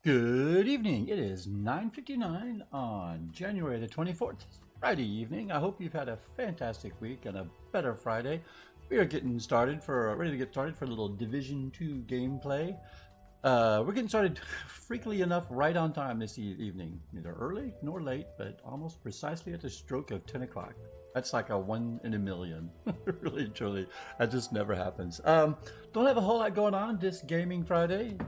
Good evening. It is 9:59 on January the 24th, Friday evening. I hope you've had a fantastic week and a better Friday. We are getting started ready to get started for a little Division 2 gameplay. We're getting started freakily enough right on time this evening. Neither early nor late, but almost precisely at the stroke of 10 o'clock. That's like a 1 in a million. Really, truly. That just never happens. Don't have a whole lot going on this Gaming Friday.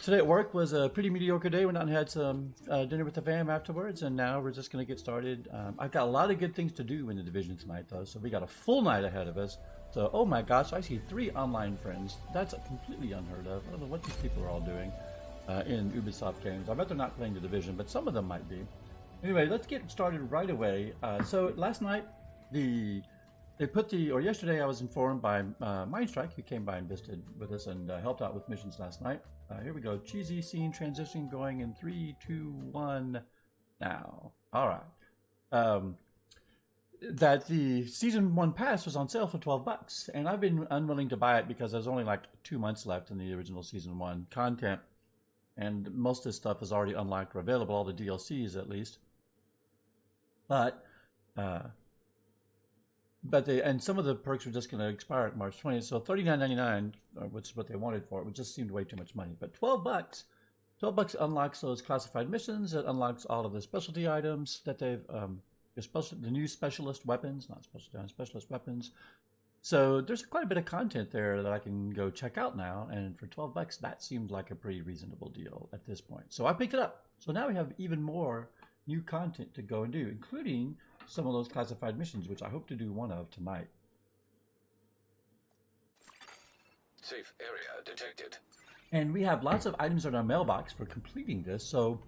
Today at work was a pretty mediocre day. Went out and had some dinner with the fam afterwards, and now we're just going to get started. I've got a lot of good things to do in the division tonight, though, so we got a full night ahead of us. So, oh my gosh, I see 3 online friends. That's completely unheard of. I don't know what these people are all doing in Ubisoft games. I bet they're not playing the division, but some of them might be. Anyway, let's get started right away. So last night, yesterday I was informed by Mindstrike, who came by and visited with us and helped out with missions last night. Here we go. Cheesy scene transition going in 3, 2, 1 now. All right. That the season 1 pass was on sale for $12, and I've been unwilling to buy it because there's only like 2 months left in the original season 1 content, and most of this stuff is already unlocked or available, all the DLCs at least. But some of the perks were just going to expire at March 20th. So $39.99, which is what they wanted for it, just seemed way too much money. But $12 unlocks those classified missions. It unlocks all of the specialty items that they've the new specialist weapons, not specialty items, specialist weapons. So there's quite a bit of content there that I can go check out now. And for $12, that seemed like a pretty reasonable deal at this point. So I picked it up. So now we have even more new content to go and do, including some of those classified missions, which I hope to do one of tonight. Safe area detected. And we have lots of items in our mailbox for completing this, so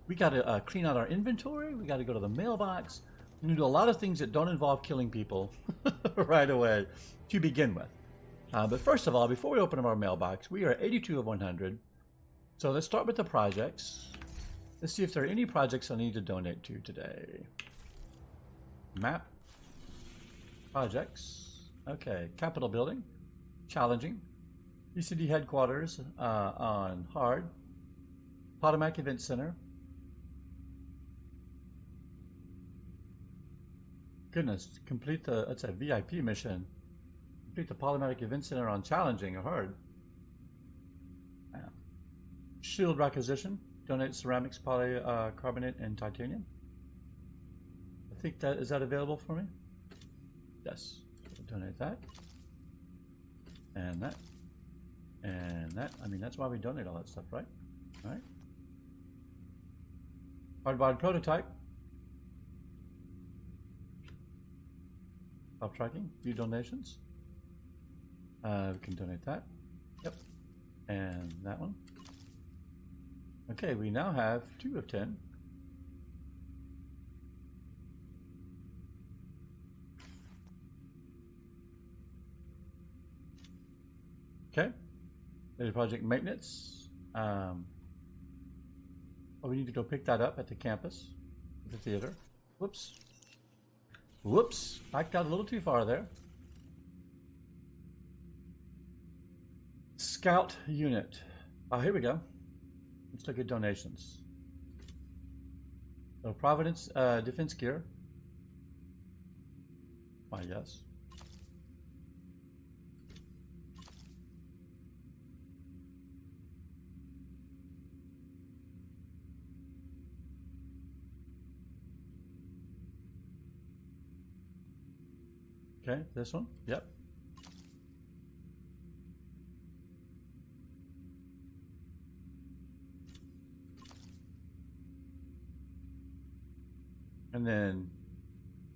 we got to clean out our inventory. We got to go to the mailbox. We're going to do a lot of things that don't involve killing people right away to begin with. But first of all, before we open up our mailbox, we are 82 of 100. So let's start with the projects. Let's see if there are any projects I need to donate to today. Map. Projects. Okay. Capitol building. Challenging. ECD headquarters on hard. Potomac Event Center. Goodness. Complete that's a VIP mission. Complete the Potomac Event Center on challenging or hard. Shield requisition. Donate ceramics, polycarbonate, and titanium. I think is that available for me? Yes. I'll donate that. And that. And that. I mean, that's why we donate all that stuff, right? All right. Hardwired prototype. Stop tracking. View donations. We can donate that. Yep. And that one. Okay, we now have 2 of 10. Okay. Data project maintenance. We need to go pick that up at the campus, at the theater. Whoops. Whoops. Backed out a little too far there. Scout unit. Oh, here we go. Let's look at donations. So Providence defense gear. Why, yes. Okay, this one. Yep. And then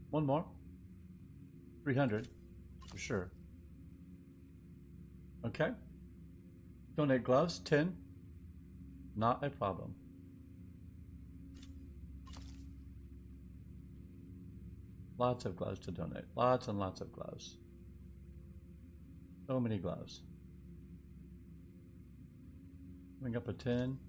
one more. 300 for sure. Okay. Donate gloves, 10. Not a problem. Lots of gloves to donate. Lots and lots of gloves. So many gloves. Bring up a 10.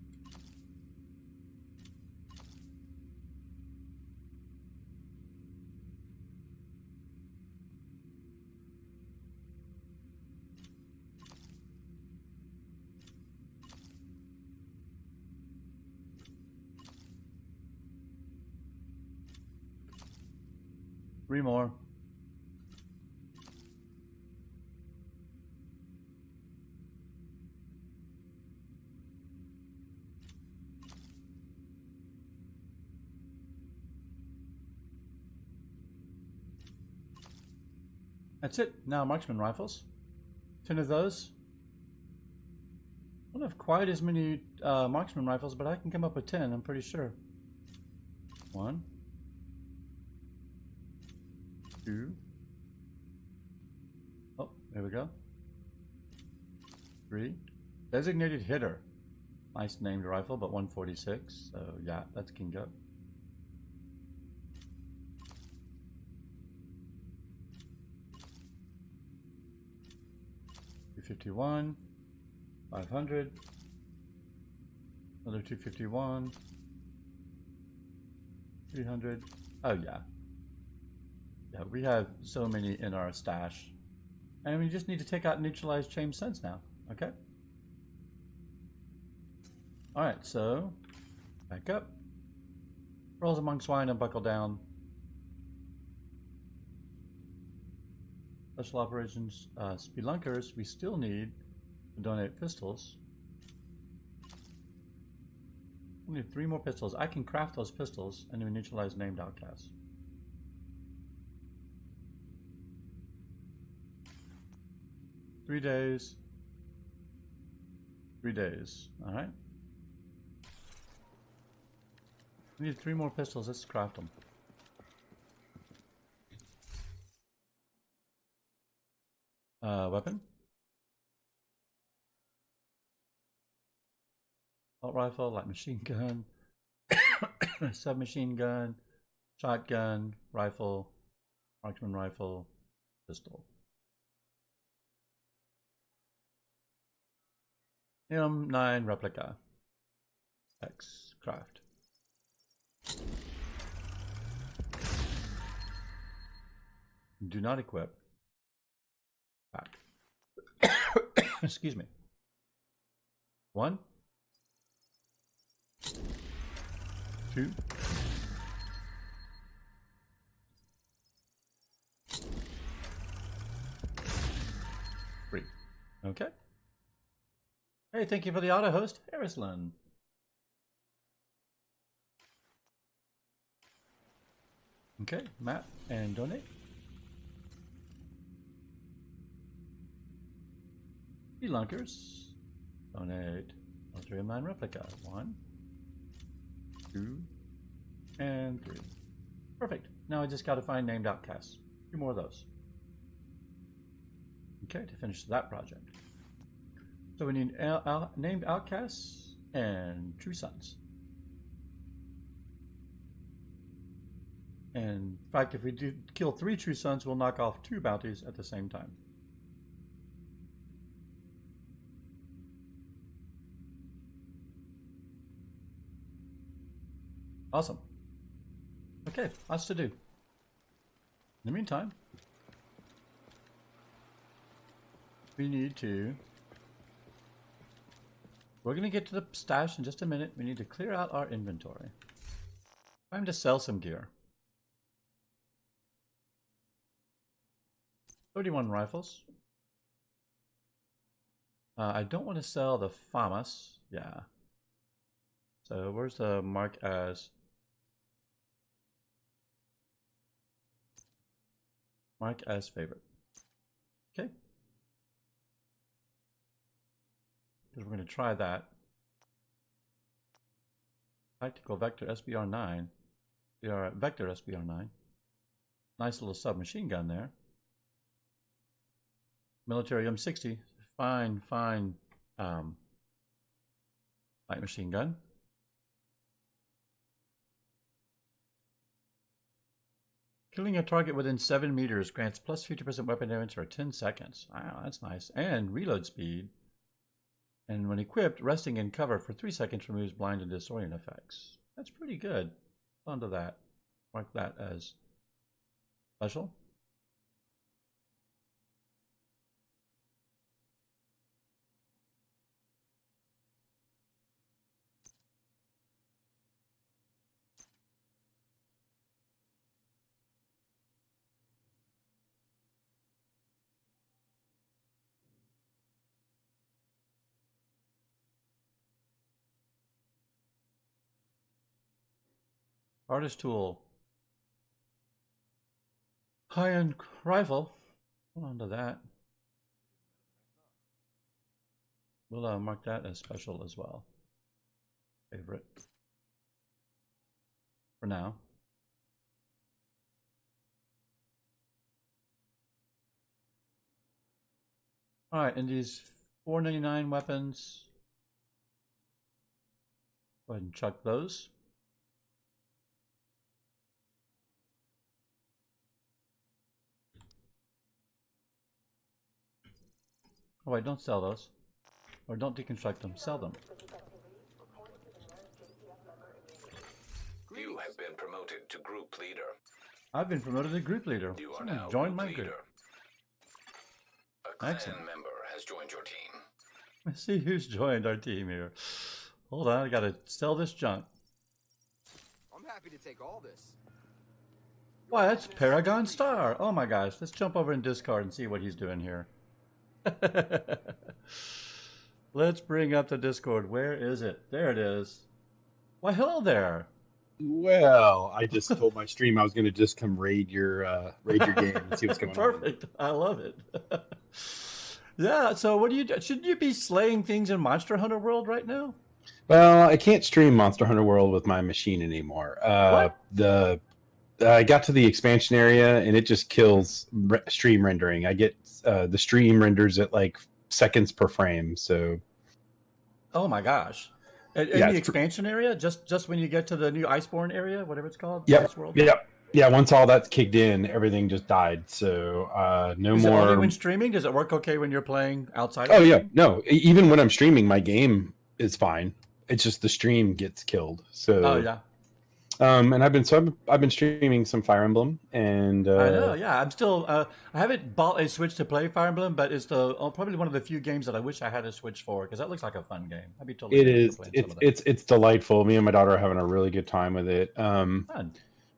3 more. That's it. Now marksman rifles. 10 of those. I don't have quite as many marksman rifles, but I can come up with 10, I'm pretty sure. 1, 2. Oh, there we go. 3. Designated hitter. Nice named rifle, but 146. So yeah, that's King Up. $251, 500, another 251, 300. Oh yeah. Yeah, we have so many in our stash. And we just need to take out neutralized chain sense now. Okay. Alright, so back up. Rolls among swine and buckle down. Special operations spelunkers, we still need to donate pistols. We need 3 more pistols. I can craft those pistols and we neutralize named outcasts. Three days. 3 days. Alright. We need 3 more pistols. Let's craft them. Weapon. Assault rifle, light machine gun, submachine gun, shotgun, rifle, marksman rifle, pistol. M9 replica. X craft. Do not equip. Back. Excuse me. 1, 2, 3. Okay. Hey, thank you for the auto host, Harrisland. Okay, map and donate. Spelunkers. Donate. Military mine replica. 1, 2, and 3. Perfect. Now I just got to find named outcasts. 2 more of those. Okay, to finish that project. So we need named outcasts and true sons. And in fact, if we do kill 3 true sons, we'll knock off 2 bounties at the same time. Awesome. Okay, lots to do. In the meantime, we need to... We're going to get to the stash in just a minute. We need to clear out our inventory. Time to sell some gear. 31 rifles. I don't want to sell the FAMAS. Yeah. So where's the mark as... Mark as favorite. Okay. Because we're going to try that. Tactical Vector SBR9. We are at Vector SBR9. Nice little submachine gun there. Military M60. Fine, fine light machine gun. Killing a target within 7 meters grants plus 50% weapon damage for 10 seconds. Wow, that's nice. And reload speed. And when equipped, resting in cover for 3 seconds removes blind and disorient effects. That's pretty good. Onto that. Mark that as special. Artist tool. High-end rifle. Hold on to that. We'll mark that as special as well. Favorite. For now. All right, and these $4.99 weapons. Go ahead and chuck those. Oh wait, don't sell those. Or don't deconstruct them, sell them. You have been promoted to group leader. I've been promoted to group leader. You are Someone now joined group my leader. group. A clan Excellent. member has joined your team. Let's see who's joined our team here. Hold on, I gotta sell this junk. I'm happy to take all this. Why, that's Paragon Star. Oh my gosh, let's jump over in Discord and see what he's doing here. Let's bring up the Discord. Where is it? There it is. Why, hello there. Well, I just told my stream I was going to just come raid your game and see what's going on. Perfect. I love it. Yeah, so what do you do? Shouldn't you be slaying things in Monster Hunter World right now? Well, I can't stream Monster Hunter World with my machine anymore. What? I got to the expansion area and it just kills stream rendering. I get the stream renders at like seconds per frame. So, Oh my gosh. In Yeah, the it's expansion area, just when you get to the new Iceborne area, whatever it's called, yep, Ice World. yep, yeah. Once all that's kicked in, everything just died. So no Is it more. only when streaming? Does it work okay when you're playing outside? Oh of yeah, stream? no. Even when I'm streaming, my game is fine. It's just the stream gets killed. So Oh yeah. and I've been streaming some Fire Emblem, and I know. Yeah, I'm still. I haven't bought a Switch to play Fire Emblem, but it's probably one of the few games that I wish I had a Switch for because that looks like a fun game. I'd be totally it down for is playing some of that. it's delightful. Me and my daughter are having a really good time with it. Fun.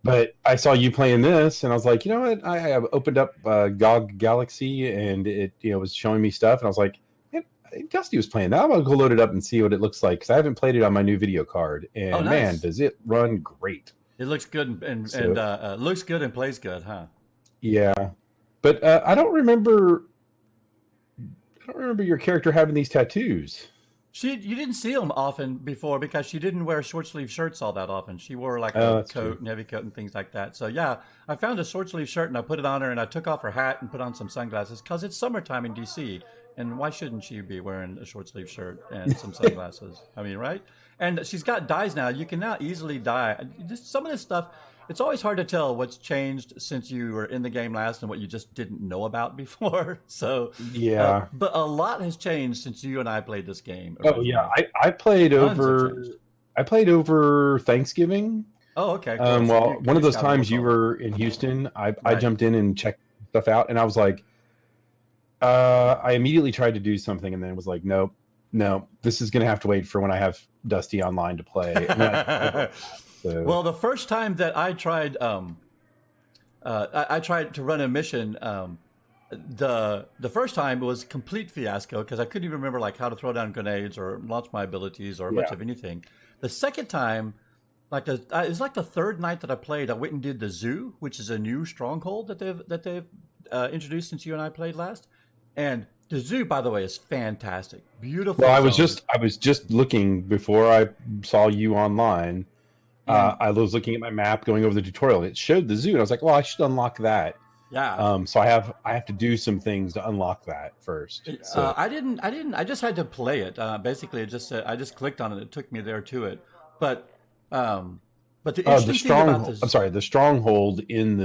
But I saw you playing this, and I was like, you know what? I have opened up GOG Galaxy, and it was showing me stuff, and I was like, yeah, Gusty was playing that. I'm gonna go load it up and see what it looks like because I haven't played it on my new video card, and Oh, nice. man, does it run great! It looks good and looks good and plays good, huh? Yeah, but I don't remember your character having these tattoos. You didn't see them often before because she didn't wear short sleeve shirts all that often. She wore like Oh, a that's coat true. and heavy coat and things like that. So yeah, I found a short sleeve shirt and I put it on her and I took off her hat and put on some sunglasses because it's summertime in DC. And why shouldn't she be wearing a short sleeve shirt and some sunglasses? I mean, right? And she's got dyes now. You can now easily dye. Some of this stuff, it's always hard to tell what's changed since you were in the game last and what you just didn't know about before. So, Yeah. but a lot has changed since you and I played this game. Oh yeah, originally. I played Tons have over. changed. I played over Thanksgiving. Oh, okay. Cool. So Well, you one of those just got times you more were in Houston, I Right. jumped in and checked stuff out, and I was like, I immediately tried to do something, and then was like, nope, no, this is gonna have to wait for when I have Dusty online to play. And then so, Well, the first time that I tried, I tried to run a mission. The first time was complete fiasco because I couldn't even remember like how to throw down grenades or launch my abilities or much Yeah. of anything. The second time, it was like the third night that I played. I went and did the zoo, which is a new stronghold that they've introduced since you and I played last. And the zoo, by the way, is fantastic, beautiful. well, I was zones. just looking before I saw you online. And- I was looking at my map, going over the tutorial. And it showed the zoo, and I was like, well, I should unlock that. yeah. So I have to do some things to unlock that first. So I didn't. I just had to play it. Basically, it just I just clicked on it. It took me there to it. But the interesting thing about this, I'm sorry, the stronghold in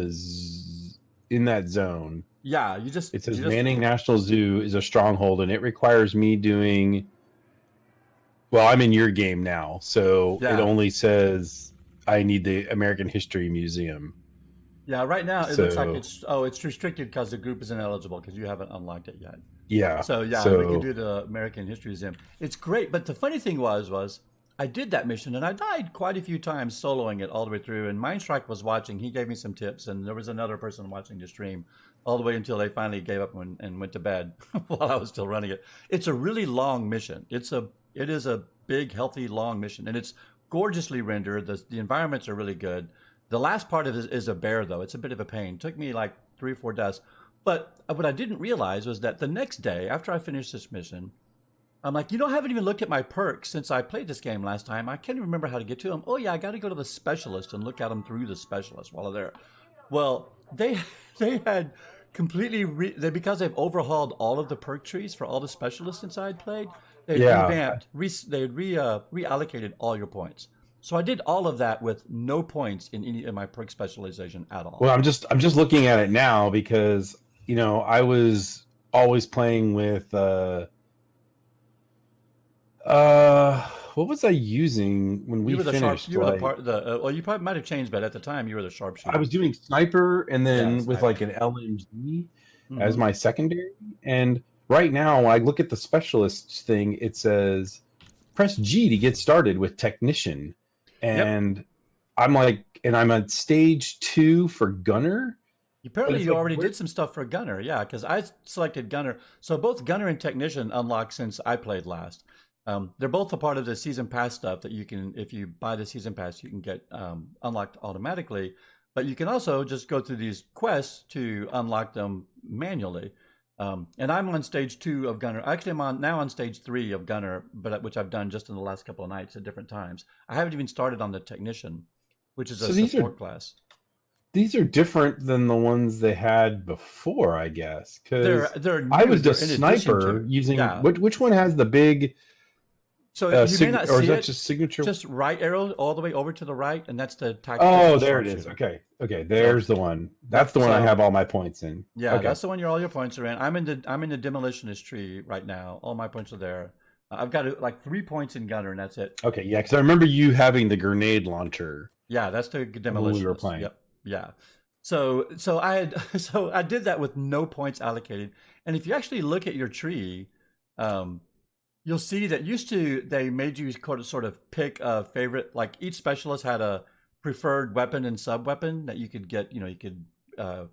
in that zone. yeah, It says Manning National Zoo is a stronghold, and it requires me doing. Well, I'm in your game now, so Yeah. it only says I need the American History Museum. Yeah, right now it looks like So- it's restricted because the group isn't eligible because you haven't unlocked it yet. Yeah. So yeah, we can do the American History Museum. It's great, but the funny thing was I did that mission and I died quite a few times soloing it all the way through. And Mindstrike was watching; he gave me some tips, and there was another person watching the stream all the way until they finally gave up and went to bed while I was still running it. It's a really long mission. It is a big, healthy, long mission, and it's gorgeously rendered. The environments are really good. The last part of it is a bear, though. It's a bit of a pain. It took me like 3 or 4 deaths. But what I didn't realize was that the next day, after I finished this mission, I'm like, I haven't even looked at my perks since I played this game last time. I can't even remember how to get to them. Oh, yeah, I got to go to the specialist and look at them through the specialist while they're there. Well, they had completely, because they've overhauled all of the perk trees for all the specialists inside played, they revamped, they had reallocated all your points. So I did all of that with no points in any of my perk specialization at all. Well, I'm just looking at it now because, I was always playing with what was I using when we finished? You were the part. Well, you probably might have changed, but at the time you were the sharpshooter. I was doing sniper, and then with like an LMG as my secondary. And right now, when I look at the specialist thing, it says press G to get started with technician, and I'm like, and I'm at stage 2 for gunner. Apparently, you already did some stuff for gunner, yeah, because I selected gunner. So both gunner and technician unlocked since I played last. They're both a part of the season pass stuff that you can, if you buy the season pass, you can get unlocked automatically. But you can also just go through these quests to unlock them manually. And I'm on stage 2 of gunner. Actually, I'm now on stage 3 of gunner, which I've done just in the last couple of nights at different times. I haven't even started on the technician, which is a support class. These are different than the ones they had before, I guess. Because they're I was the sniper using which one has the big. So you may not see or is that it, just signature? Just right arrow all the way over to the right, and that's the tactical. Oh, there it is. Okay, there's the one. That's the one I have all my points in. Yeah, that's the one. All your points are in. I'm in the demolitionist tree right now. All my points are there. I've got like 3 points in gunner, and that's it. Okay, yeah, because I remember you having the grenade launcher. Yeah, that's the demolitionist. We were playing. Yep. Yeah. So I did that with no points allocated. And if you actually look at your tree, you'll see that they made you sort of pick a favorite. Like each specialist had a preferred weapon and sub weapon that you could get. You could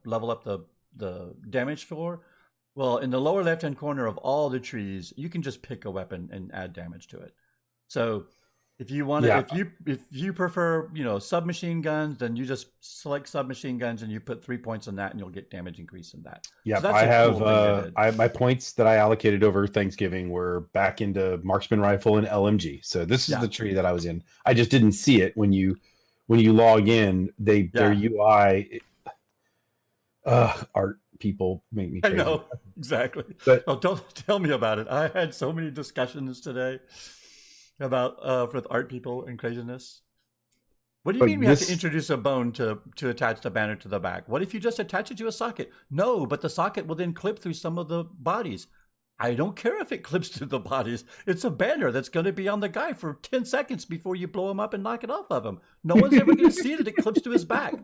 level up the damage for. Well, in the lower left hand corner of all the trees, you can just pick a weapon and add damage to it. So if you want to, if you prefer, submachine guns, then you just select submachine guns and you put 3 points on that, and you'll get damage increase in that. Yeah, so I have my points that I allocated over Thanksgiving were back into marksman rifle and LMG. So this is the tree that I was in. I just didn't see it when you log in. Their UI art people make me crazy. I know exactly. But don't tell me about it. I had so many discussions today about with art people and craziness. What do you mean we have to introduce a bone to attach the banner to the back? What if you just attach it to a socket? No, but the socket will then clip through some of the bodies. I don't care if it clips to the bodies. It's a banner that's going to be on the guy for 10 seconds before you blow him up and knock it off of him. No one's ever going to see that it clips to his back.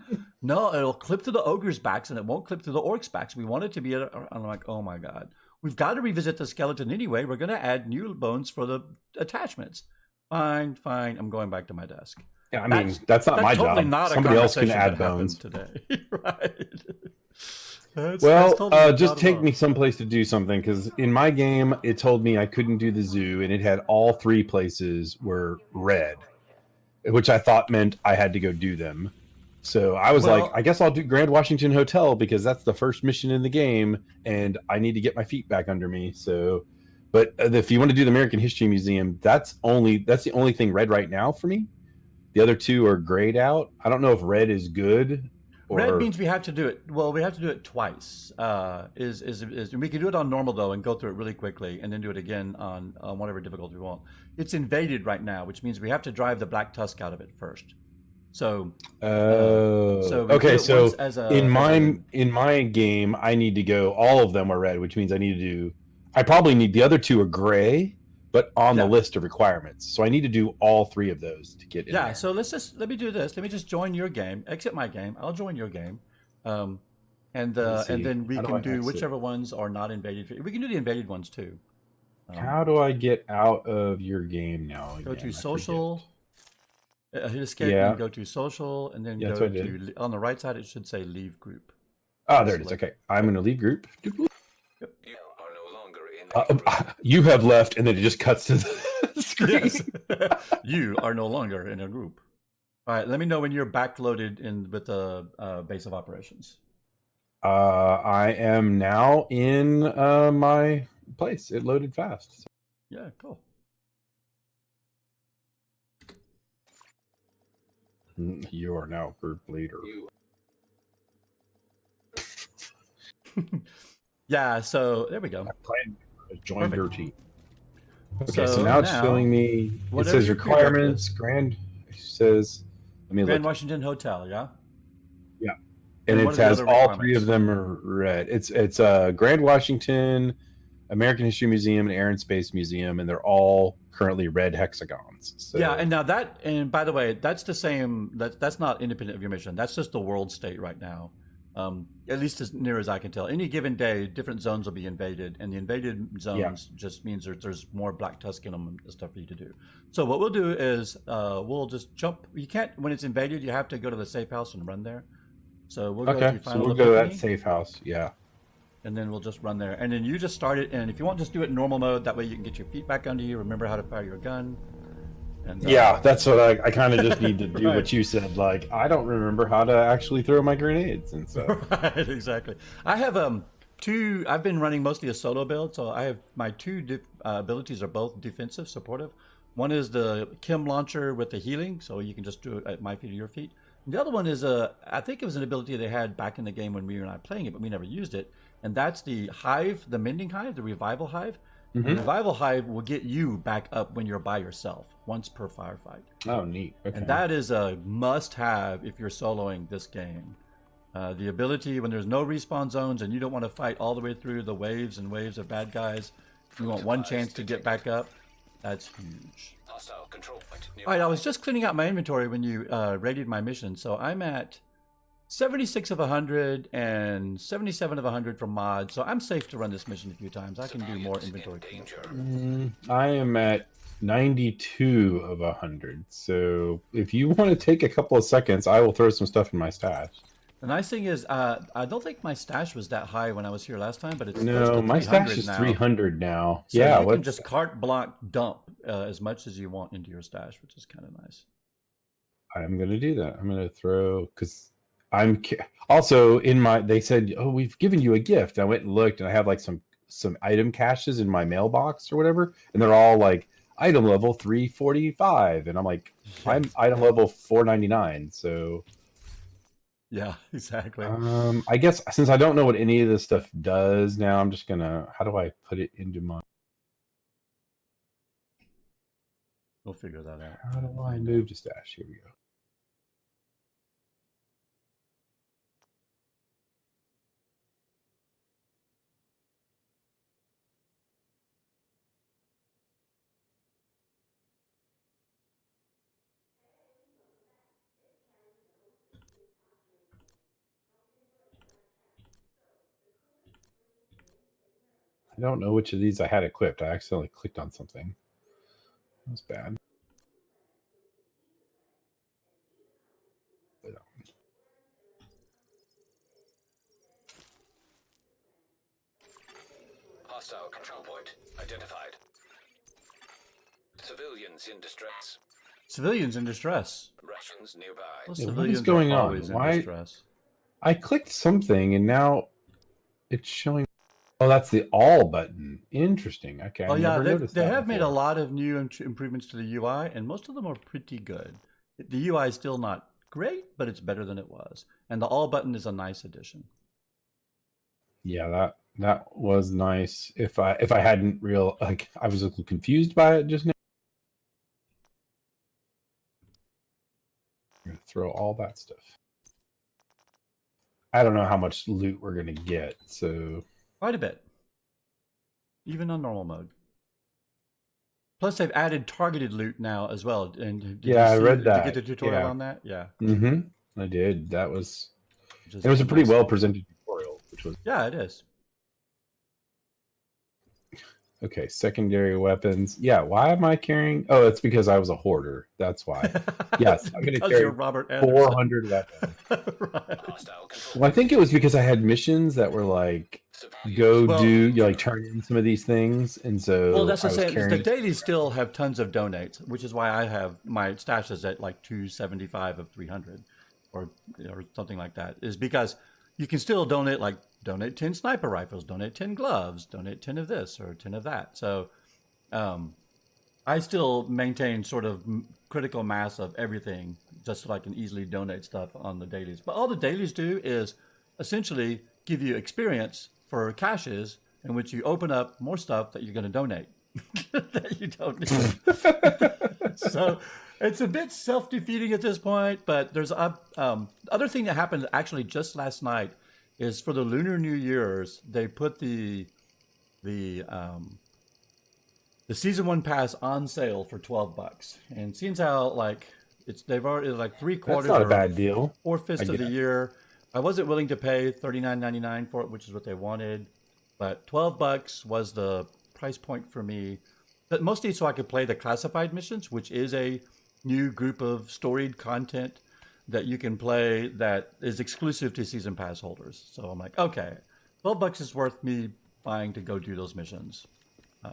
No, it'll clip to the ogre's backs and it won't clip to the orc's backs. We want it to be, I'm like, oh my God. We've got to revisit the skeleton anyway. We're going to add new bones for the attachments. Fine. I'm going back to my desk. Yeah, I mean, that's not my totally job. Not Somebody else can add bones today. Right. That's totally just take me someplace to do something, because in my game, it told me I couldn't do the zoo, and it had all 3 places were red, which I thought meant I had to go do them. So I was like, I guess I'll do Grand Washington Hotel, because that's the first mission in the game, and I need to get my feet back under me. So, but if you want to do the American History Museum, that's the only thing red right now for me. The other 2 are grayed out. I don't know if red is good. Red means we have to do it. Well, we have to do it twice. We can do it on normal though and go through it really quickly, and then do it again on whatever difficulty we want. It's invaded right now, which means we have to drive the black tusk out of it first. So. Okay. So in my game, I need to go. All of them are red, which means I need to do. I probably need the other 2 are gray, but on the list of requirements. So I need to do all 3 of those to get in. Yeah, there. so let me do this. Let me just join your game, exit my game. I'll join your game. And then we can do whichever ones are not invaded. We can do the invaded ones too. How do I get out of your game now? Go to social. Hit escape and go to social, and then go to on the right side. It should say leave group. Oh, there it is. Okay, I'm going to leave group. You are no longer in you have left, and then it just cuts to screen. Yes. You are no longer in a group. All right, let me know when you're backloaded in with the base of operations. I am now in my place. It loaded fast. So. Yeah, cool. You are now group leader. Yeah, so there we go. I plan to join Perfect. your team. Okay, so So now it's showing me. It whatever says your crew deck requirements. is. Grand. It says. Let me Grand look. Washington Hotel, yeah? Yeah, and what it are the has other all three requirements? of them are red. It's Grand Washington, American History Museum, and Air and Space Museum, and they're all currently red hexagons. So Yeah, and now that, and by the way, that's the same. That's not independent of your mission. That's just the world state right now. At least as near as I can tell. Any given day, different zones will be invaded, and the invaded zones just means there's more Black Tusk in them and stuff for you to do. So what we'll do is we'll just jump. You can't when it's invaded. You have to go to the safe house and run there. So we'll go okay, to so Final we'll go to that Epiphany, safe house. Yeah. and then we'll just run there. And then you just start it. And if you want, just do it in normal mode. That way you can get your feet back under you. Remember how to fire your gun. And, Yeah, that's what I kind of just need to do. Right. What you said, like I don't remember how to actually throw my grenades and stuff. Right, exactly. I have two. I've been running mostly a solo build, so I have my two abilities are both defensive, supportive. One is the Kim launcher with the healing, so you can just do it at my feet or your feet. And the other one is I think it was an ability they had back in the game when we were not playing it, but we never used it. And that's the hive, the mending hive, the revival hive. The revival hive will get you back up when you're by yourself, once per firefight. Oh, neat. Okay. And that is a must-have if you're soloing this game. The ability when there's no respawn zones and you don't want to fight all the way through the waves and waves of bad guys, you want one chance to get back up. That's huge. Hostile control point All right, I was just cleaning out my inventory when you rated my mission, so I'm at 76 of 100 and 77 of 100 from mods, so I'm safe to run this mission a few times. I can do more inventory cleanup. I am at 92 of 100. So if you want to take a couple of seconds, I will throw some stuff in my stash. The nice thing is, I don't think my stash was that high when I was here last time, but it's close No, to my stash 300 is now. 300 now. So yeah, you can just carte blanche dump as much as you want into your stash, which is kind of nice. I'm going to do that. I'm going to throw because I'm also in my. They said, "Oh, we've given you a gift." I went and looked, and I have like some item caches in my mailbox or whatever, and they're all like item level 345, and I'm like, I'm item level 499. So Yeah, exactly. I guess since I don't know what any of this stuff does now, I'm just gonna. How do I put it into my? We'll figure that out. How do I move to stash? Here we go. I don't know which of these I had equipped. I accidentally clicked on something. That was bad. Hostile control point identified. Civilians in distress. Civilians in distress. Rations nearby. Well, Yeah, what civilians is going are on? always Why- in distress. I clicked something and now it's showing. Oh, that's the all button. Interesting. Okay. Oh I yeah, never noticed they that have made a before. lot of new improvements to the UI, and most of them are pretty good. The UI is still not great, but it's better than it was. And the all button is a nice addition. Yeah, that was nice. If I hadn't I was a little confused by it just now. I'm gonna throw all that stuff. I don't know how much loot we're gonna get, so Quite a bit. Even on normal mode. Plus, they've added targeted loot now as well. And I read Did you that. get the tutorial Yeah. on that? Yeah. I did. That was Which is it was a pretty nice. well presented tutorial, which was Yeah, it is. Okay, secondary weapons. Yeah, why am I carrying? Oh, it's because I was a hoarder. That's why. Yes, I'm going to Because carry you're Robert Anderson. 400 weapons. Right. Hostile control Well, I point. think it was because I had missions that were like, go Well- do, like turn in some of these things, and so Well, that's the I was same. The carrying. dailies still have tons of donates, which is why I have my stashes at like 275 of 300, or something like that. Is because you can still donate 10 sniper rifles, donate 10 gloves, donate 10 of this or 10 of that. So I still maintain sort of critical mass of everything, just so I can easily donate stuff on the dailies. But all the dailies do is essentially give you experience for caches in which you open up more stuff that you're going to donate that you don't need. So it's a bit self-defeating at this point. But there's the other thing that happened actually just last night is for the Lunar New Year's, they put the season 1 pass on sale for $12, and seems how like they've already like That's 3/4 not a or bad deal. 4/5 I of the guess. year. I wasn't willing to pay $39.99 for it, which is what they wanted, but $12 was the price point for me. But mostly so I could play the classified missions, which is a new group of storied content that you can play that is exclusive to season pass holders. So I'm like, okay, $12 is worth me buying to go do those missions.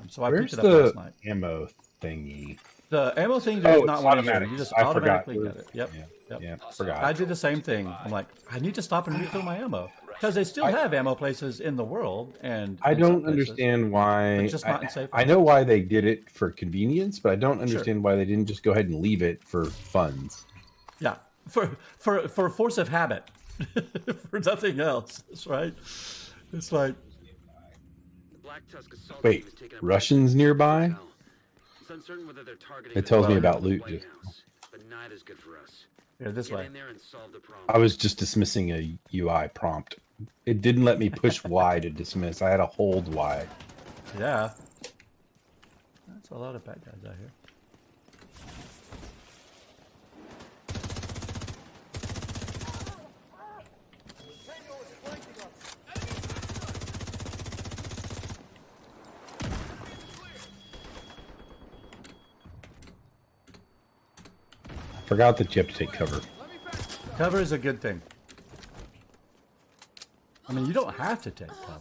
So I Where's picked it up last the night. ammo thingy? The ammo thing, Oh, there's it's not one in here. automatic. You just I forgot. automatically get it. Yep. Yeah, Yep. yeah, forgot. I did the same thing. I'm like, I need to stop and refill my ammo because they still have ammo places in the world, and I in some don't places. understand why. But just not in safe I know why they did it for convenience, but I don't understand why they didn't just go ahead and leave it for funds. Yeah, for force of habit, for nothing else. That's right. It's like, Wait, Russians nearby? It's uncertain whether they're targeting It tells me Well, about the loot. White House, but night is good for us. here, this Get way. in there and solve the problem. I was just dismissing a UI prompt. It didn't let me push Y to dismiss. I had to hold Y. Yeah. That's a lot of bad guys out here. Forgot that you have to take cover. Cover is a good thing. I mean, you don't have to take cover.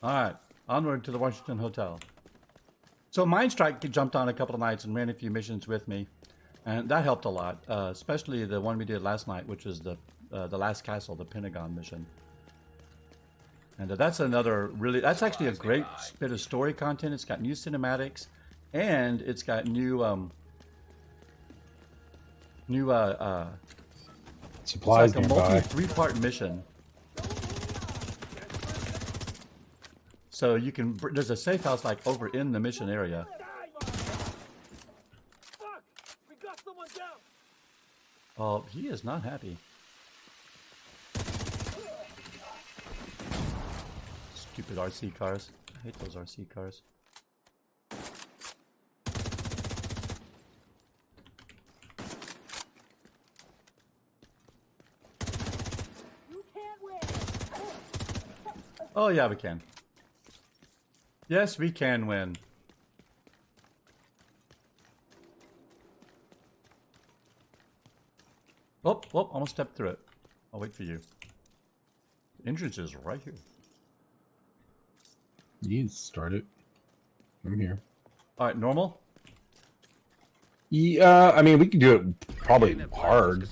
All right, onward to the Washington Hotel. So Mindstrike jumped on a couple of nights and ran a few missions with me, and that helped a lot, especially the one we did last night, which was the last castle, the Pentagon mission. And that's another that's actually a great bit of story content. It's got new cinematics, and it's got new Supplies it's like a nearby. three-part mission. So you can, there's a safe house like over in the mission area. Fuck! We got someone down! Oh, he is not happy. Stupid RC cars. I hate those RC cars. You can't win! Oh yeah, we can. Yes, we can win. Oh, almost stepped through it. I'll wait for you. The entrance is right here. You can start it. I'm here. All right, normal. Yeah, I mean, we can do it probably hard.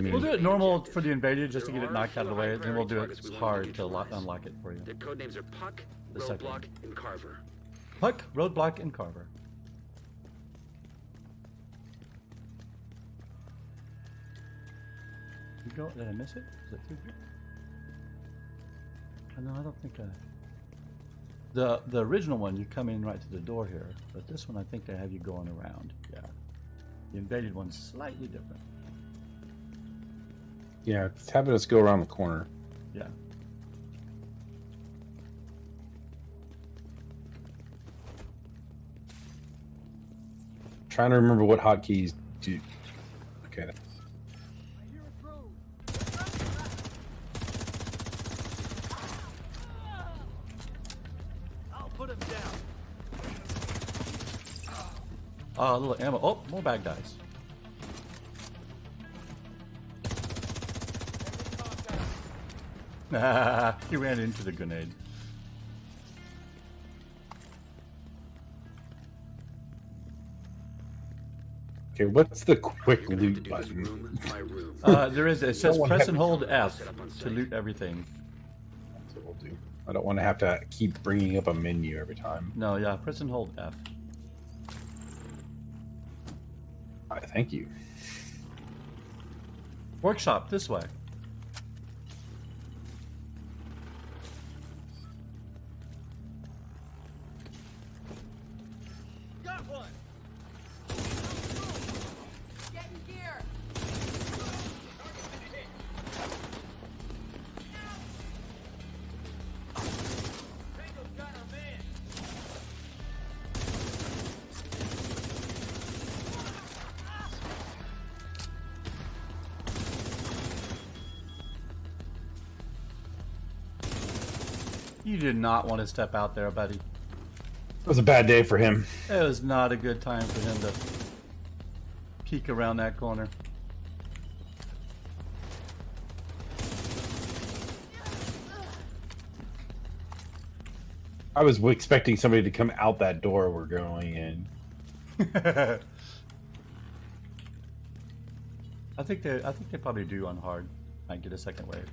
We'll do it normal for the invaded just to get it knocked out of the way. Then we'll do it hard to unlock it for you. Their code names are Puck, The second. Roadblock, and Carver. Puck, Roadblock, and Carver. You go? Did I miss it? Is it through here? No, I don't think I. The original one, you come in right to the door here, but this one I think they have you going around. Yeah. The invaded one's slightly different. Yeah, it's having us go around the corner. Yeah. Trying to remember what hotkeys do. Okay. I hear a drone. I'll put him down. Oh, a little ammo. Oh, more bad guys. He ran into the grenade. Okay, what's the quick You're gonna have to loot do this button? room by room. There is. It says one press have- and hold F Set up on to site. loot everything. That's what we'll do. I don't want to have to keep bringing up a menu every time. No, yeah, press and hold F. All right, thank you. Workshop this way. Got one. Get in gear! Tango's got our man. You did not want to step out there, buddy. It was a bad day for him. It was not a good time for him to peek around that corner. I was expecting somebody to come out that door we're going in. I think they probably do on hard. Might get a second wave.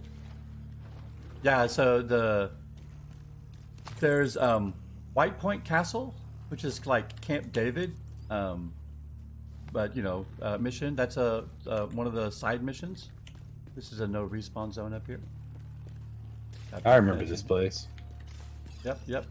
Yeah, so there's White Point Castle, which is like Camp David, but you know, mission. That's one of the side missions. This is a no respawn zone up here. I remember this place. Yep, yep.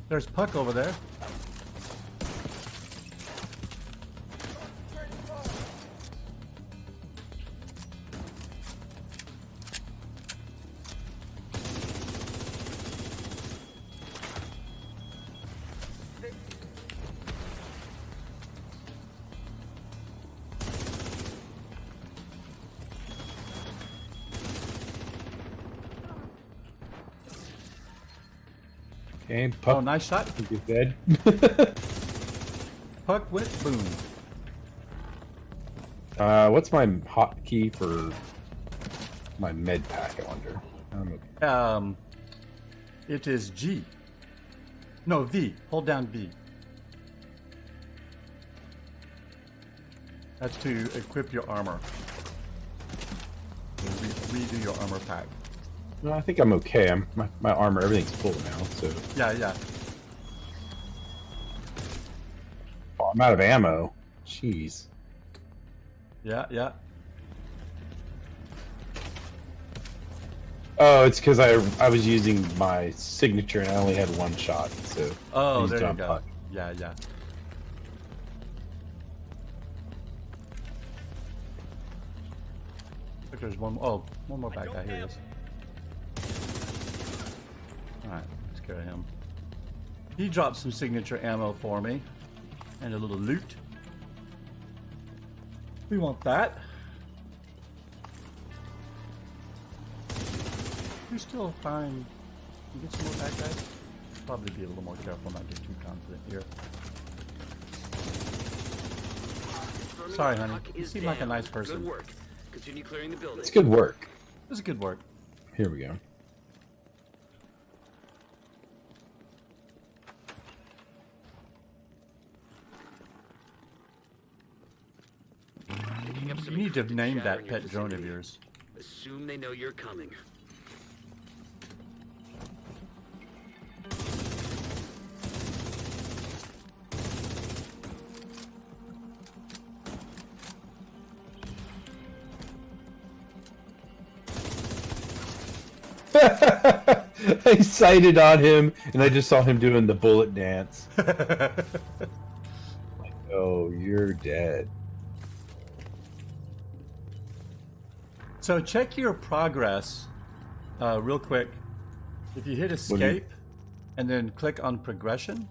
There's Puck over there. Okay, Puck. Oh, nice shot. He's dead. Puck went boom. What's my hotkey for my med pack? I wonder. Okay. It is G. No, V. Hold down V. That's to equip your armor. Redo your armor pack. No, I think I'm okay. My armor, everything's full now. So Yeah, yeah. oh, I'm out of ammo. Jeez. Yeah, yeah. Oh, it's because I was using my signature and I only had one shot. So I Oh, used there it you on go. Puck. Yeah, yeah. Look, there's one more bad guy. Here he is. Alright, let's go to him. He dropped some signature ammo for me. And a little loot. We want that. We still find... You get some more bad guys? Probably be a little more careful, not get too confident here. Sorry, honey. Puck You is seem like a down. nice person. Good work. Continue clearing the building. It's good work. This is good work. Here we go. Picking up some You need to encrypted name chatter that in your pet drone of vicinity. yours. Assume they know you're coming. I sighted on him, and I just saw him doing the bullet dance. Oh, you're dead. So check your progress real quick. If you hit What do you- escape and then click on progression,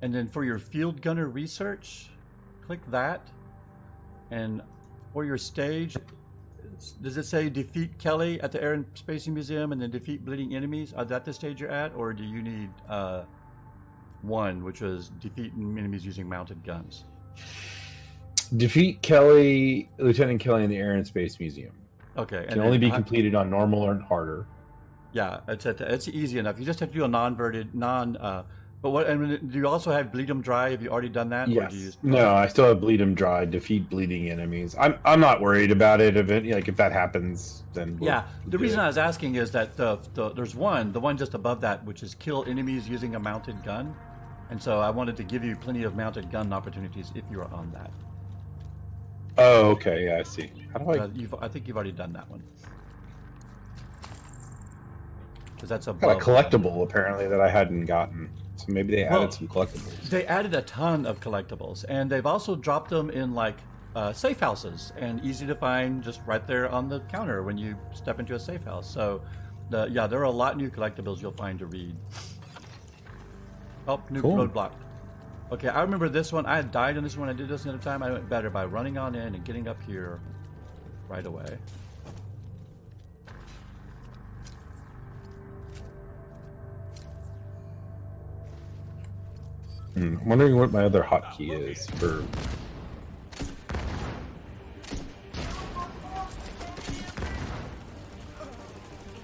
and then for your field gunner research, click that. And for your stage, does it say defeat Kelly at the Air and Space Museum and then defeat bleeding enemies? Is that the stage you're at, or do you need one, which was defeat enemies using mounted guns? Defeat Kelly, Lieutenant Kelly in the Air and Space Museum. Okay, Can only be completed on normal or harder. Yeah, it's easy enough. You just have to do a but what? And do you also have bleed 'em dry? Have you already done that? Or Yes. do you just, No, I still have bleed 'em dry. Defeat bleeding enemies. I'm not worried about it. If that happens, then Yeah. The do reason it. I was asking is that there's the one just above that, which is kill enemies using a mounted gun, and so I wanted to give you plenty of mounted gun opportunities if you are on that. Oh, okay. Yeah, I see. How do I? I think you've already done that one. Because that's Got above. a collectible apparently that I hadn't gotten. So maybe they added some collectibles. They added a ton of collectibles, and they've also dropped them in like safe houses and easy to find, just right there on the counter when you step into a safe house. So, there are a lot of new collectibles you'll find to read. Oh, new Cool. roadblock. Okay, I remember this one. I had died on this one. I did this another time. I went better by running on in and getting up here right away. I'm wondering what my other hotkey is for.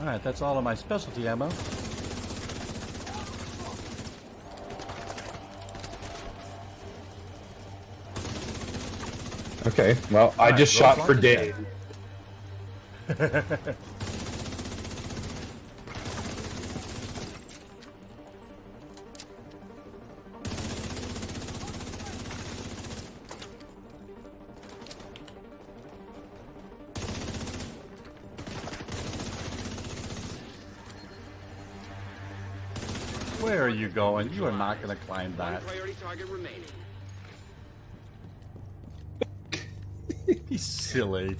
All right, that's all of my specialty ammo. Okay, well, I Alright, just shot roadblock for is Dave. Where are you going? You are not going to climb One that. priority target remaining. He's silly.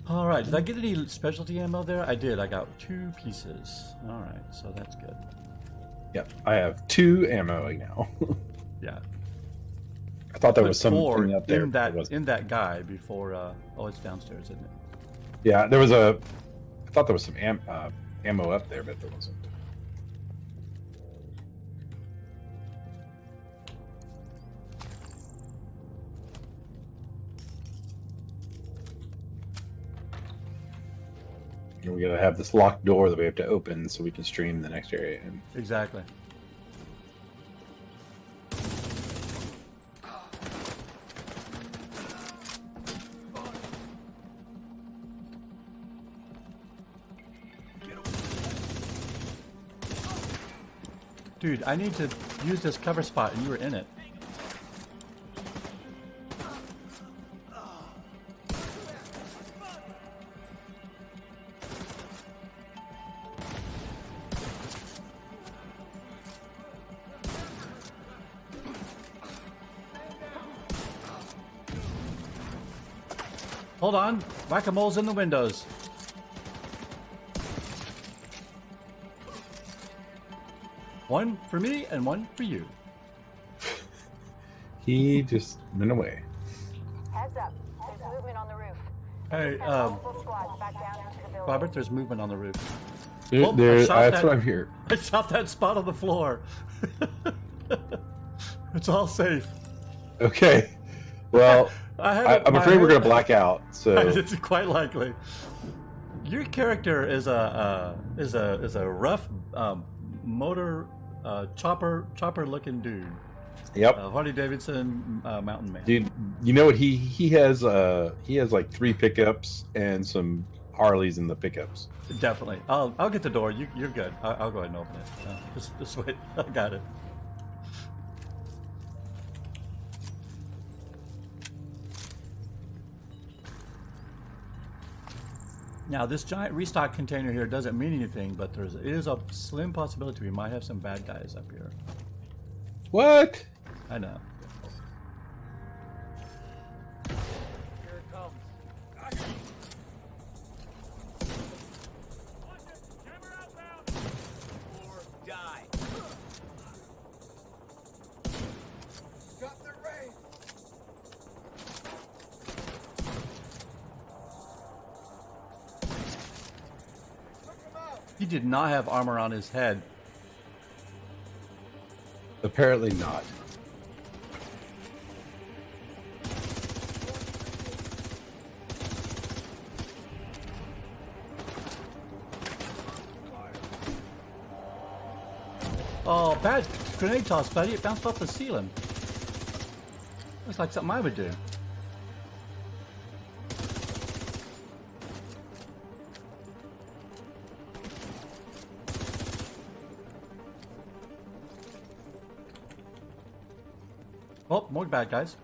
All right, did I get any specialty ammo there? I did. I got 2 pieces. All right, so that's good. Yep, I have 2 ammo now. Yeah. I thought there Put was 4 something up there. in but it wasn't. that guy before. Oh, it's downstairs, isn't it? Yeah, there was a. I thought there was some ammo up there, but there wasn't. And we gotta have this locked door that we have to open so we can stream the next area. And Exactly. Dude, I need to use this cover spot and you were in it. Hold on. Whack-a-mole's in the windows. One for me and one for you. he just went away. Heads up. There's movement on the roof. Hey, Send multiple squads back down into the building. Robert, there's movement on the roof. There, Oh, I shot that's that. what I'm here. I shot that spot on the floor. It's all safe. Okay. Well, I'm afraid we're gonna black out. So It's quite likely. Your character is a rough motor chopper looking dude. yep. Harley Davidson mountain man. Dude, you know what he has like 3 pickups and some Harleys in the pickups. Definitely. I'll get the door. You're good. I'll go ahead and open it. Just wait. I got it. Now, this giant restock container here doesn't mean anything, but it is a slim possibility we might have some bad guys up here. What? I know. Here it comes. Watch it. Jammer outbound. Or die. Got the range. Took him out. He did not have armor on his head. Apparently not. Oh, bad grenade toss, buddy. It bounced off the ceiling. Looks like something I would do. Oh, more bad guys.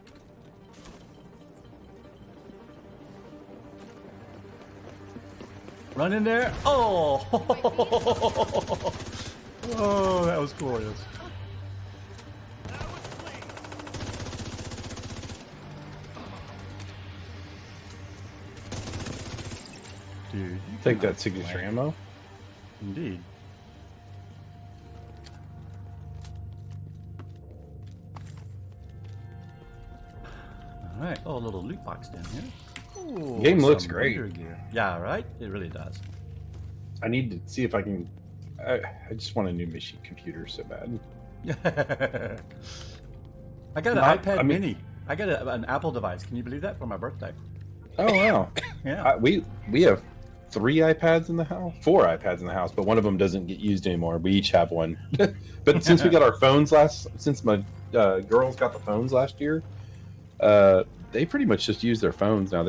Run in there. Oh! Oh, that was glorious. That was clean. Dude, you Take cannot that signature play. ammo. Indeed. Alright, oh, a little loot box down here. Ooh, Game looks some great. Wonder Gear. Yeah, right? It really does. I need to see if I can. I just want a new machine computer so bad. I got an Not- iPad I mean- mini. I got an Apple device. Can you believe that? For my birthday. Oh wow! Yeah. We have 3 iPads in the house, 4 iPads in the house, but one of them doesn't get used anymore. We each have one. But since we got our phones since my girls got the phones last year, they pretty much just use their phones now.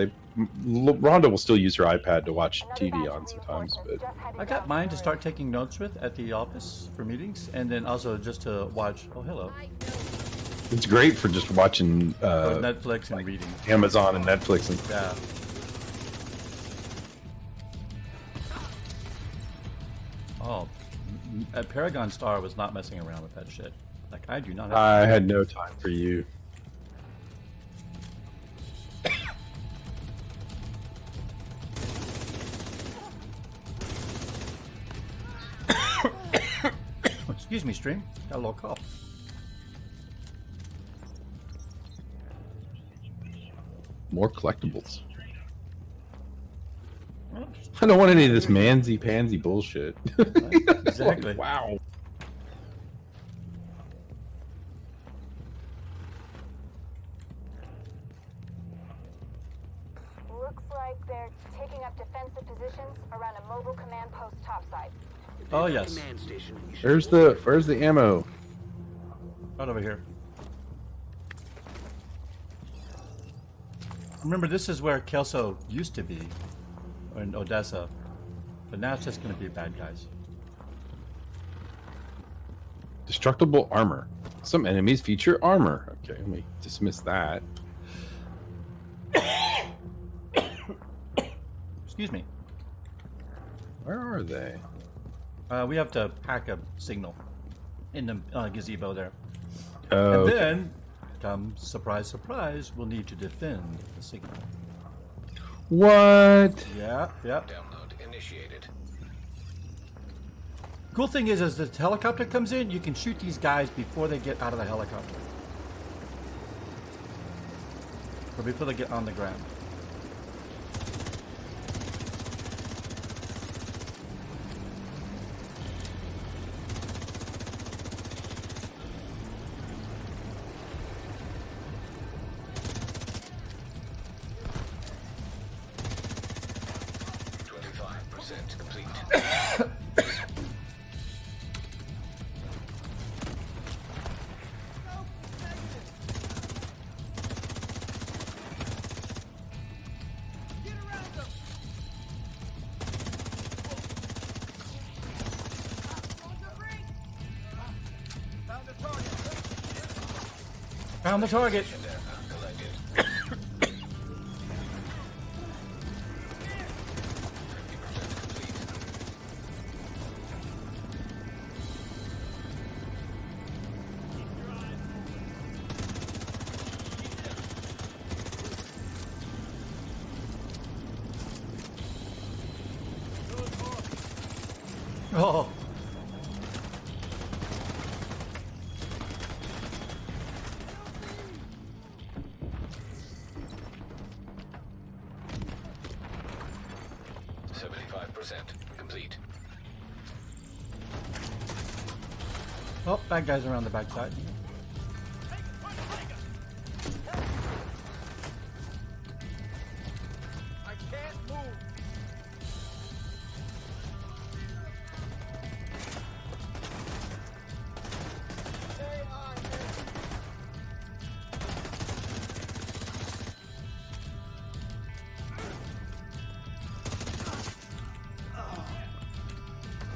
Rhonda will still use her iPad to watch Another TV batch on of sometimes, reinforcements but just headed I down got mine the to start road. taking notes with at the office for meetings, and then also just to watch. Oh, hello. it's great for just watching Netflix and reading. Amazon and Netflix and Yeah. Oh, Paragon Star was not messing around with that shit. Like, I do not have. I had no time for you. Excuse me, stream. Got a little cough. More collectibles. I don't want any of this mansy pansy bullshit. Exactly. Wow. Looks like they're taking up defensive positions around a mobile command post topside. Oh, yes. Command station. You should Where's the ammo? Right over here. Remember, this is where Kelso used to be, in Odessa, but now it's just going to be bad guys. Destructible armor. Some enemies feature armor. Okay, let me dismiss that. Excuse me. Where are they? We have to pack a signal in the gazebo there. Oh, And okay. then, come surprise, surprise, we'll need to defend the signal. What? Yeah, yeah. Download initiated. Cool thing is, as the helicopter comes in, you can shoot these guys before they get out of the helicopter. Or before they get on the ground. Complete. Get around them. On the ring. Found the target. Found the target. Collected. Oh. Complete. Oh, bad guys around the backside. I can't move. Stay on me.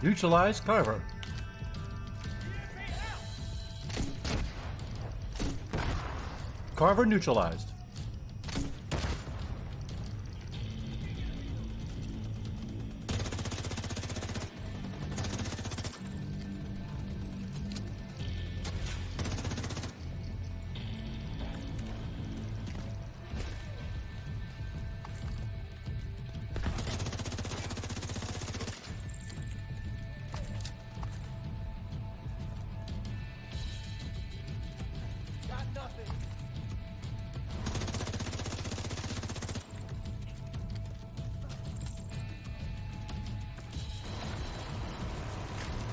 Neutralize Carver. Carver neutralized. Got nothing.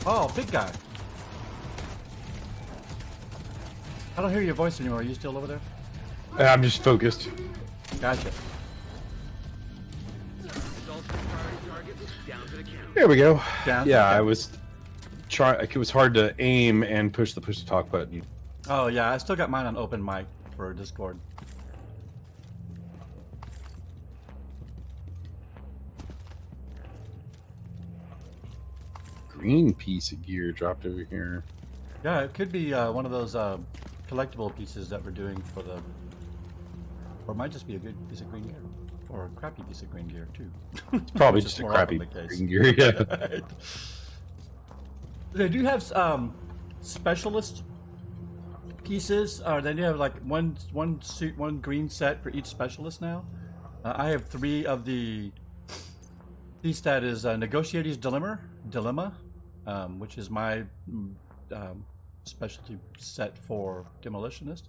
Oh, big guy. I don't hear your voice anymore. Are you still over there? I'm just focused. Gotcha. Assault priority targets down to the count. There we go. Down. Yeah, Okay. I was trying. It was hard to aim and push the push to talk button. Oh yeah, I still got mine on open mic for Discord. Green piece of gear dropped over here. Yeah, it could be one of those collectible pieces that we're doing for the, or it might just be a good piece of green gear, or a crappy piece of green gear too. It's probably Which is just a more crappy often the case. green gear. Yeah. Right. They do have specialist pieces. They do have like one suit, one green set for each specialist now. I have 3 of the piece that is Negotiator's Dilemma, which is my specialty set for Demolitionist.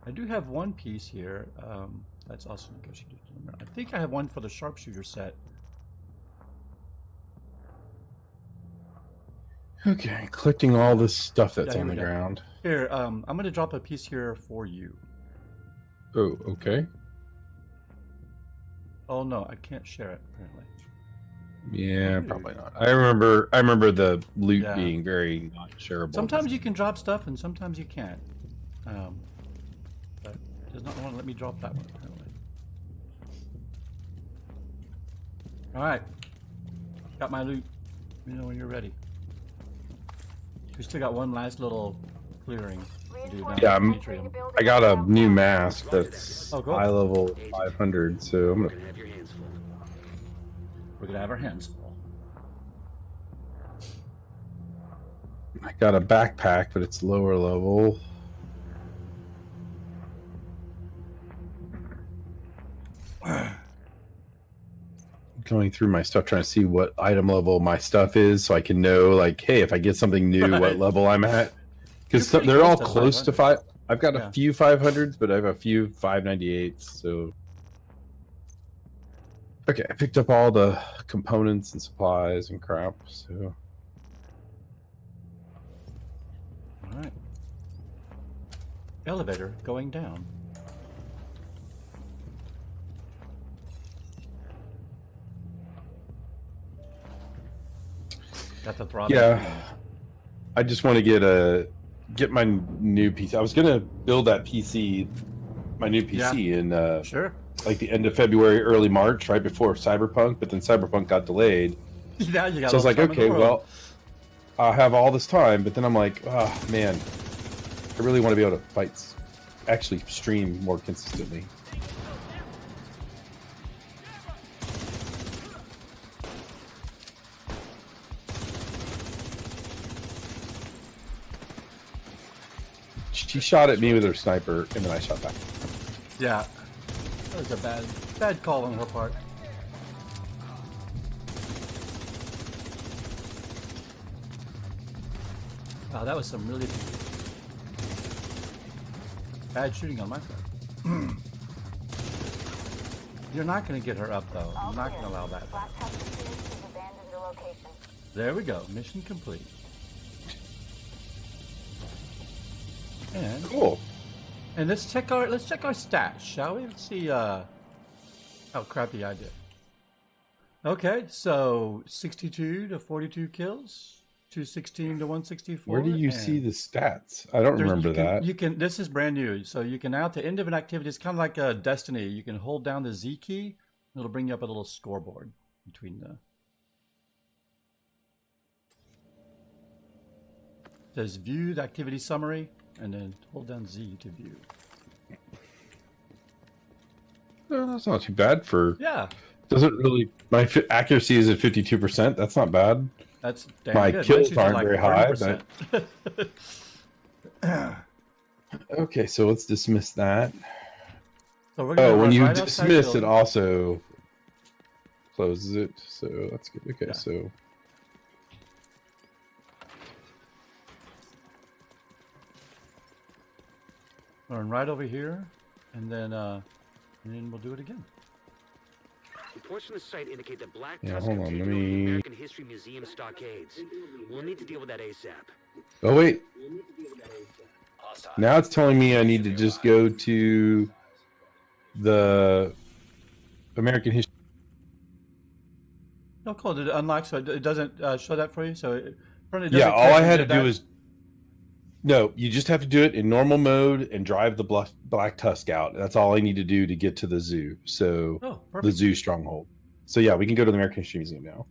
I do have one piece here that's also Negotiator's Dilemma. I think I have one for the Sharpshooter set. Okay, collecting all this stuff that's Yeah, on here the we go. ground. Here, I'm going to drop a piece here for you. Oh, okay. Oh no, I can't share it apparently. Yeah, probably not. I remember the loot Yeah. being very not shareable. Sometimes you can drop stuff and sometimes you can't. But it does not want to let me drop that one apparently. Alright. Got my loot. Let me know when you're ready. We still got one last little clearing to do down Yeah, in the I'm- atrium. I got a new mask that's Oh, cool. high level 500, so I'm You're gonna. gonna have your hands full. We're gonna have our hands full. I got a backpack, but it's lower level. Going through my stuff, trying to see what item level my stuff is, so I can know, like, hey, if I get something new, Right. what level I'm at. Because You're pretty they're all close to close to 500. I've got Yeah. a few 500s, but I have a few 598s. So, okay, I picked up all the components and supplies and crap. So, Alright. Elevator going down. Got the throbbing. yeah, I just want to get my new PC. I was gonna build that PC, my new PC, in Sure. like the end of February, early March, right before Cyberpunk. But then Cyberpunk got delayed. Now you got So I was all like, the time in the okay, world. well, I'll have all this time, but then I'm like, oh man, I really want to be able to actually stream more consistently. She shot at me with her sniper, and then I shot back. Yeah. That was a bad call on her part. Oh, that was some really bad shooting on my side. You're not going to get her up, though. I'm not going to allow that. Last house security has abandoned the location. There we go. Mission complete. And Cool. And let's check our stats, shall we? Let's see how crappy I did. Okay, so 62 to 42 kills, 216 to 164. Where do you see the stats? I don't remember that. You can. This is brand new, so you can now at the end of an activity. It's kind of like a Destiny. You can hold down the Z key. And it'll bring you up a little scoreboard between the. It says view the activity summary, and then hold down Z to view. Oh, that's not too bad for. Yeah. Doesn't really. My accuracy is at 52%. That's not bad. That's damn My good. kills Mine's aren't like very high, 30%. Okay, so let's dismiss that. So we're gonna Oh, when run you right outside dismiss, the it building. also closes it. So that's good. Okay, Yeah. so Run right over here, and then we'll do it again. Reports from the site indicate that Black Yeah, Tusk hold have on, taken let over the me- American History Museum stockades. We'll need to deal with that ASAP. oh wait, Hostile. now it's telling me I need to just go to the American history. No, cool. Did it unlock? So it doesn't show that for you. So it doesn't Yeah, all tell I you had to did do that? is no. You just have to do it in normal mode and drive the Black Tusk out. That's all I need to do to get to the zoo. So Oh, the perfect. zoo stronghold. So yeah, we can go to the American History Museum now,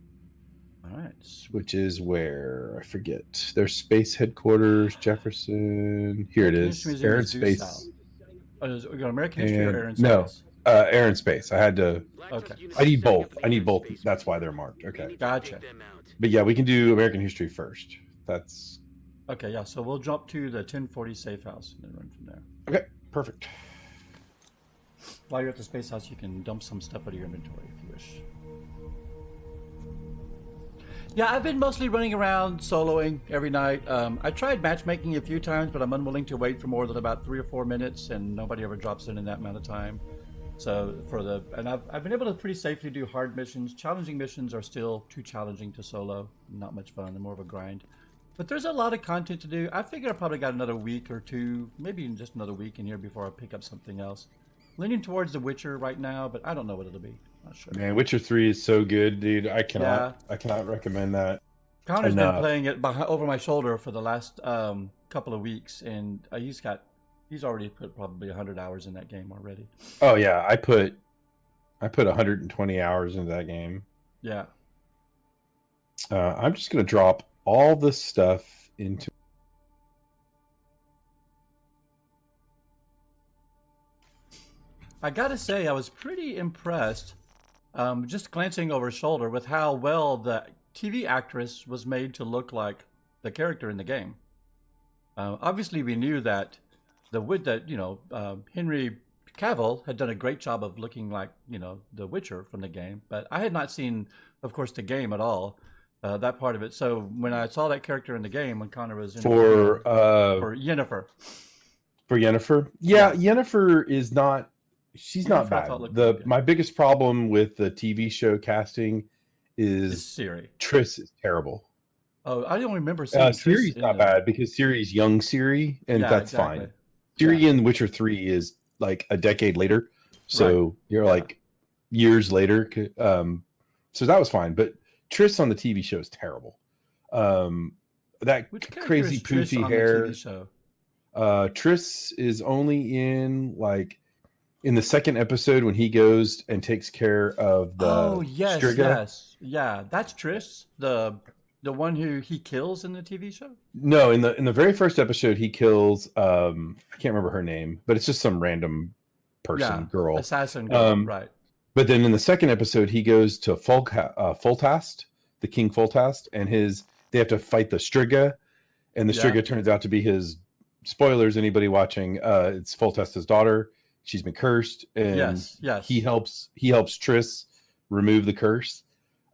All right. which is where I forget their space headquarters, Jefferson. Here it American is, History Museum Air and is due Space. south. We got American History or And- Air and no. Space? Air and Space. I had to. Black Okay. Tusk units I need are setting both. up in the I need Air both. Space That's why they're Museum. marked. We Okay. need to Gotcha. dig them out. But yeah, we can do American history first. That's Okay, yeah. So we'll jump to the 1040 safe house and then run from there. okay. Perfect. While you're at the space house, you can dump some stuff out of your inventory if you wish. Yeah, I've been mostly running around soloing every night. I tried matchmaking a few times, but I'm unwilling to wait for more than about 3 or 4 minutes, and nobody ever drops in that amount of time. So I've been able to pretty safely do hard missions. Challenging missions are still too challenging to solo. Not much fun. They're more of a grind. But there's a lot of content to do. I figure I probably got another week or two, maybe even just another week in here before I pick up something else. Leaning towards The Witcher right now, but I don't know what it'll be. Not sure. Man, Witcher 3 is so good, dude. I cannot recommend that. Connor's enough. been playing it over my shoulder for the last couple of weeks, and he's already put probably 100 hours in that game already. Oh yeah, I put 120 hours into that game. Yeah. I'm just gonna drop all this stuff into. I gotta say, I was pretty impressed, just glancing over his shoulder, with how well the TV actress was made to look like the character in the game. Obviously, we knew that Henry Cavill had done a great job of looking like the Witcher from the game, but I had not seen, of course, the game at all, that part of it. So when I saw that character in the game, when Connor was For Yennefer. For Yennefer, yeah, Yennefer is not. She's not Yennefer, I bad. thought looked pretty good. My biggest problem with the TV show casting Is is Siri. Triss is terrible. Oh, I don't remember seeing Triss Siri's in not the- bad because Siri's young Siri, and Yeah, that's exactly. fine. Siri in Witcher 3 is like a decade later, so you're Yeah. like years later. So that was fine, but Triss on the TV show is terrible. That Which character crazy is Triss poofy on the hair. TV show? Triss is only in the second episode when he goes and takes care of the Oh yes, Striga. yes, yeah. That's Triss, the one who he kills in the TV show. No, in the very first episode, he kills I can't remember her name, but it's just some random person, girl. Assassin girl, Um, right? But then in the second episode, he goes to Foltast, the King Foltast, and they have to fight the Striga, and the Yeah. Striga turns out to be his. Spoilers, anybody watching? It's Foltest's daughter. She's been cursed, and Yes, yes. he helps Triss remove the curse.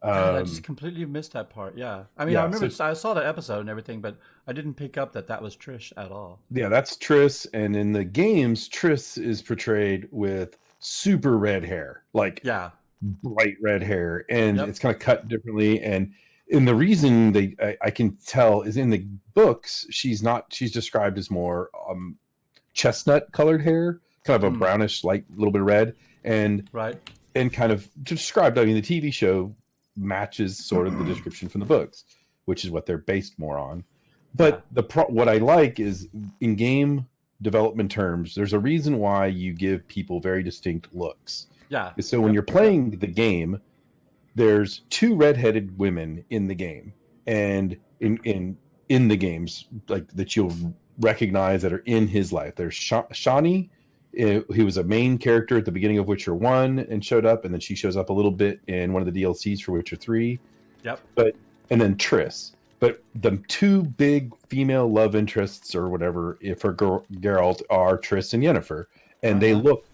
God, I just completely missed that part. Yeah, I mean, I Yeah, remember so- I saw the episode and everything, but I didn't pick up that that was Trish at all. Yeah, that's Triss, and in the games, Triss is portrayed with super red hair, like Yeah. bright red hair, and Yep. it's kind of cut differently. And the reason I can tell is in the books, she's described as more chestnut colored hair, kind of a brownish, light, little bit of red, and Right. kind of described. I mean, the TV show matches sort of the description from the books, which is what they're based more on. But what I like is in game development terms, there's a reason why you give people very distinct looks. Yeah. So when you're playing the game, there's two redheaded women in the game, and in the games like that you'll recognize that are in his life. There's Shawnee, who was a main character at the beginning of Witcher 1 and showed up, and then she shows up a little bit in one of the DLCs for Witcher 3. Yep. And then Triss. But the two big female love interests or whatever for Geralt are Triss and Yennefer, and they look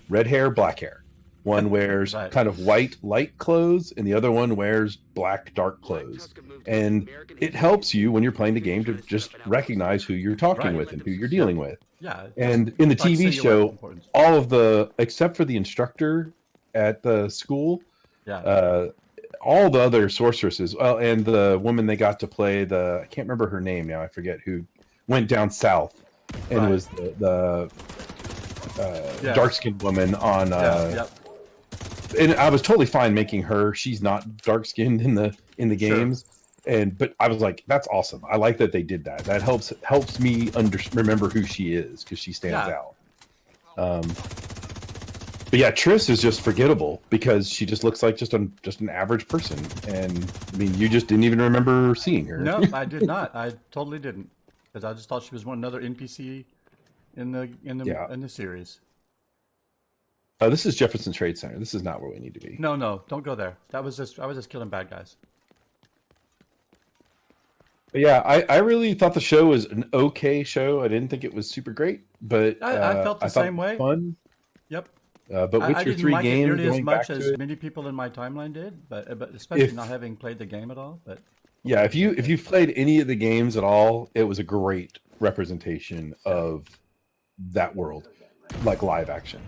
red hair, black hair. One wears kind of white light clothes, and the other one wears black dark clothes. And it helps you when you're playing the game to just recognize who you're talking with and who you're dealing with. Yeah. And in the TV show, all of except for the instructor at the school, all the other sorceresses, and the woman they got to play, I can't remember her name now, I forget, who went down south and was the dark-skinned woman on and I was totally fine making her. She's not dark-skinned in the games. But I was like, that's awesome. I like that they did that. That helps me remember who she is, because she stands out. But yeah, Triss is just forgettable because she just looks like just an average person. And I mean, you just didn't even remember seeing her. No, I did not. I totally didn't, because I just thought she was another NPC in the series. This is Jefferson Trade Center. This is not where we need to be. No, don't go there. I was just killing bad guys. But yeah, I really thought the show was an okay show. I didn't think it was super great, but I felt the same way. Fun. Yep. But I Witcher didn't 3 like game, it nearly as going much back as to it, many people in my timeline did, but especially not having played the game at all. But yeah, if you've played any of the games at all, it was a great representation of that world, like live action.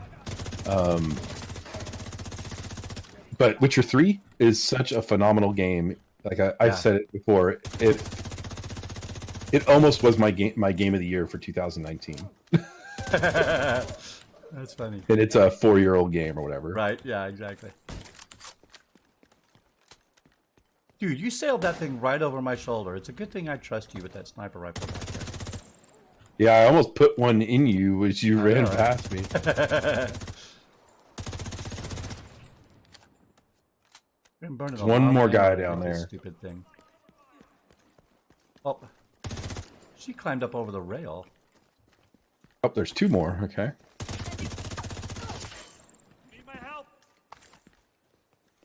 But Witcher 3 is such a phenomenal game. Like I've said it before, it almost was my game of the year for 2019. That's funny. And it's a 4-year-old game or whatever. Right? Yeah, exactly. Dude, you sailed that thing right over my shoulder. It's a good thing I trust you with that sniper rifle back there. Yeah, I almost put one in you as you ran past me. There's one more guy down there. Stupid thing. Oh, she climbed up over the rail. Oh, there's two more. Okay. Need my help.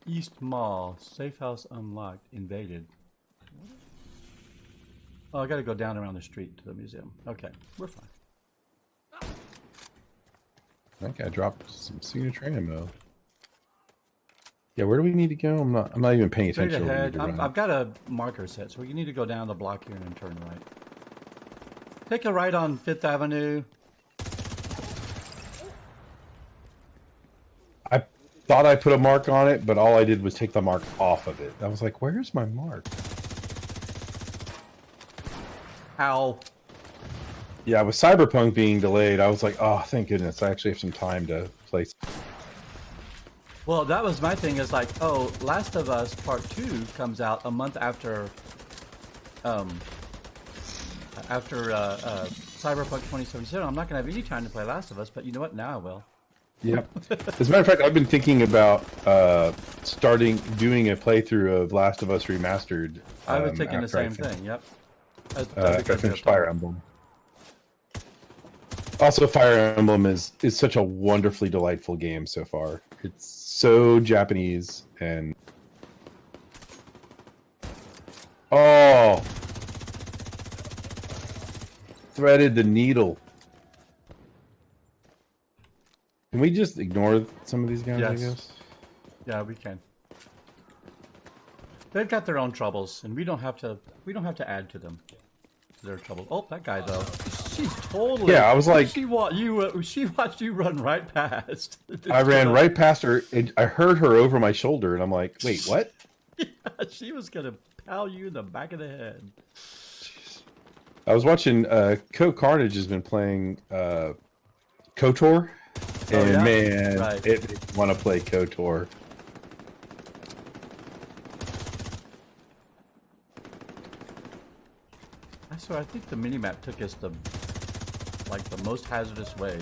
East Mall, safe house unlocked, invaded. Oh, I gotta go down around the street to the museum. Okay, we're fine. I think I dropped some signature ammo. Yeah, where do we need to go? I'm not even paying Straight attention. ahead. I've got a marker set, so you need to go down the block here and then turn right. Take a right on 5th Avenue. I thought I put a mark on it, but all I did was take the mark off of it. I was like, where's my mark? Ow. Yeah, with Cyberpunk being delayed, I was like, oh, thank goodness. I actually have some time to play. Well, that was my thing, is like, oh, Last of Us Part 2 comes out a month after Cyberpunk 2077. I'm not going to have any time to play Last of Us, but you know what? Now I will. Yep. As a matter of fact, I've been thinking about doing a playthrough of Last of Us Remastered. I was thinking the same thing, yep. After I finished Fire Emblem. Also, Fire Emblem is such a wonderfully delightful game so far. It's so Japanese and... Oh! Threaded the needle. Can we just ignore some of these guys, I guess? Yeah, we can. They've got their own troubles, and we don't have to add to them. Their trouble. Oh, that guy though. She's totally. Yeah, I was like, she watched you run right past. I ran right past her, and I heard her over my shoulder, and I'm like, wait, what? Yeah, she was gonna pow you in the back of the head. I was watching. Co Carnage has been playing KOTOR, and yeah? man, Right. it made me want to play KOTOR. I swear, I think the minimap took us the most hazardous way.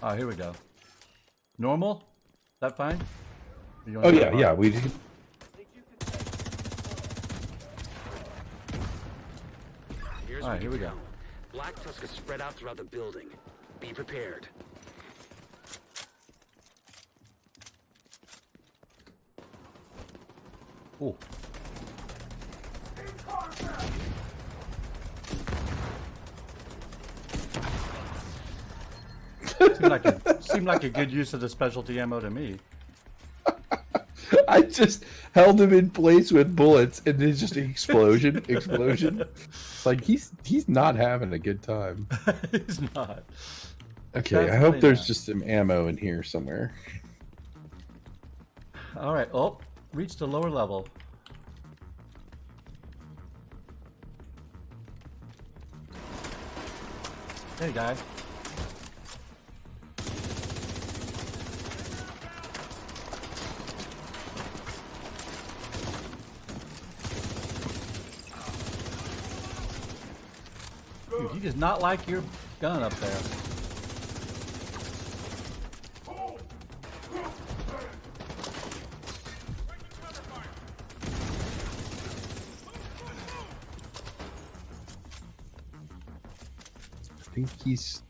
Oh, here we go. Normal? Is that fine? You Oh wanna yeah, go yeah. hard? We Here's All right, what here we you go. do. Black Tusk is spread out throughout the building. Be prepared. Ooh. Seemed like a good use of the specialty ammo to me. I just held him in place with bullets, and then just explosion, explosion. It's like he's not having a good time. He's not. Okay, I Definitely hope there's not. just some ammo in here somewhere. All right. Oh, reached the lower level. Hey, guy. Dude, he does not like your gun up there. I think he's.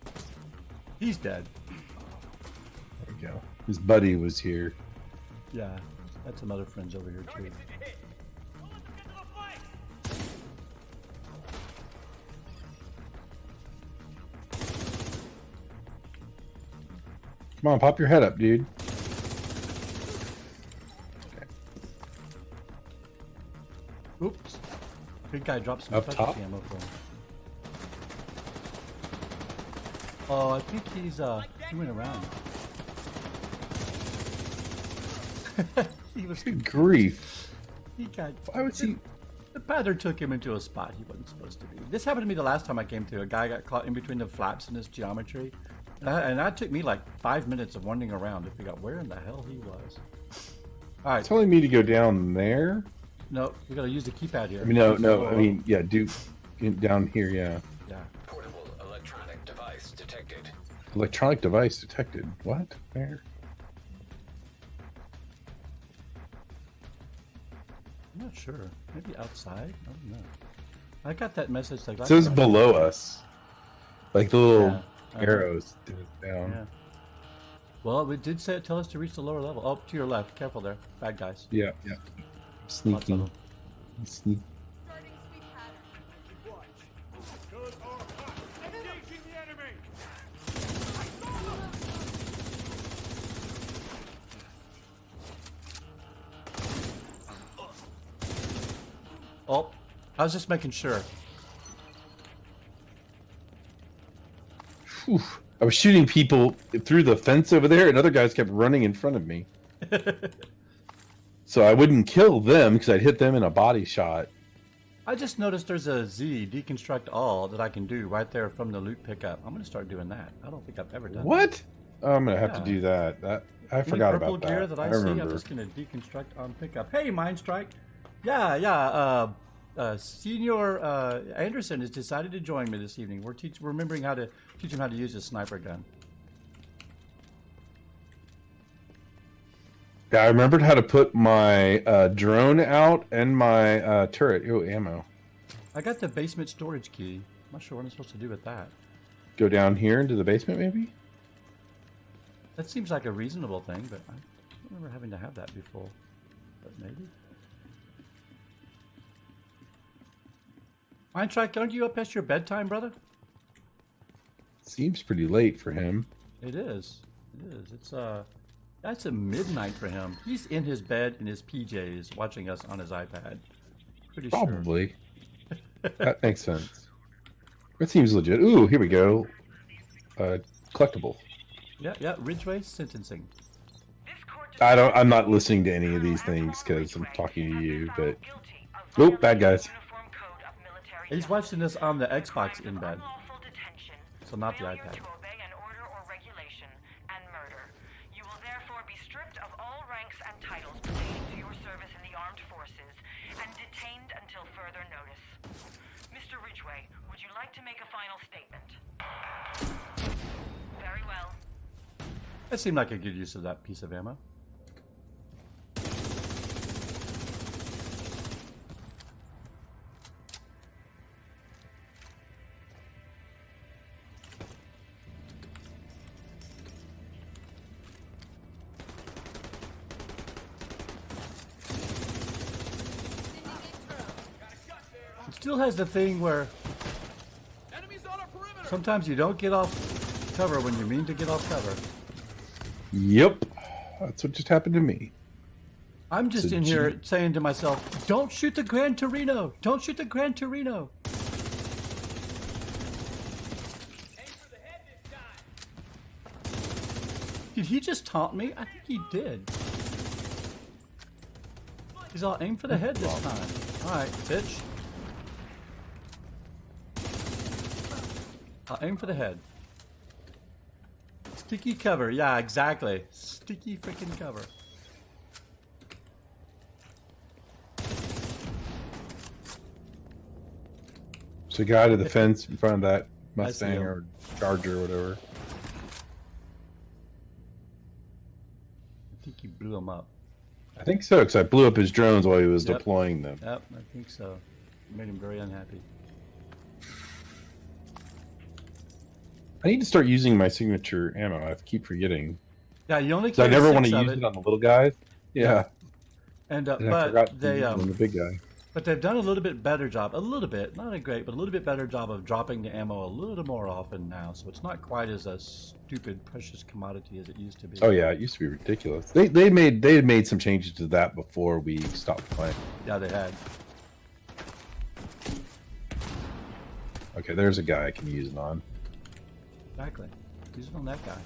He's dead. There we go. His buddy was here. Yeah, that's some other friends over here too. Come on, pop your head up, dude. Oops. Big guy dropped some Up specialty top? ammo for him. Oh, I think he went around. He was. Good grief. He got. Why would he? The pattern took him into a spot he wasn't supposed to be. This happened to me the last time I came through. A guy got caught in between the flaps in his geometry. And that took me like 5 minutes of wandering around to figure out where in the hell he was. Alright, Telling me to go down there? no, we gotta use the keypad here. I mean, no. I mean, yeah, down here, yeah. Yeah. Portable electronic device detected. Electronic device detected. What? Where? I'm not sure. Maybe outside? I don't know. I got that message like It says time. below us. Like the little Yeah. arrows down. Yeah. Well, it did say tell us to reach the lower level. Oh, to your left. Careful there. Bad guys. Yeah. Lots of Sneaking. them. Sneak. Starting sweep pattern. Those are hot. Engaging the enemy. Oh, I was just making sure. Whew. I was shooting people through the fence over there, and other guys kept running in front of me. So I wouldn't kill them because I'd hit them in a body shot. I just noticed there's a Z deconstruct all that I can do right there from the loot pickup. I'm gonna start doing that. I don't think I've ever done What? Oh, I'm gonna have to Yeah. do that. That I that. Any forgot purple about gear that. that I I see, I'm remember. just gonna deconstruct on pickup. Hey, Mind Strike. Senior Anderson has decided to join me this evening. We're remembering how to teach him how to use his sniper gun. Yeah, I remembered how to put my drone out and my turret. Ooh, ammo. I got the basement storage key. I'm not sure what I'm supposed to do with that. Go down here into the basement, maybe? That seems like a reasonable thing, but I don't remember having to have that before. But maybe. Mind Strike, aren't you up past your bedtime, brother? Seems pretty late for him. It is. It is. It's that's a midnight for him. He's in his bed in his PJs watching us on his iPad. Pretty sure. Probably. That makes sense. That seems legit. Ooh, here we go. Collectible. Yeah, Ridgeway sentencing. I'm not listening to any of these things because I'm talking to you, but... Oh, bad guys. He's watching this on the Xbox in bed. So not the iPad. You will therefore be stripped of all ranks and titles pertaining to your service in the armed forces and detained until further notice. Mr. Ridgway, would you like to make a final statement? Very well. That seemed like a good use of that piece of ammo. It still has the thing where sometimes you don't get off cover when you mean to get off cover. Yep. That's what just happened to me. I'm just in here saying to myself, don't shoot the Gran Torino! Don't shoot the Gran Torino! Did he just taunt me? I think he did. He's all aim for the head this time. Alright, bitch. I'll aim for the head. Sticky cover. Yeah, exactly. Sticky freaking cover. There's a guy to the fence in front of that I see Mustang him. or Charger or whatever. I think he blew him up. I think so, because I blew up his drones while he was Yep. deploying them. Yep, I think so. Made him very unhappy. I need to start using my signature ammo. I keep forgetting. Yeah, you only 'Cause I carry never want 6 to of use it on the little guys. Yeah. And And I forgot but to use they it on the big guy. but they've done a little bit better job. A little bit, not a great, but a little bit better job of dropping the ammo a little more often now. So it's not quite as a stupid precious commodity as it used to be. Oh yeah, it used to be ridiculous. They had made some changes to that before we stopped playing. Yeah, they had. Okay, there's a guy I can use it on. Exactly. Use it on that guy.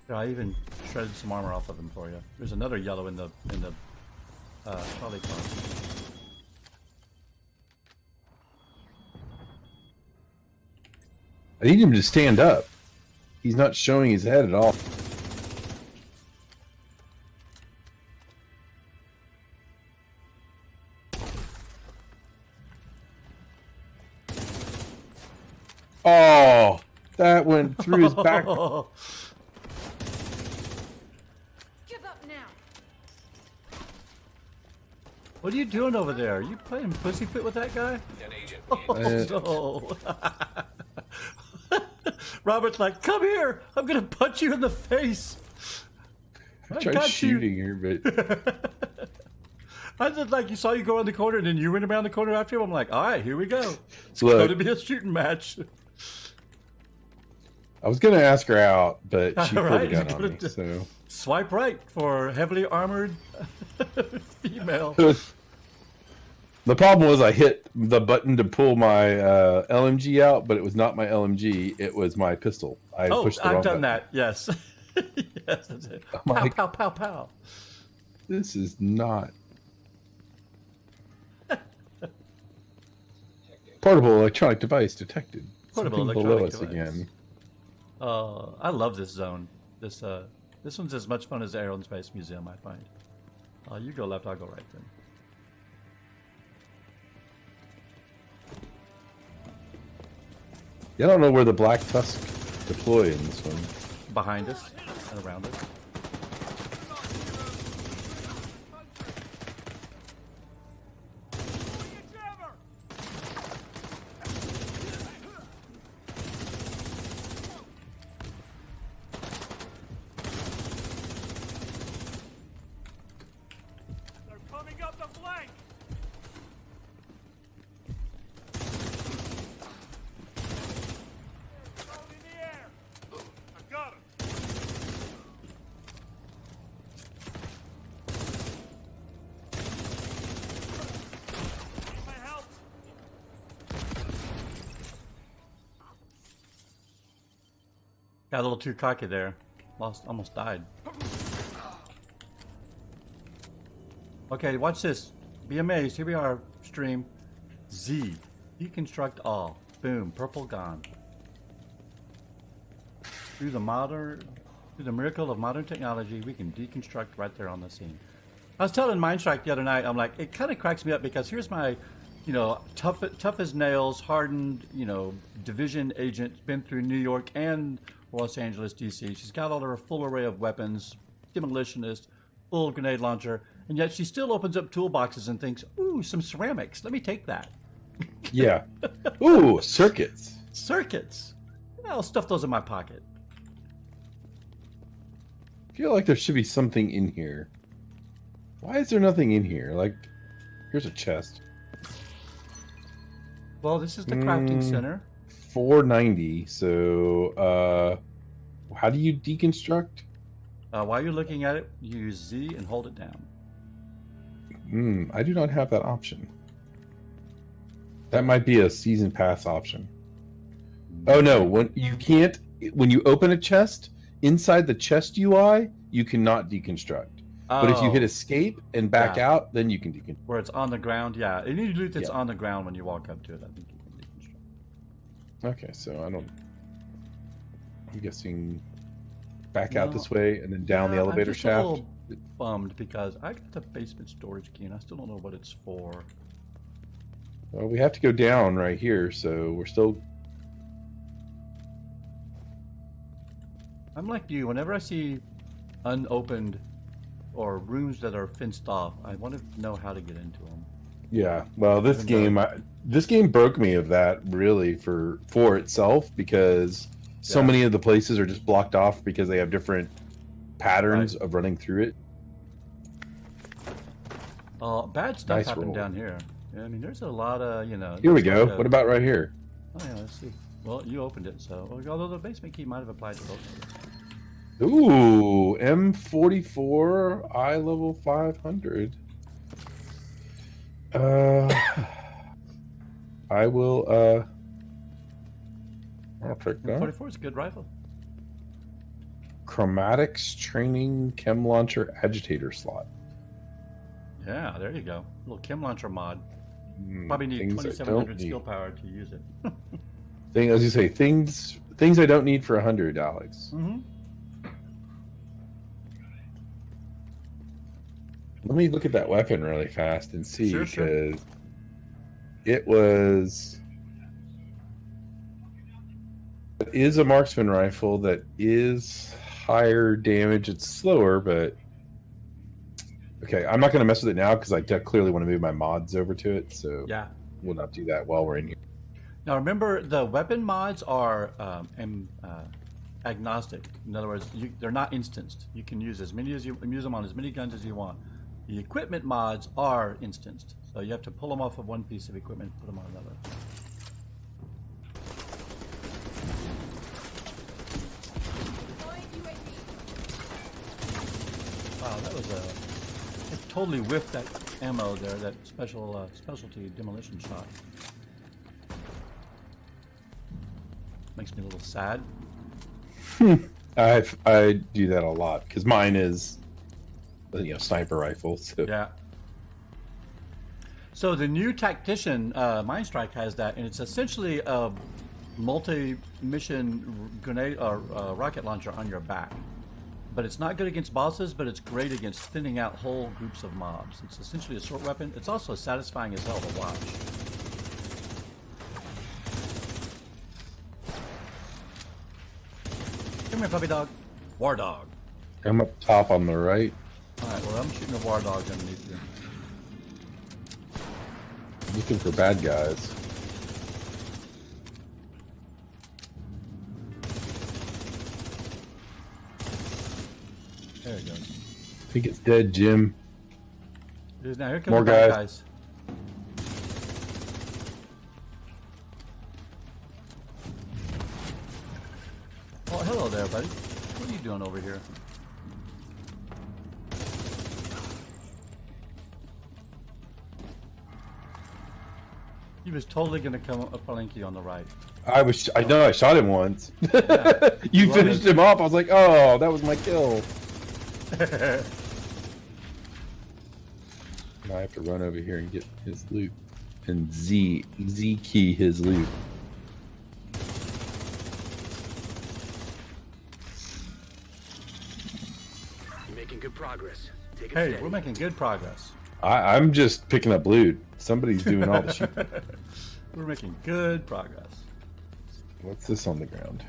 Here, I even shredded some armor off of him for you. There's another yellow in the trolley car. I need him to stand up. He's not showing his head at all. Oh, that went through his back. Give up now. What are you doing over there? Are you playing pussyfoot with that guy? An agent. Oh, no. Robert's like, come here! I'm gonna punch you in the face! I tried shooting her, but I just like, you saw you go around the corner and then you went around the corner after him. I'm like, alright, here we go. It's Look. going to be a shooting match. I was gonna ask her out, but she pulled Right, a gun you on me. could've So Swipe right for heavily armored female. the problem was I hit the button to pull my LMG out, but it was not my LMG. It was my pistol. I Oh, pushed the I've wrong done button. that, yes. Yes, that's it. I'm Pow, like- pow, pow, pow. This is not. Portable electronic device detected. Portable Something below electronic us device. again. I love this zone. This one's as much fun as the Air and Space Museum, I find. You go left, I'll go right then. Yeah, I don't know where the Black Tusk deploy in this one. Behind us and around us. They're coming up the flank. Got a little too cocky there. Almost died. Okay, watch this. Be amazed. Here we are, stream. Z. Deconstruct all. Boom. Purple gone. Through the miracle of modern technology, we can deconstruct right there on the scene. I was telling Mindstrike the other night, I'm like, it kind of cracks me up because here's my, tough as nails, hardened, division agent, been through New York and Los Angeles, DC. She's got all her full array of weapons, demolitionist, full grenade launcher, and yet she still opens up toolboxes and thinks, ooh, some ceramics. Let me take that. Yeah. Ooh, circuits. Circuits. I'll stuff those in my pocket. I feel like there should be something in here. Why is there nothing in here? Like, here's a chest. Well, this is the crafting center. 490. So, how do you deconstruct? While you're looking at it, you use Z and hold it down. I do not have that option. That might be a season pass option. Oh no, when you open a chest, inside the chest UI, you cannot deconstruct. But if you hit escape and back out, then you can deconstruct. Where it's on the ground, yeah. Any loot that's on the ground when you walk up to it, I think you can deconstruct. Okay, so I'm guessing back out this way and then down the elevator shaft. I'm just a little bummed because I got the basement storage key and I still don't know what it's for. Well, we have to go down right here, so we're still... I'm like you. Whenever I see unopened or rooms that are fenced off, I want to know how to get into them. Yeah, well, this game broke me of that really for itself because so many of the places are just blocked off because they have different patterns of running through it. Bad stuff happened down here. Yeah, I mean, there's a lot of, Here we go. What about right here? Oh, yeah, let's see. Well, you opened it, so... Although the basement key might have applied to both of them. Ooh, M44, I level 500. I will, I'll pick that. M44 is a good rifle. Chromatics Training Chem Launcher Agitator slot. Yeah, there you go. A little chem launcher mod. Probably need 2,700 skill power to use it. As you say, things I don't need for 100, Alex. Mm-hmm. Let me look at that weapon really fast and see, Sure. because it is a marksman rifle that is higher damage. It's slower, but okay, I'm not going to mess with it now because I clearly want to move my mods over to it, so Yeah. we'll not do that while we're in here. Now remember, the weapon mods are agnostic. In other words, they're not instanced. You can use use them on as many guns as you want. The equipment mods are instanced, so you have to pull them off of one piece of equipment and put them on another. Wow, that was it totally whiffed that ammo there, that specialty demolition shot. Makes me a little sad. I do that a lot because mine is sniper rifle. So. Yeah. So the new tactician Mindstrike has that, and it's essentially a multi-mission grenade or rocket launcher on your back. But it's not good against bosses, but it's great against thinning out whole groups of mobs. It's essentially a short weapon. It's also satisfying as hell to watch. Come here, puppy dog. War dog. I'm up top on the right. Alright, well, I'm shooting a war dog underneath you. Looking for bad guys. There it goes. I think it's dead, Jim. It is now. Here come More the bad guys. Oh, hello there, buddy. What are you doing over here? He was totally going to come up Palenque on the right. I know I shot him once. Yeah. You You finished wanted- him off. I was like, oh, that was my kill. Now I have to run over here and get his loot. And Z key his loot. You're making good progress. Take it Hey, steady. we're making good progress. I'm just picking up loot. Somebody's doing all the shit. We're making good progress. What's this on the ground?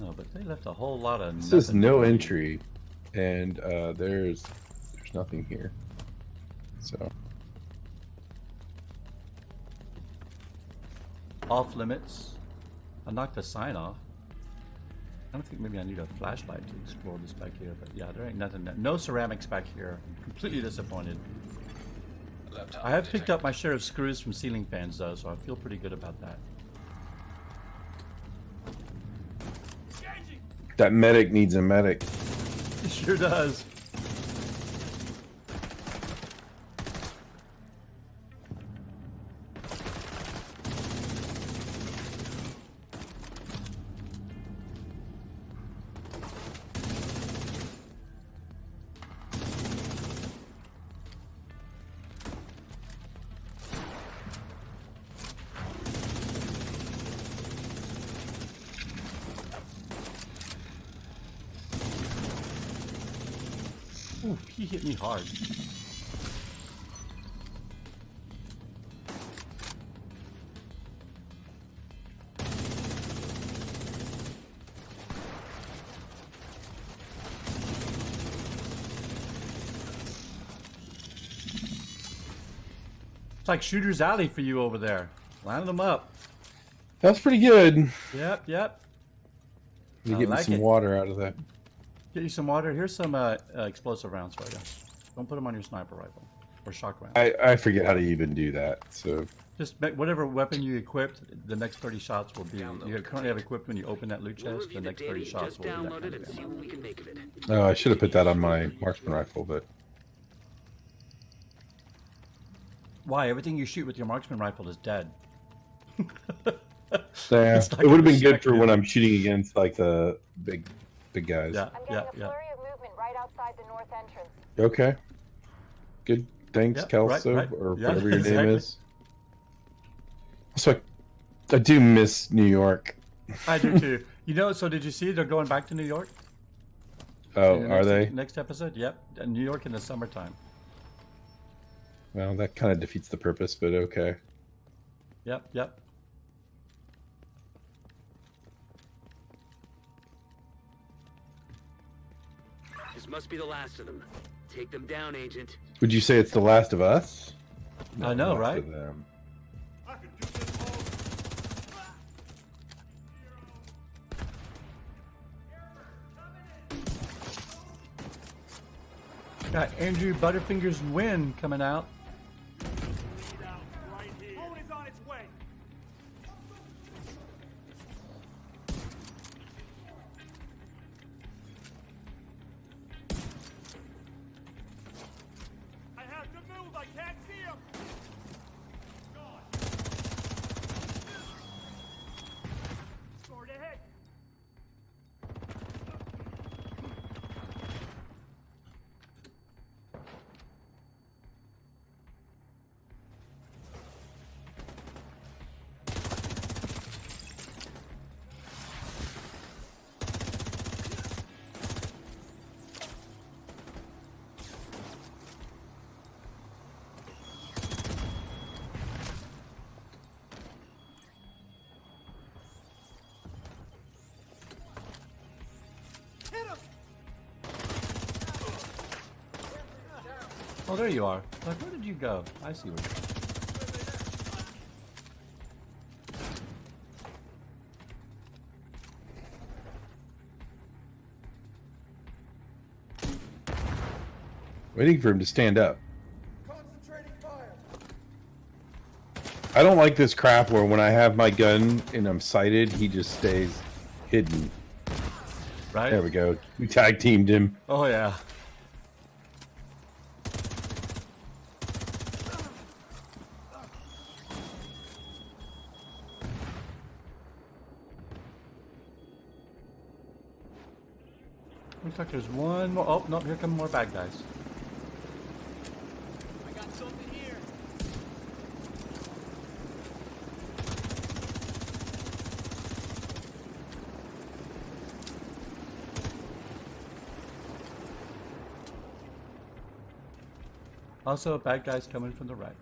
Oh, but they left a whole lot of. It says nothing no to read. entry, and there's nothing here. So Off limits. I knocked the sign off. I don't think maybe I need a flashlight to explore this back here, but yeah, there ain't nothing. No ceramics back here. I'm completely disappointed. Laptop I have picked detected. up my share of screws from ceiling fans though, so I feel pretty good about that. Engaging! that medic needs a medic. It sure does. Ooh, he hit me hard. It's like Shooter's Alley for you over there. Line them up. That's pretty good. Yep, yep. You I get me like some it. water out of that. Get you some water. Here's some explosive rounds for you. Don't put them on your sniper rifle or shock rounds. I forget how to even do that. So Just make whatever weapon you equipped, the next 30 shots will be. Download You currently have equipped when you open that loot We'll chest. review The the next data 30 you shots just will be that downloaded kind and of see ammo. what we can make of it. oh, I should have put that on my marksman rifle, but Why? Everything you shoot with your marksman rifle is dead. yeah, It's not it would have gonna been good check for you. when I'm shooting against like the big guys. Yeah, I'm yeah, getting a yeah. flurry of movement right outside the north entrance. Okay. Good. Thanks, Yeah, Kelso, right. or Yeah, whatever your exactly. name is. So I do miss New York. I do too. You know, so did you see they're going back to New York? Oh, In the are next, they? Next episode? Yep. New York in the summertime. Well, that kind of defeats the purpose, but okay. Yep, yep. This must be the last of them. Take them down, Agent. Would you say it's The Last of Us? I know, Last right? of Them. I can do this all. Got Andrew Butterfingers Win coming out. Lead out right here. Phone is on its way. I have to move. I can't see him. Gone. Sword ahead. Oh, there you are. Like, where did you go? I see where you are. Waiting for him to stand up. I don't like this crap where when I have my gun and I'm sighted, he just stays hidden. Right? There we go. We tag teamed him. Oh, yeah. Looks like there's one more. Oh, no, here come more bad guys. I got something here. Also, bad guys coming from the right.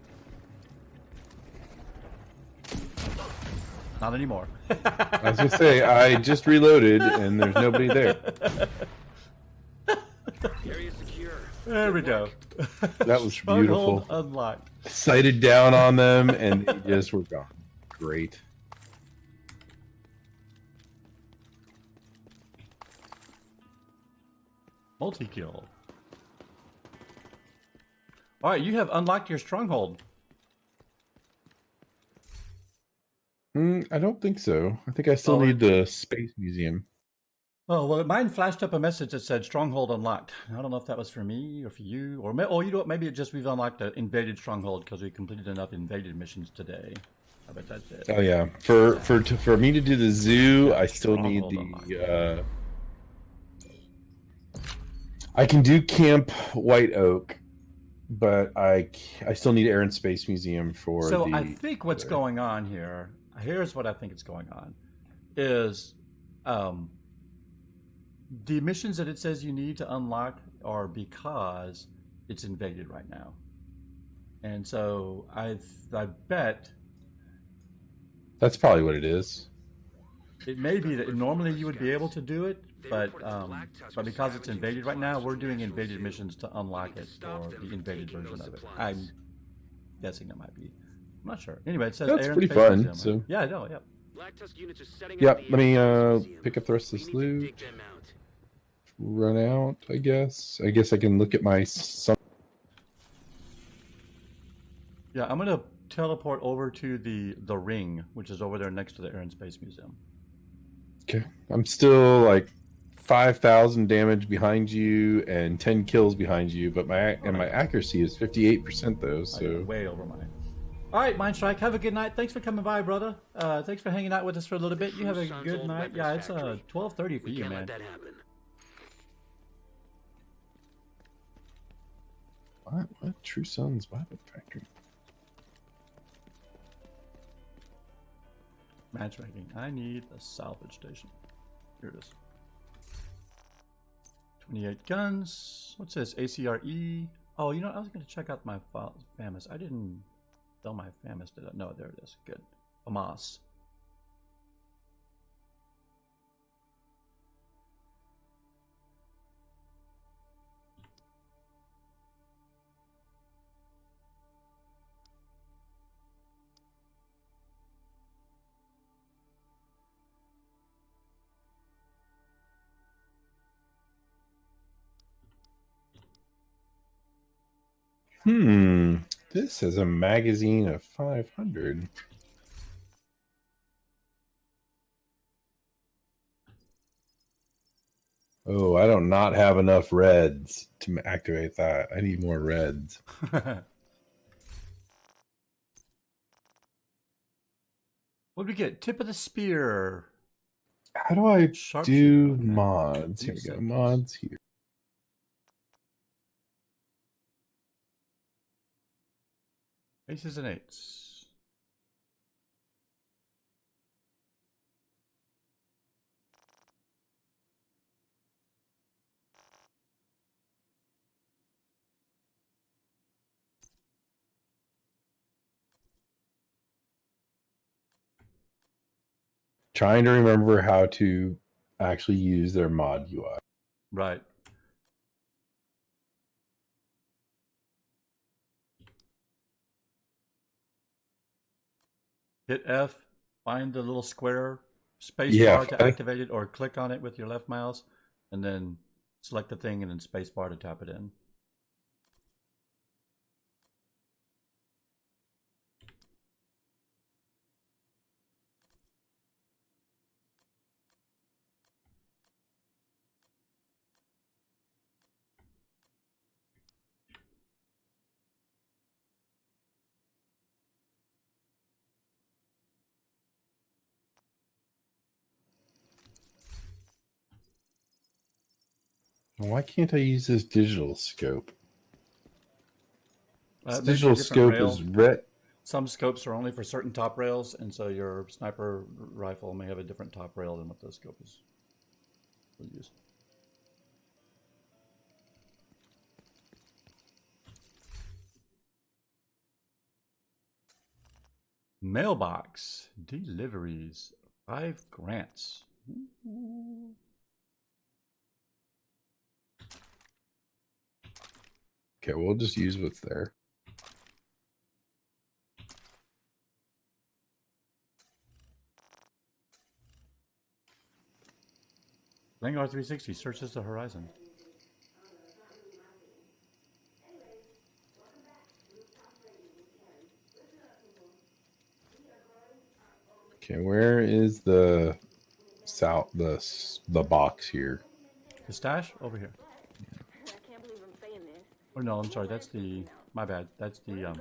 Not anymore. I was gonna say I just reloaded and there's nobody there. Area secure. There we go. That was Stronghold beautiful. unlocked. Sighted down on them and they just were gone. Great. Multi-kill. All right, you have unlocked your stronghold. I don't think so. I think I still need the space museum. Oh, well, mine flashed up a message that said stronghold unlocked. I don't know if that was for me or for you, or oh, you know what? Maybe it just we've unlocked an invaded stronghold because we completed enough invaded missions today. I bet that's it. Oh yeah, for me to do the zoo, I still need Stronghold the. I can do Camp White Oak, but I still need Air and Space Museum for. So the I think what's going on here. Here's what I think is going on, is, the missions that it says you need to unlock are because it's invaded right now, and so I bet. That's probably what it is. It may be that normally you would be able to do it, but because it's invaded right now, we're doing invaded missions to unlock it for the invaded version of it. I'm guessing that might be. I'm not sure. Anyway, it says That's Air and pretty Space fun. Museum, So right? Yeah, I know. Yep. Black Tusk units are setting Yep. up the Let me Air and Space Museum. pick up the rest of We this need to loot. dig them out. Run out. I guess. I guess I can look at my. Yeah, I'm gonna teleport over to the ring, which is over there next to the Air and Space Museum. Okay. I'm still like 5,000 damage behind you and 10 kills behind you, but my accuracy is 58% though. So Way over mine. All right, Mindstrike. Have a good night. Thanks for coming by, brother. Thanks for hanging out with us for a little bit. You have a Son's good old night. weapons Yeah, it's factory. 12:30 for We you, can't man. let that happen. what? True Sons Weapon Factory. Matchmaking. I need a salvage station. Here it is. 28 guns. What's this? ACRE. Oh, you know, I was going to check out my FAMAS. I didn't sell my FAMAS, did I? No, there it is. Good. FAMAS. This is a magazine of 500. Oh, I don't not have enough reds to activate that. I need more reds. What do we get? Tip of the spear. How do I Sharpshooter. do Okay. mods? Here we go. Mods here. Aces and eights. Trying to remember how to actually use their mod UI. Right. Hit F, find the little square space bar to activate it, or click on it with your left mouse, and then select the thing and then space bar to tap it in. Why can't I use this digital scope? This It makes a digital different scope rail. is red. Some scopes are only for certain top rails, and so your sniper rifle may have a different top rail than what the scope is used. Mailbox deliveries, 5 grants. Ooh. Okay, we'll just use what's there. Vanguard 360 searches the horizon. Okay, where is the the box here? The stash over here. Oh no, I'm sorry. That's the. My bad. That's the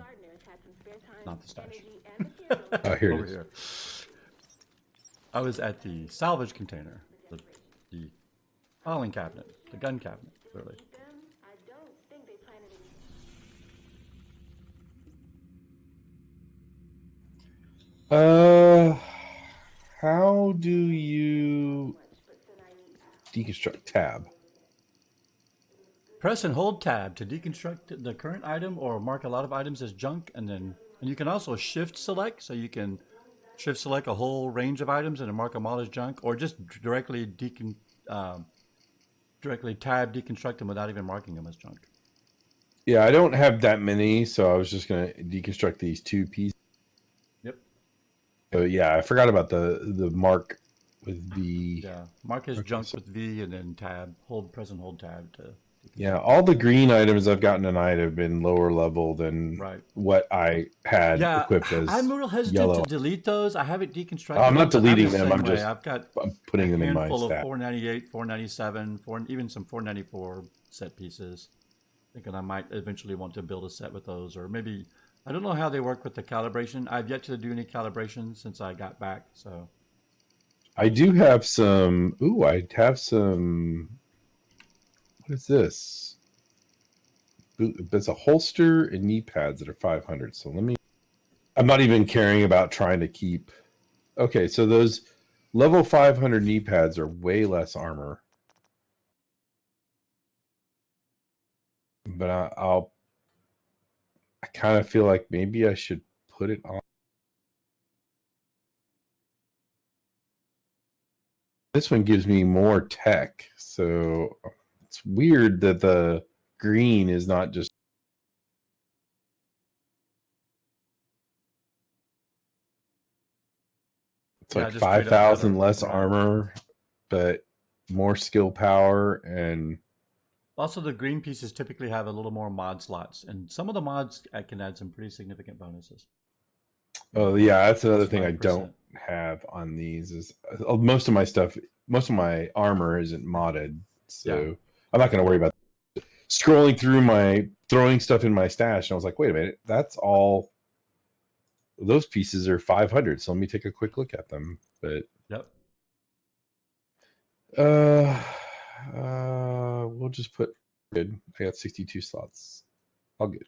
not the stash. Oh, here it over is. here. I was at the salvage container, the filing cabinet, the gun cabinet, really. How do you deconstruct tab? Press and hold tab to deconstruct the current item or mark a lot of items as junk, and you can also shift select, so you can shift select a whole range of items and mark them all as junk, or just directly tab deconstruct them without even marking them as junk. Yeah, I don't have that many, so I was just gonna deconstruct these 2 pieces. Yep. So yeah, I forgot about the mark with V. Yeah, mark as junk with V, and then press and hold tab to. Yeah, all the green items I've gotten tonight have been lower level than Right. what I had equipped as I'm real hesitant yellow. to delete those. I haven't deconstructed. I'm not them, but deleting the them. same I'm way. just I've got putting a them in my handful of stat. 498, 497, even some 494 set pieces. Thinking I might eventually want to build a set with those, or maybe I don't know how they work with the calibration. I've yet to do any calibration since I got back. So I do have some. Ooh, I have some. What is this? It's a holster and knee pads that are 500. So let me. I'm not even caring about trying to keep. Okay, so those level 500 knee pads are way less armor. But I kind of feel like maybe I should put it on. This one gives me more tech, so it's weird that the green is not just. It's like just straight up 5,000 better. less Right. armor, but more skill power, and Also, the green pieces typically have a little more mod slots, and some of the mods can add some pretty significant bonuses. oh yeah, that's another thing I 5%. don't have on these is most of my stuff, most of my armor isn't modded, so Yeah. I'm not going to worry about scrolling through my throwing stuff in my stash. And I was like, wait a minute, that's all. Those pieces are 500, so let me take a quick look at them. But Yep. We'll just put good. I got 62 slots. All good.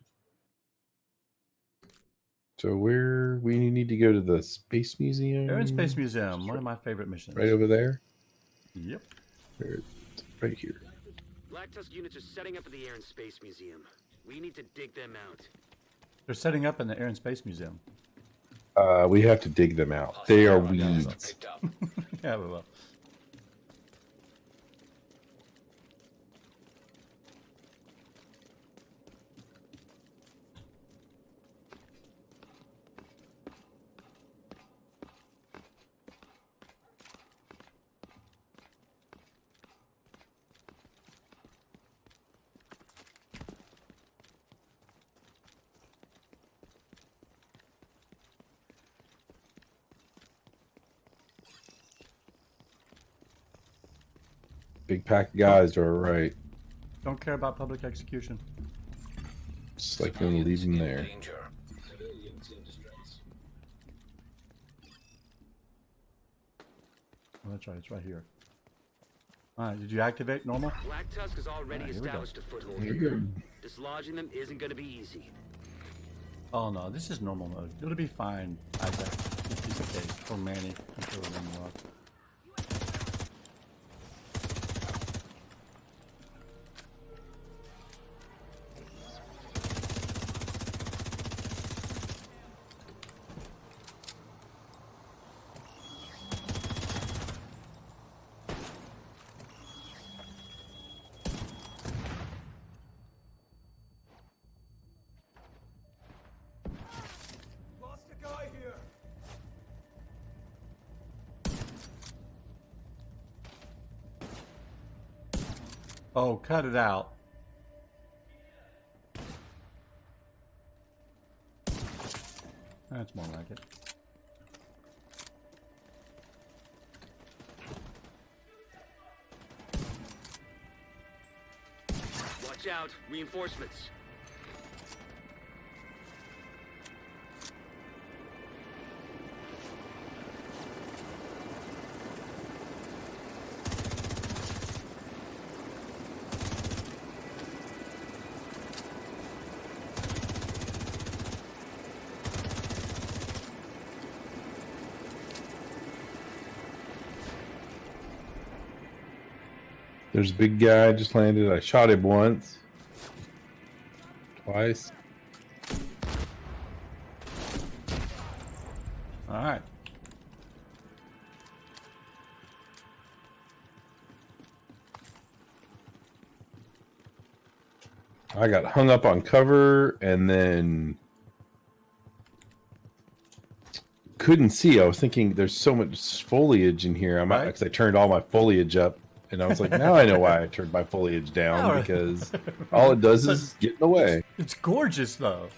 So where we need to go to the Space Museum? Air and Space Museum, one of my favorite missions. Right over there? Yep. Right here. Black Tusk units are setting up at the Air and Space Museum. We need to dig them out. They're setting up in the Air and Space Museum. We have to dig them out. They are weeds. Yeah, we will. Big pack of guys are right. Don't care about public execution. Just like them, leave them there. Oh, that's right. It's right here. Alright, did you activate normal? Black Tusk has already Alright, here we go. established a foothold here. Dislodging them isn't going to be easy. Oh no, this is normal mode. It'll be fine, Isaac. If he's okay. For Manny. I'm sure we'll run well. Lost a guy here. Oh, cut it out. That's more like it. Watch out, reinforcements. There's a big guy just landed. I shot him once. Twice. Alright. I got hung up on cover and then couldn't see. I was thinking there's so much foliage in here. Right. Because I turned all my foliage up. And I was like, now I know why I turned my foliage down, Now- because all it does is get in the way. It's gorgeous though.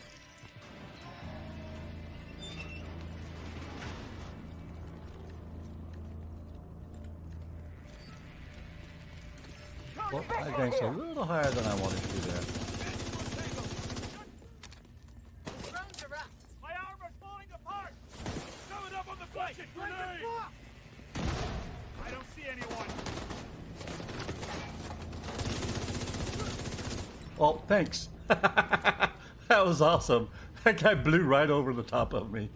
Well, I ganked a little higher than I wanted to there. My armor's falling apart. Throw it up on the flank. Grenade. I don't see anyone. Well, thanks. That was awesome. That guy blew right over the top of me.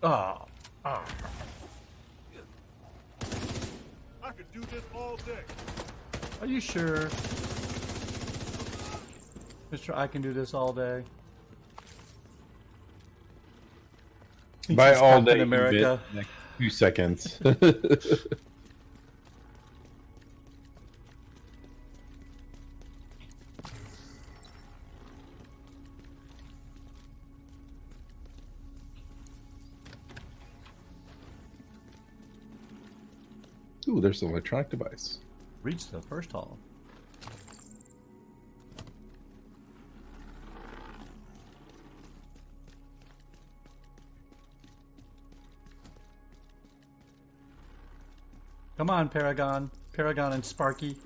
Ah, ah. I could do this all day. Are you sure? Mr. I can do this all day. By He's all Captain day, America. next 2 seconds. Ooh, there's an electronic device. Reach the first hall. Come on, Paragon. Paragon and Sparky.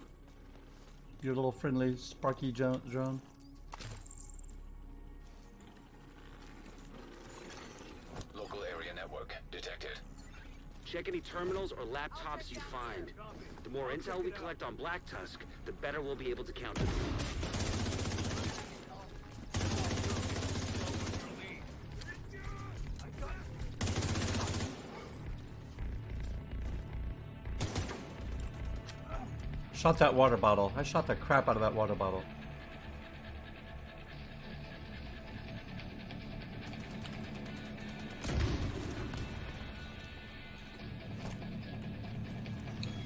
Your little friendly Sparky drone. Local area network detected. Check any terminals or laptops you find. The more intel we collect on Black Tusk, the better we'll be able to counter them. Shot that water bottle. I shot the crap out of that water bottle.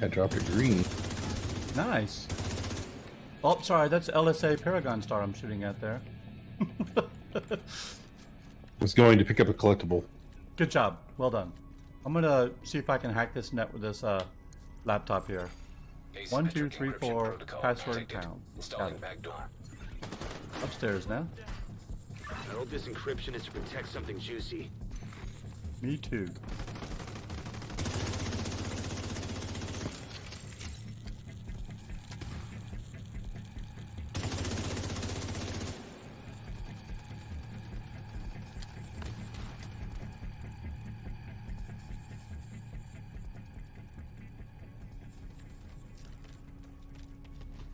I dropped a green. Nice. Oh, sorry, that's LSA Paragon Star I'm shooting at there. Was going to pick up a collectible. Good job. Well done. I'm gonna see if I can hack this net with this laptop here. 1, 2, 3, 4. Password pound. Got Installing it. backdoor. Upstairs now. I hope this encryption is to protect something juicy. Me too.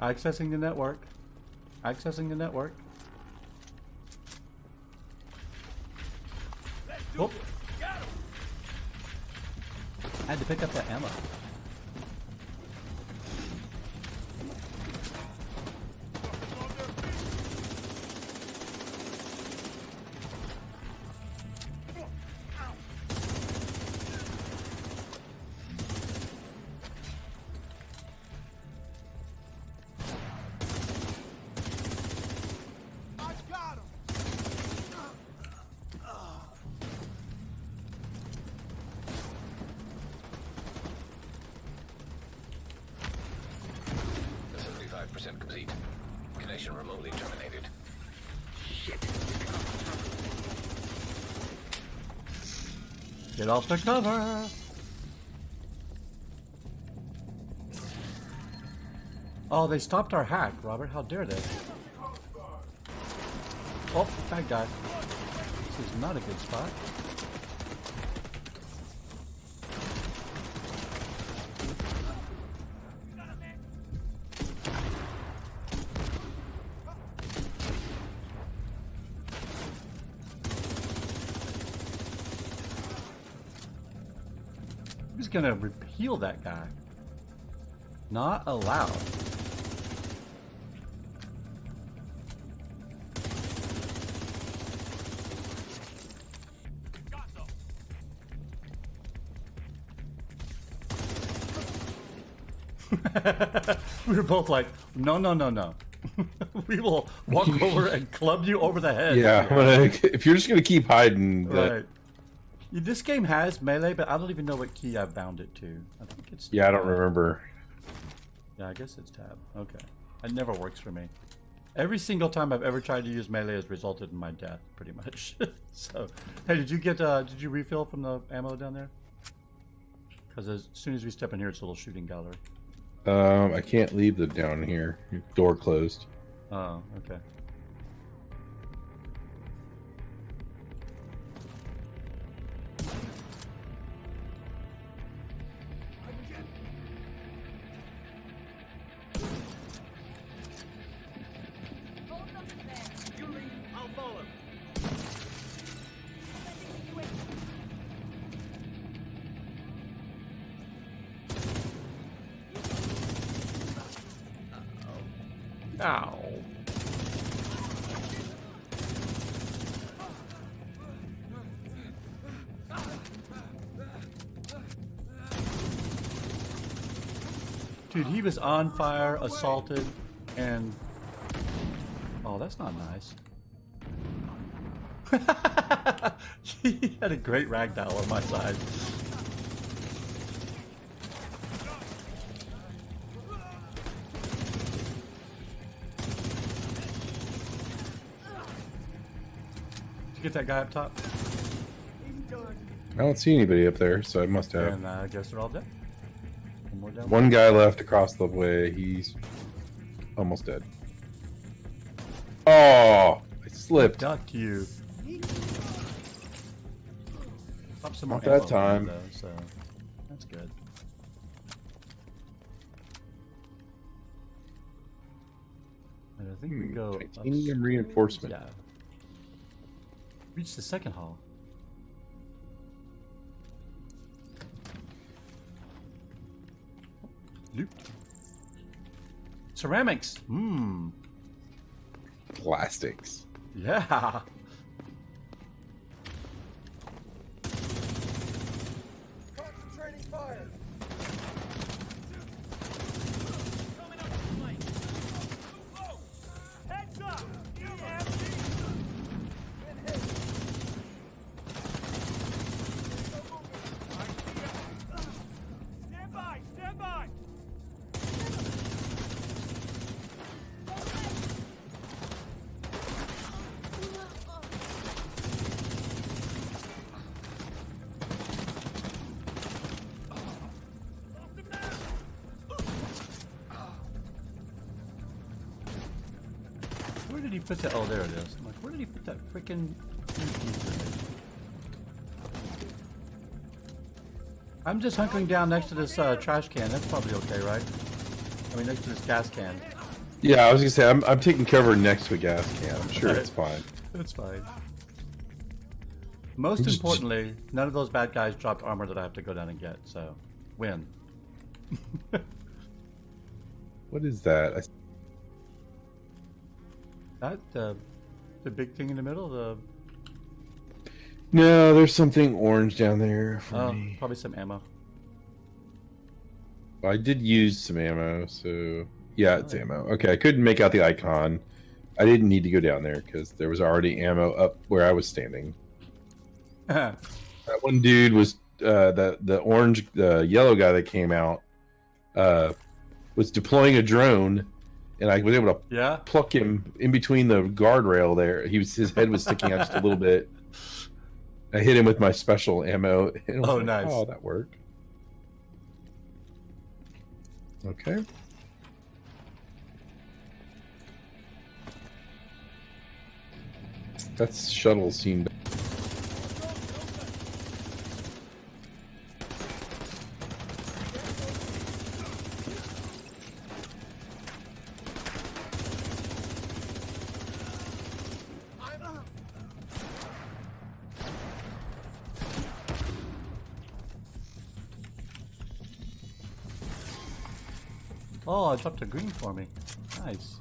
Accessing the network. Accessing the network. Whoop. I had to pick up that ammo. Complete. Connection remotely terminated. Shit. Get off the cover. Oh, they stopped our hack, Robert. How dare they? Oh, bad guy. This is not a good spot. Who's gonna repeal that guy? Not allowed. We were both like, no, no, no, no. We will walk over and club you over the head. Yeah, if you're just gonna keep hiding, Right. This game has melee, but I don't even know what key I bound it to. I think it's yeah, I don't remember. Yeah, I guess it's tab. Okay. It never works for me. Every single time I've ever tried to use melee has resulted in my death, pretty much. So, hey, did you refill from the ammo down there? Because as soon as we step in here, it's a little shooting gallery. I can't leave the down here. Door closed. Oh, okay. I'll follow. Ow. Dude, he was on fire, assaulted, and... Oh, that's not nice. He had a great ragdoll on my side. Did you get that guy up top? I don't see anybody up there, so I must have. And I guess they're all dead. One more down. One guy left across the way. He's almost dead. Oh, I slipped. Duck you. Pop some more Not that ammo time. though, so that's good. And I think we go Titanium reinforcement. Yeah. Reach the second hall. Loot. Ceramics. Mmm. Plastics. Yeah. Concentrating fire. Coming up the flank. Whoa! Heads up! Been hit. Stand by! Stand by! Where did he put that? Oh, there it is. I'm like, where did he put that freaking? I'm just hunkering down next to this trash can. That's probably okay, right? I mean, next to this gas can. Yeah, I was gonna say I'm taking cover next to a gas can. I'm sure it's fine. It's fine. Most Just- importantly, none of those bad guys dropped armor that I have to go down and get, so win. What is that? That the big thing in the middle, the No, there's something orange down there for me. probably some ammo. I did use some ammo, so yeah, it's ammo. Okay, I couldn't make out the icon. I didn't need to go down there because there was already ammo up where I was standing. That one dude was the orange, the yellow guy that came out was deploying a drone, and I was able to Yeah. pluck him in between the guardrail there. His head was sticking out just a little bit. I hit him with my special ammo. And I was Oh, like, nice. Oh, that worked. Okay. That shuttle seemed. Oh, it dropped a green for me. Nice.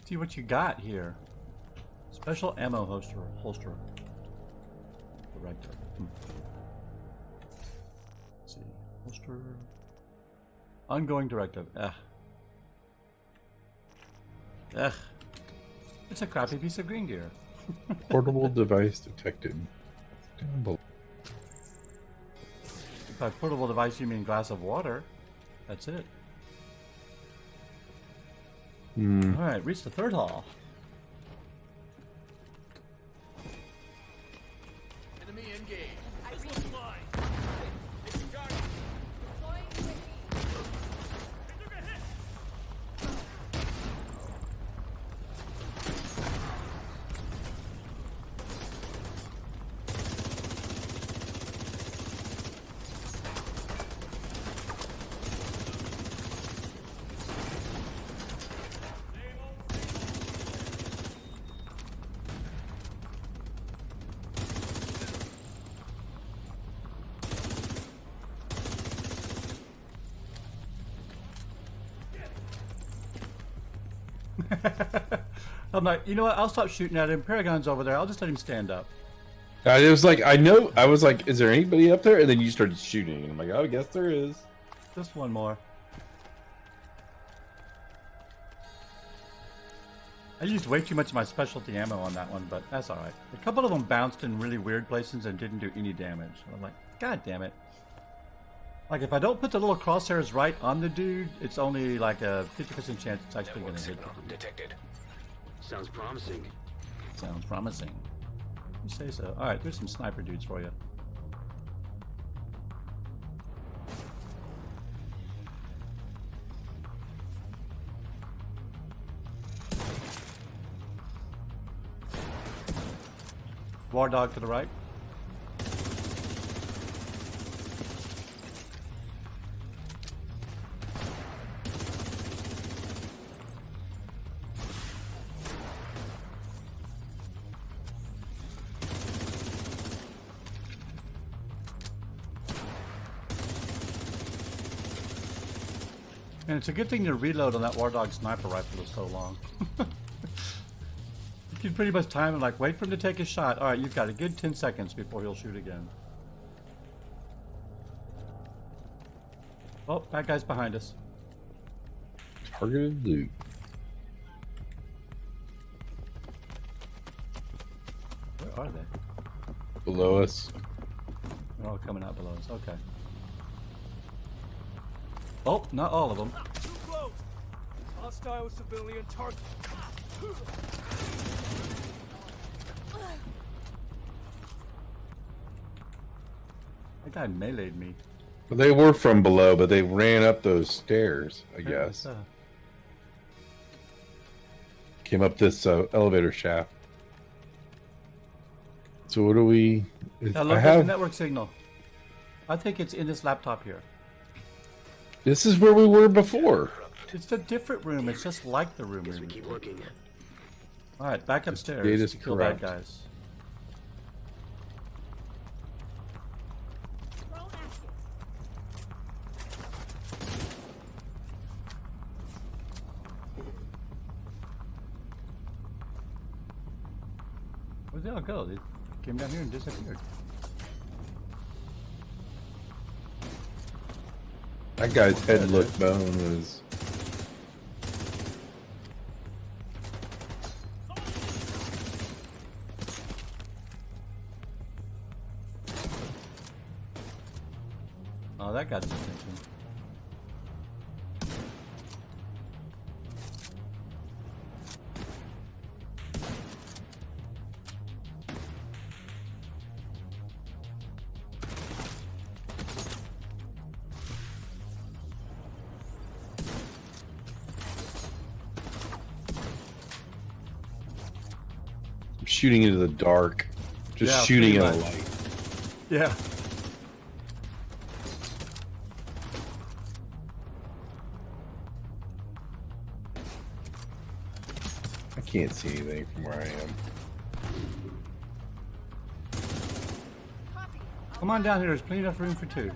See what you got here. Special ammo holster. Director. Let's see. Holster. Ongoing directive. It's a crappy piece of green gear. Portable device detected. Down below. By portable device, you mean glass of water. That's it. Alright, reach the third hall. Enemy engaged. Missile flying. Taking target. They took a hit. I'm like, you know what? I'll stop shooting at him. Paragon's over there. I'll just let him stand up. It was like, I was like, is there anybody up there? And then you started shooting. And I'm like, oh, I guess there is. Just one more. I used way too much of my specialty ammo on that one, but that's alright. A couple of them bounced in really weird places and didn't do any damage. I'm like, god damn it. Like, if I don't put the little crosshairs right on the dude, it's only like a 50% chance it's actually going Network to hit signal the dude. detected. Sounds promising. Sounds promising. You say so. Alright, there's some sniper dudes for you. War dog to the right. And it's a good thing to reload on that War Dog sniper rifle is so long. You can pretty much time it, like, wait for him to take his shot. Alright, you've got a good 10 seconds before he'll shoot again. Oh, that guy's behind us. Targeted loot. Where are they? Below us. They're all coming out below us. Okay. Oh, not all of them. Too close. Hostile civilian target. That guy meleeed me. Well, they were from below, but they ran up those stairs, I guess. Came up this elevator shaft. So what do we... I I love the have... network signal. I think it's in this laptop here. This is where we were before. It's a different room. It's just like the room. Guess we keep looking. All right, back upstairs. data's to kill bad corrupt. guys. Where'd they all go? They came down here and disappeared. That guy's head look bone was. Oh, that got his attention. I'm shooting into the dark. Just Yeah, shooting pretty at a much. light. Yeah. I can't see anything from where I am. Come on down here. There's plenty enough room for two.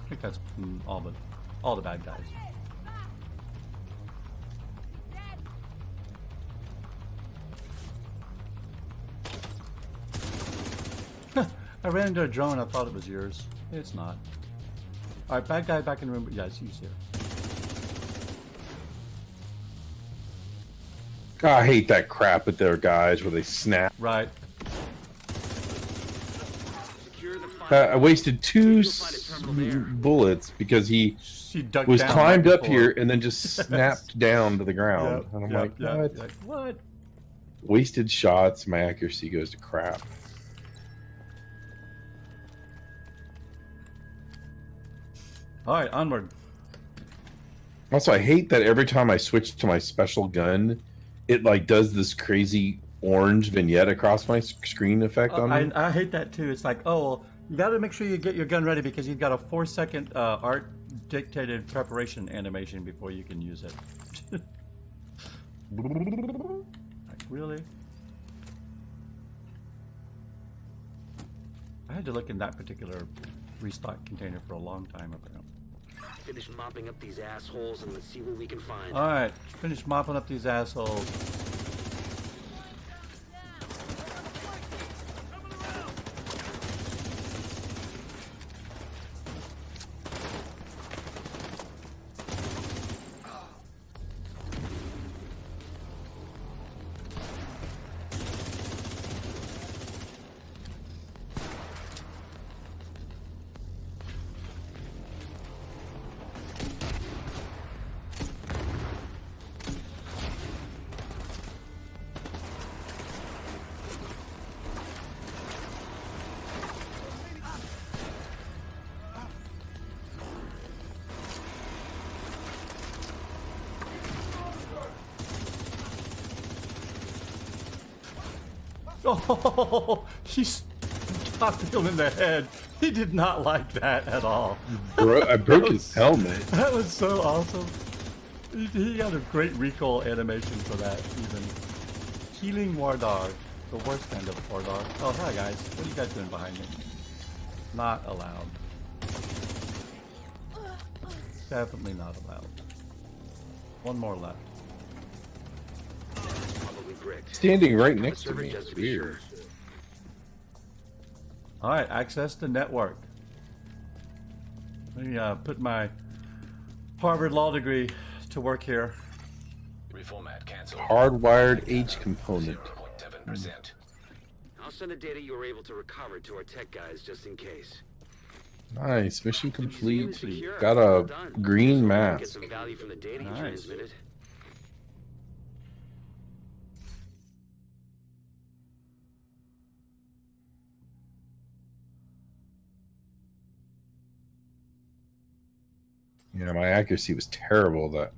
I think that's all the bad guys. I ran into a drone. I thought it was yours. It's not. All right, bad guy back in the room. Yeah, he's here. God, I hate that crap with their guys where they snap. Right. Secure the fire. I wasted two You'll find a terminal there. bullets because he She dug was down climbed right up before. here and then just snapped down to the ground. Yep, And I'm yep, like, yep, what? yep. What? Wasted shots. My accuracy goes to crap. All right, onward. Also, I hate that every time I switch to my special gun, it like does this crazy orange vignette across my screen effect on me. I hate that too. It's like, oh, well, you got to make sure you get your gun ready because you've got a 4-second art dictated preparation animation before you can use it. Like, really? I had to look in that particular restock container for a long time apparently. Finish mopping up these assholes and let's see what we can find. All right, finish mopping up these assholes. Oh, he shot him in the head. He did not like that at all. I broke his helmet. That was so awesome. He got a great recoil animation for that, even. Healing War Dog. The worst kind of War Dog. Oh, hi guys. What are you guys doing behind me? Not allowed. Definitely not allowed. One more left. Probably bricked. Standing right next to Server me. just It's to be weird. sure. Alright, access the network. Let me put my Harvard Law degree to work here. Reformat cancelled. Hardwired H component. 0.7%. I'll send the data you were able to recover to our tech guys just in case. Nice. Mission complete. Secure. Got Well a done. green Get mask. some value from the data you Nice. transmitted. Yeah, my accuracy was terrible. That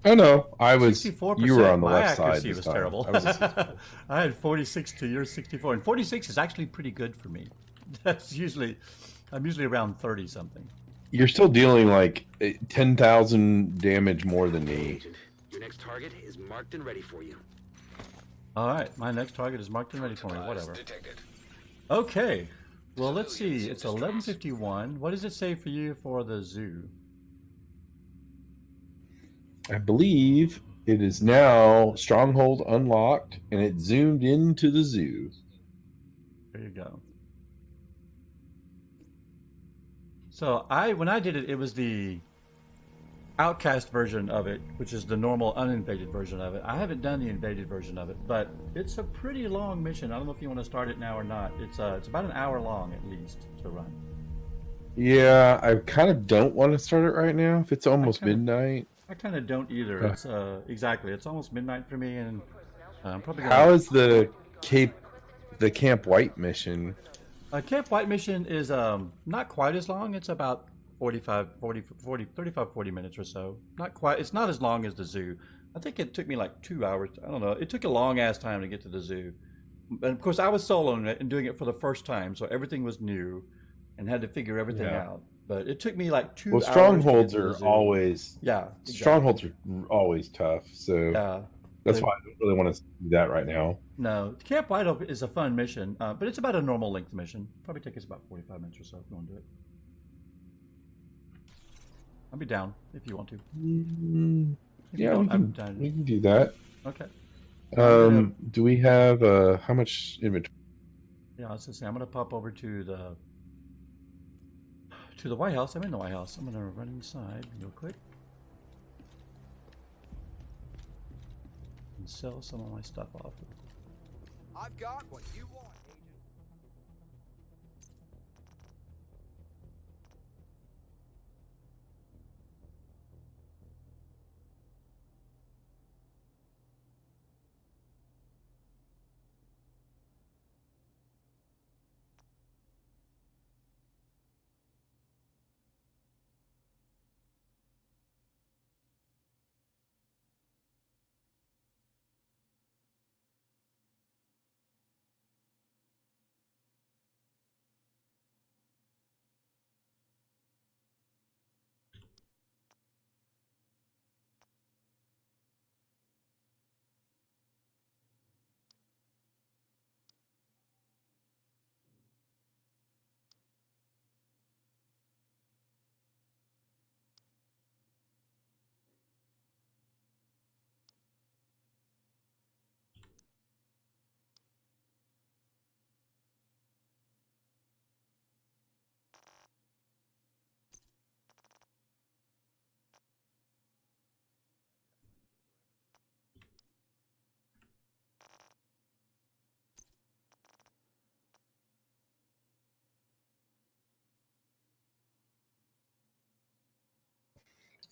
Oh no, I was. 64%. You were on the My left side accuracy this was time. terrible. I was a 64. I had 46 to your 64, and 46 is actually pretty good for me. That's usually, I'm usually around 30 something. You're still dealing like 10,000 damage more than me. Agent, your next target is marked and ready for you. All right, my next target is marked and ready for me. Supplies Whatever. detected. Okay. Well, let's see. It's 11:51. What does it say for you for the zoo? I believe it is now Stronghold unlocked, and it zoomed into the zoo. There you go. So when I did it, it was the Outcast version of it, which is the normal uninvaded version of it. I haven't done the invaded version of it, but it's a pretty long mission. I don't know if you want to start it now or not. It's about an hour long at least to run. Yeah, I kind of don't want to start it right now. If it's almost midnight. I kind of don't either. It's exactly. It's almost midnight for me, and I'm probably gonna. How is the Camp White mission? Camp White mission is not quite as long. It's about 35, 40 minutes or so. Not quite. It's not as long as the zoo. I think it took me like 2 hours. I don't know. It took a long ass time to get to the zoo. And of course, I was soloing it and doing it for the first time, so everything was new, and had to figure everything out. But it took me like 2 hours. Well, strongholds to get to are the zoo. always Exactly. strongholds are always tough. So that's why I don't really want to do that right now. No, Camp White Oak is a fun mission, but it's about a normal length mission. Probably take us about 45 minutes or so if you want to do it. I'll be down if you want to. Yeah, we can do that. Okay. Do we have how much inventory? Yeah, I was gonna say I'm gonna pop over to the White House. I'm in the White House. I'm gonna run inside real quick and sell some of my stuff off. I've got what you want, Agent.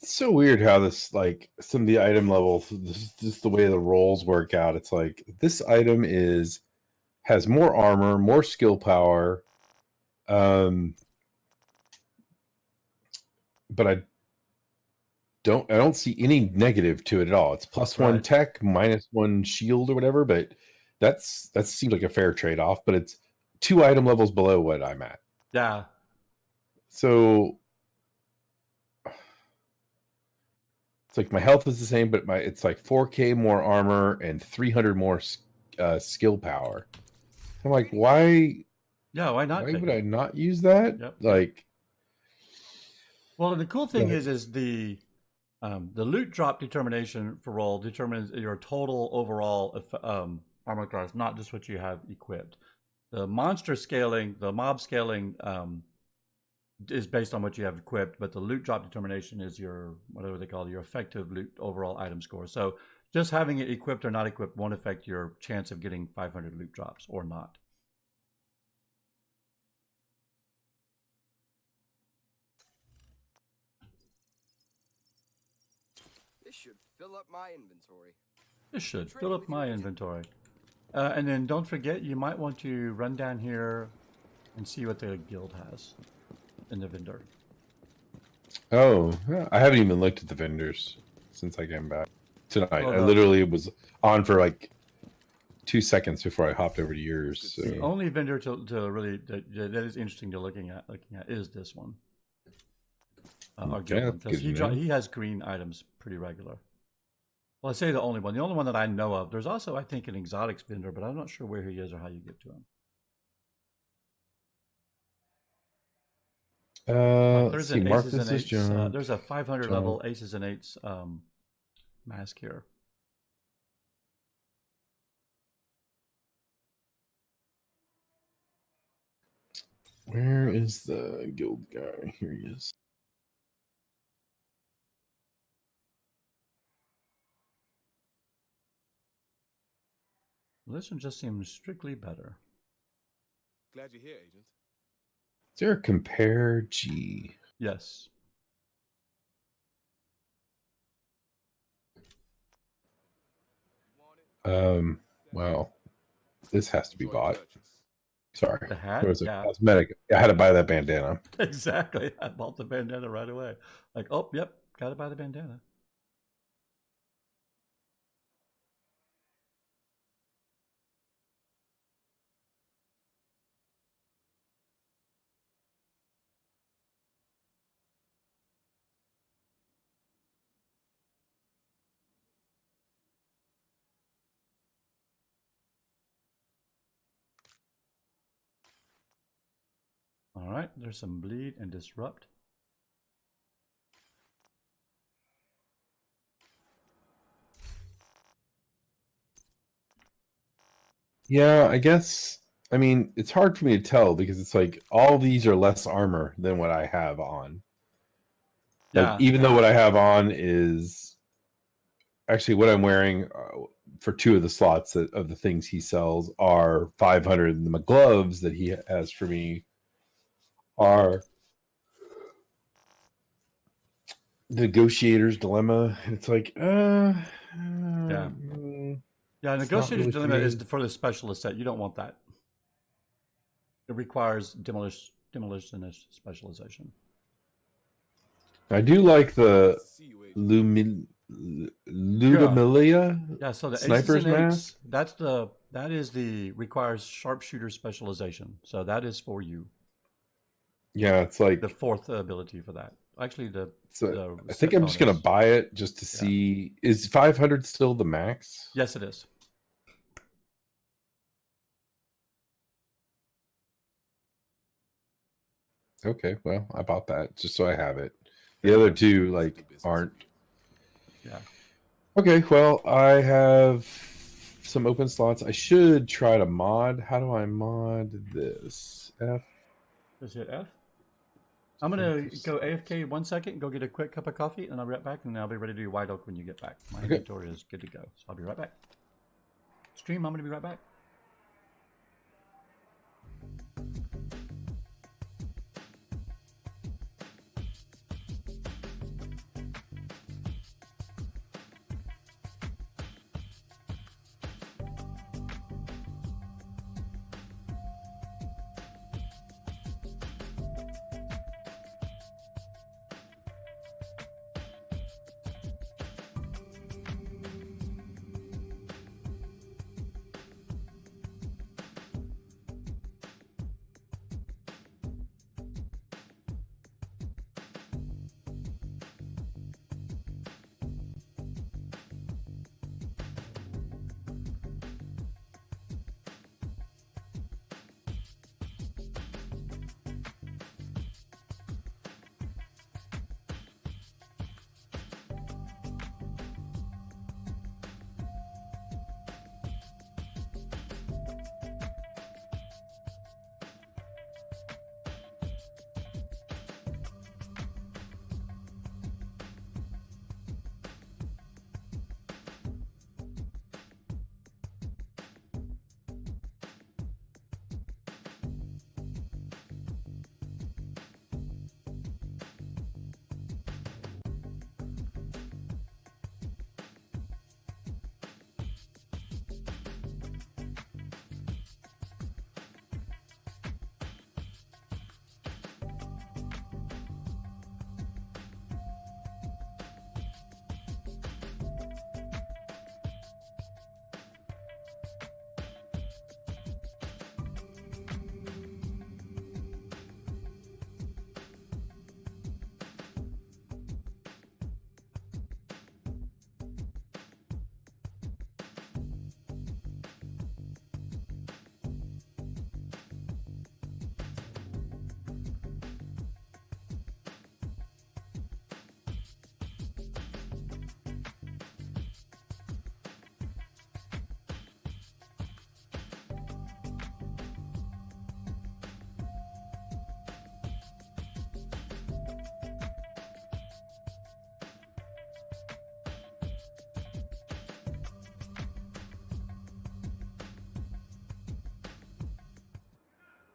It's so weird how this, like, some of the item levels, just the way the rolls work out. It's like this item has more armor, more skill power, but I don't see any negative to it at all. It's +1 tech, -1 shield or whatever, but that seems like a fair trade-off, but it's 2 item levels below what I'm at. Yeah. So it's like my health is the same, but it's like 4K more armor and 300 more skill power. I'm like, why? Yeah, why not? Why would I not use that? Yep. Like, well, the cool thing is the loot drop determination for roll determines your total overall armor class, not just what you have equipped. The monster scaling, the mob scaling is based on what you have equipped, but the loot drop determination is your, whatever they call it, your effective loot overall item score. So just having it equipped or not equipped won't affect your chance of getting 500 loot drops or not. This should fill up my inventory. This should fill up my inventory. And then don't forget, you might want to run down here and see what the guild has in the vendor. oh, I haven't even looked at the vendors. since I came back tonight. Well, I literally was on for like 2 seconds before I hopped over to yours. So. The only vendor to really that is interesting to looking at is this one. Our guild one, because he has green items pretty regular. Well, I say the only one. The only one that I know of. There's also, I think, an exotics vendor, but I'm not sure where he is or how you get to him. There's an aces and eights. There's a 500 level aces and eights mask here. Where is the guild guy? Here he is. Well, this one just seems strictly better. Glad you're here, Agent. Is there a compare G? Yes. Well, this has to be bought. Sorry. The hat? There was a Yeah. cosmetic. I had to buy that bandana. Exactly. I bought the bandana right away. Like, oh, yep, gotta buy the bandana. All right, there's some bleed and disrupt. Yeah, I guess. I mean, it's hard for me to tell because it's like all these are less armor than what I have on. Like, even though what I have on is actually what I'm wearing for 2 of the slots of the things he sells are 500. And the gloves that he has for me are Negotiator's Dilemma. And it's like, Yeah, Negotiator's really Dilemma is for the specialist set. You don't want that. It requires demolitionist specialization. I do like the Ludamilia. Yeah, so the sniper's mask. That is the requires sharpshooter specialization. So that is for you. Yeah, it's like the 4th ability for that. Actually, I think I'm just gonna buy it just to see. Is 500 still the max? Yes, it is. Okay, well, I bought that just so I have it. The other 2 like aren't. Yeah. Okay, well, I have some open slots. I should try to mod. How do I mod this? F. Just hit F. I'm gonna go AFK 1 second, go get a quick cup of coffee, and I'll be right back, and I'll be ready to do White Oak when you get back. My inventory is good to go, so I'll be right back. Stream, I'm gonna be right back.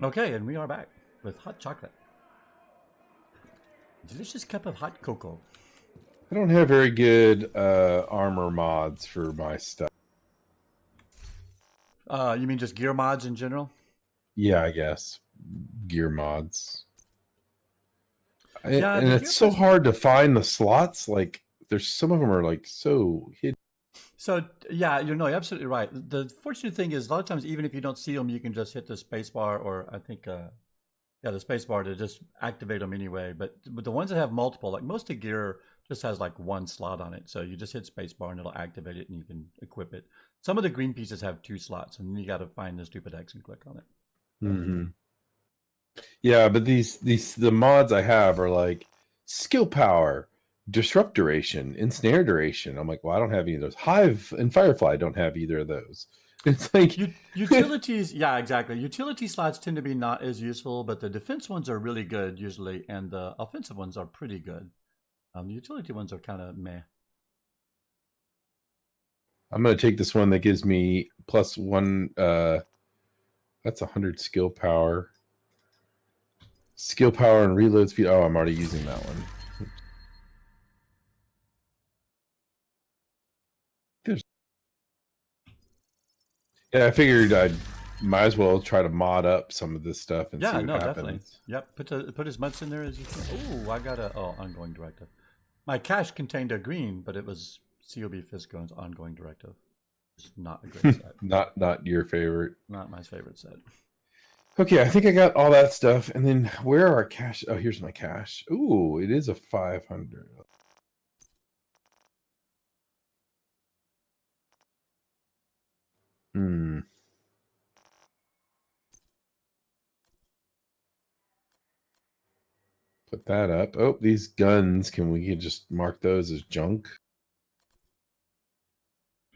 Okay, and we are back with hot chocolate. Delicious cup of hot cocoa. I don't have very good armor mods for my stuff. You mean just gear mods in general? Yeah, I guess gear mods. Yeah, And the it's gear so mods. hard to find the slots. Like, there's some of them are like so hidden. So yeah, you're absolutely right. The fortunate thing is a lot of times, even if you don't see them, you can just hit the space bar, or I think, the space bar to just activate them anyway. But the ones that have multiple, like most of gear, just has like one slot on it. So you just hit space bar and it'll activate it, and you can equip it. Some of the green pieces have 2 slots, and then you got to find the stupid X and click on it. Mm-hmm. Yeah, but the mods I have are like skill power, disrupt duration, ensnare duration. I'm like, well, I don't have any of those. Hive and Firefly don't have either of those. It's like Utilities, yeah, exactly. Utility slots tend to be not as useful, but the defense ones are really good usually, and the offensive ones are pretty good. The utility ones are kind of meh. I'm gonna take this one that gives me +1. That's 100 skill power. Skill power and reload speed. Oh, I'm already using that one. There's... Yeah, I figured I might as well try to mod up some of this stuff and see Yeah, what no, happens. definitely. Yep, put as much in there as you can. Oh, I got a ongoing directive. My cache contained a green, but it was COB Fisco's ongoing directive. It's not a great set. Not your favorite. Not my favorite set. Okay, I think I got all that stuff. And then where are our cash? Oh, here's my cash. Ooh, it is a 500. Hmm. Put that up. Oh, these guns, can we just mark those as junk?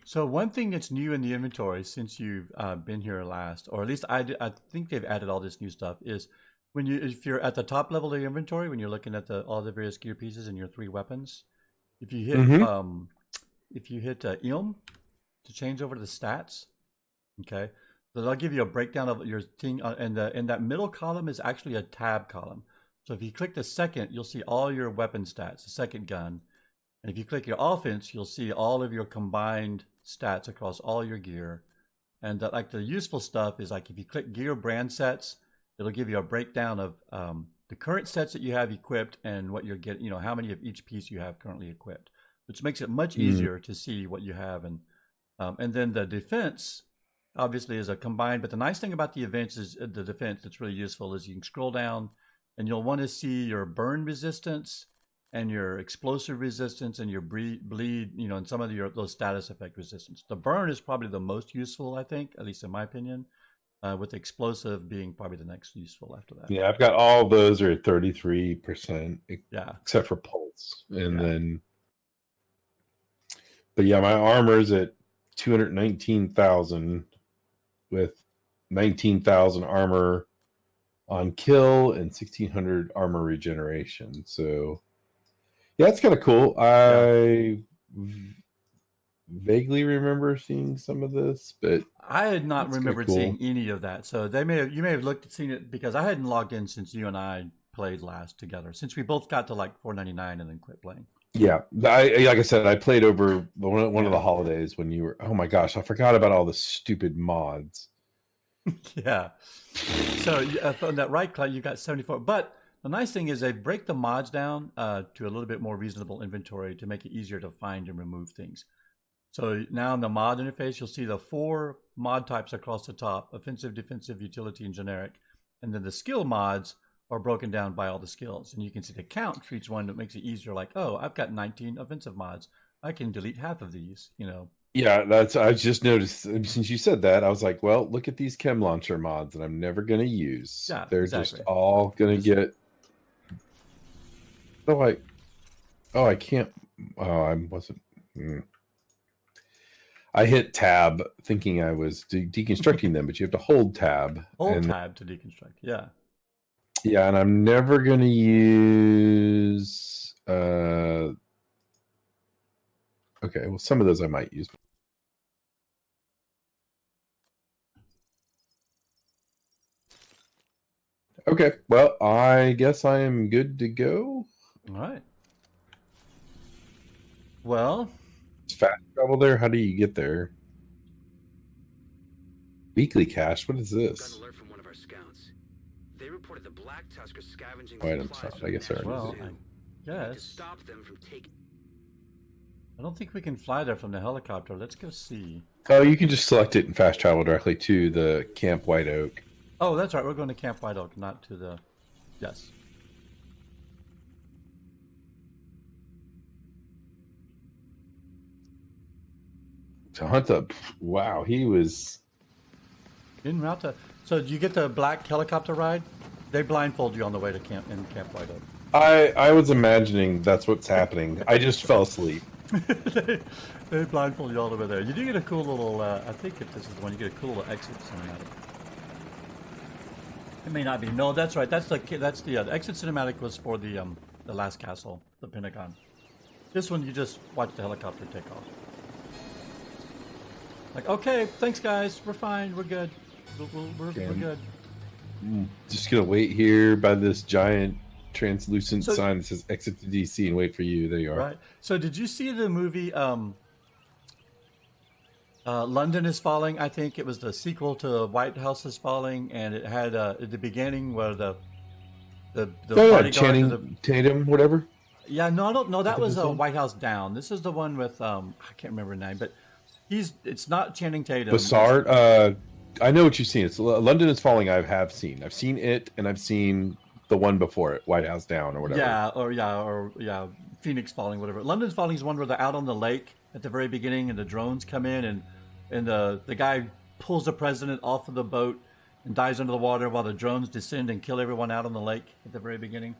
So one thing that's new in the inventory since you've been here last, or at least I think they've added all this new stuff, is if you're at the top level of the inventory, when you're looking at all the various gear pieces and your 3 weapons, if you hit ILM to change over to the stats, okay, so they'll give you a breakdown of your thing, and that middle column is actually a tab column. So if you click the second, you'll see all your weapon stats, the second gun. And if you click your offense, you'll see all of your combined stats across all your gear. And like the useful stuff is like if you click gear brand sets, it'll give you a breakdown of the current sets that you have equipped and what you're getting, how many of each piece you have currently equipped, which makes it much easier to see what you have. And then the defense obviously is a combined, but the nice thing about the events is the defense that's really useful is you can scroll down and you'll want to see your burn resistance and your explosive resistance and your bleed, and some of those status effect resistance. The burn is probably the most useful, I think, at least in my opinion, with explosive being probably the next useful after that. Yeah, I've got all those are at 33%, Yeah. except for pulse. And then, but yeah, my armor's at 219,000 with 19,000 armor on kill and 1,600 armor regeneration. So yeah, it's kind of cool. I vaguely remember seeing some of this, but I had not remembered cool. seeing any of that. So you may have seen it because I hadn't logged in since you and I played last together. Since we both got to like 499 and then quit playing. Yeah, like I said, I played over one of the holidays when you were. Oh my gosh, I forgot about all the stupid mods. Yeah. So on that right click, you got 74. But the nice thing is they break the mods down to a little bit more reasonable inventory to make it easier to find and remove things. So now in the mod interface, you'll see the 4 mod types across the top: offensive, defensive, utility, and generic. And then the skill mods are broken down by all the skills. And you can see the count for each one that makes it easier. Like, oh, I've got 19 offensive mods. I can delete half of these, Yeah, I just noticed since you said that, I was like, well, look at these chem launcher mods that I'm never going to use. Yeah, they're exactly. just all going to get. I can't. Oh, I wasn't. I hit tab thinking I was deconstructing them, but you have to hold tab. Hold tab to deconstruct. Yeah. Yeah, and I'm never going to use. Okay, well, some of those I might use. Okay. Well, I guess I am good to go. All right. Well, It's fast travel there. How do you get there? Weekly cache. What is Got an this? alert from one of our scouts. They reported the Black Tuskers scavenging Oh, items supplies found. from I the guess I already National well, Zoo. I We need to guess. stop them from taking. I don't think we can fly there from the helicopter. Let's go see. Oh, you can just select it and fast travel directly to the Camp White Oak. Oh, that's right. We're going to Camp White Oak, not to the. Yes. To hunt the. Wow, he was. In route to. So, do you get the black helicopter ride? They blindfold you on the way to Camp White Oak. I was imagining that's what's happening. I just fell asleep. they blindfold you all the way there. You do get a cool little. I think if this is the one, you get a cool little exit cinematic. It may not be. No, that's right. That's the exit cinematic was for the last castle, the Pentagon. This one you just watch the helicopter take off. Like, okay, thanks guys, we're fine, we're good, we're good. Just gonna wait here by this giant translucent So- sign that says "Exit to DC" and wait for you. There you are. Right. So did you see the movie London is Falling? I think it was the sequel to White House is Falling, and it had at the beginning where the Oh, yeah, bodyguard to Channing the, Tatum, whatever. yeah, no, I don't know. That think was that's it. White House Down. This is the one with I can't remember his name, but it's not Channing Tatum. Bassard. I know what you've seen. It's London is Falling. I have seen. I've seen it, and I've seen the one before it, White House Down, or whatever. Yeah, Phoenix Falling, whatever. London's Falling is one where they're out on the lake at the very beginning, and the drones come in, and the guy pulls the president off of the boat and dives under the water while the drones descend and kill everyone out on the lake at the very beginning.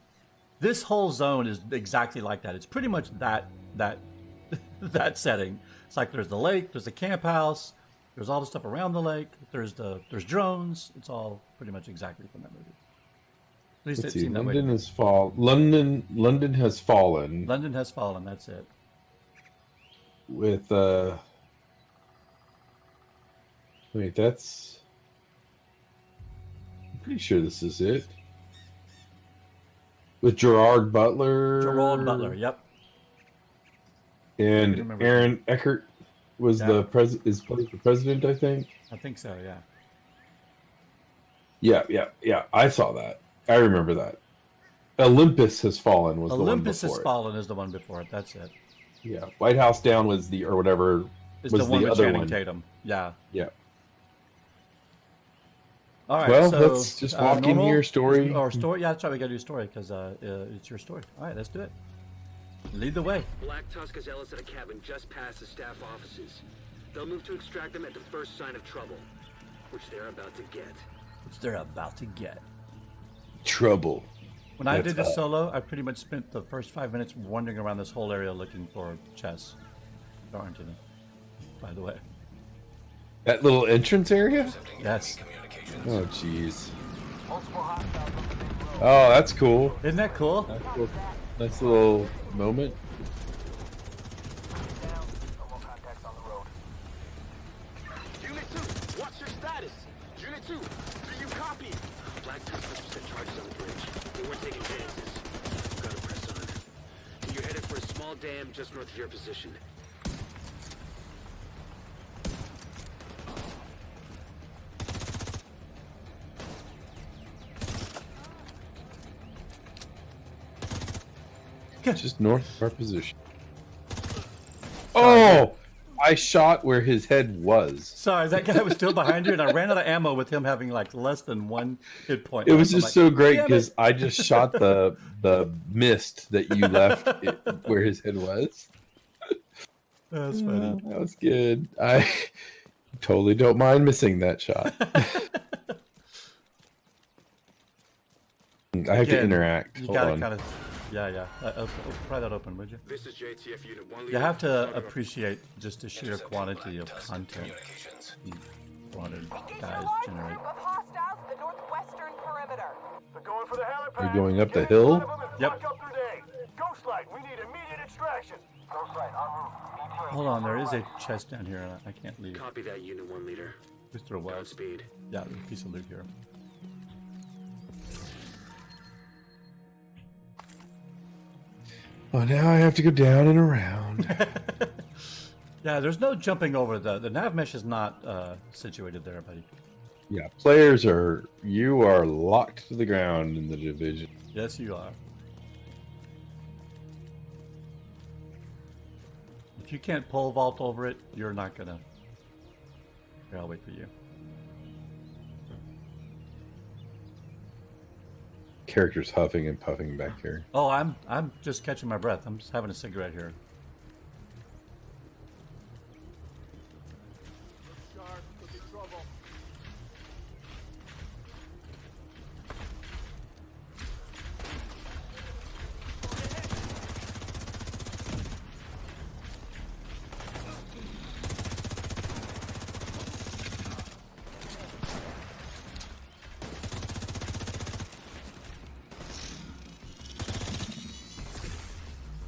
This whole zone is exactly like that. It's pretty much that that setting. It's like there's the lake, there's the camp house, there's all the stuff around the lake, there's drones. It's all pretty much exactly from that movie. At least Let's it see. seemed that way. London has fall. London has fallen. London has fallen. That's it. With wait, that's. I'm pretty sure this is it. With Gerard Butler. Gerard Butler. Yep. And remember. Aaron Eckert was Yeah. the plays the president, I think. I think so. Yeah. Yeah. I saw that. I remember that. Olympus has fallen was Olympus the one has before it. fallen is the one before it. That's it. Yeah, White House Down was the or whatever It's was the one the with other Channing one. Tatum. Yeah. Yeah. All right. Well, so, let's just walk in normal? here, story. Or story. Yeah, that's right. We got to do story because it's your story. All right, let's do it. Lead the way. Black Tusk has Ellis at a cabin just past the staff offices. They'll move to extract them at the first sign of trouble, which they're about to get. Which they're about to get. Trouble. When I That's did this up. solo, I pretty much spent the first 5 minutes wandering around this whole area looking for chests. There aren't any, by the way. That little entrance area? Yes. Oh, jeez. Oh, that's cool. Isn't that cool? Nice little moment. Unit 2, what's your status? Unit 2, do you copy? Black Tusk has set charges on the bridge. They weren't taking chances. Gotta press on. You're headed for a small dam just north of your position. Just north of our position. Oh! I shot where his head was. Sorry, that guy was still behind you, and I ran out of ammo with him having like less than 1 hit point. It was I'm just like, so great "Damn it." because I just shot the mist that you left where his head was. That's funny. That was good. I totally don't mind missing that shot. I have to Again, interact. You Hold gotta on. kind of, yeah. Try that open, would you? This is JTF Unit 1 You have to appreciate just the sheer quantity of content you wanted guys generate. Group of hostiles at the northwestern perimeter. They're going for the helipad. You're going up the Get in hill? front of them and Yep. block up their day. Ghostlight, we need immediate extraction. Ghostlight, en route. Hold on, there is a chest down here, and I can't leave. Copy that, Unit 1 leader. At least there was. Godspeed. Yeah, there's a piece of loot here. Oh, now I have to go down and around. Yeah, there's no jumping over the nav mesh is not situated there, buddy. Yeah, you are locked to the ground in the division. Yes, you are. If you can't pole vault over it, you're not gonna. Here, I'll wait for you. Characters huffing and puffing back here. Oh, I'm just catching my breath. I'm just having a cigarette here. Sharp, could be trouble.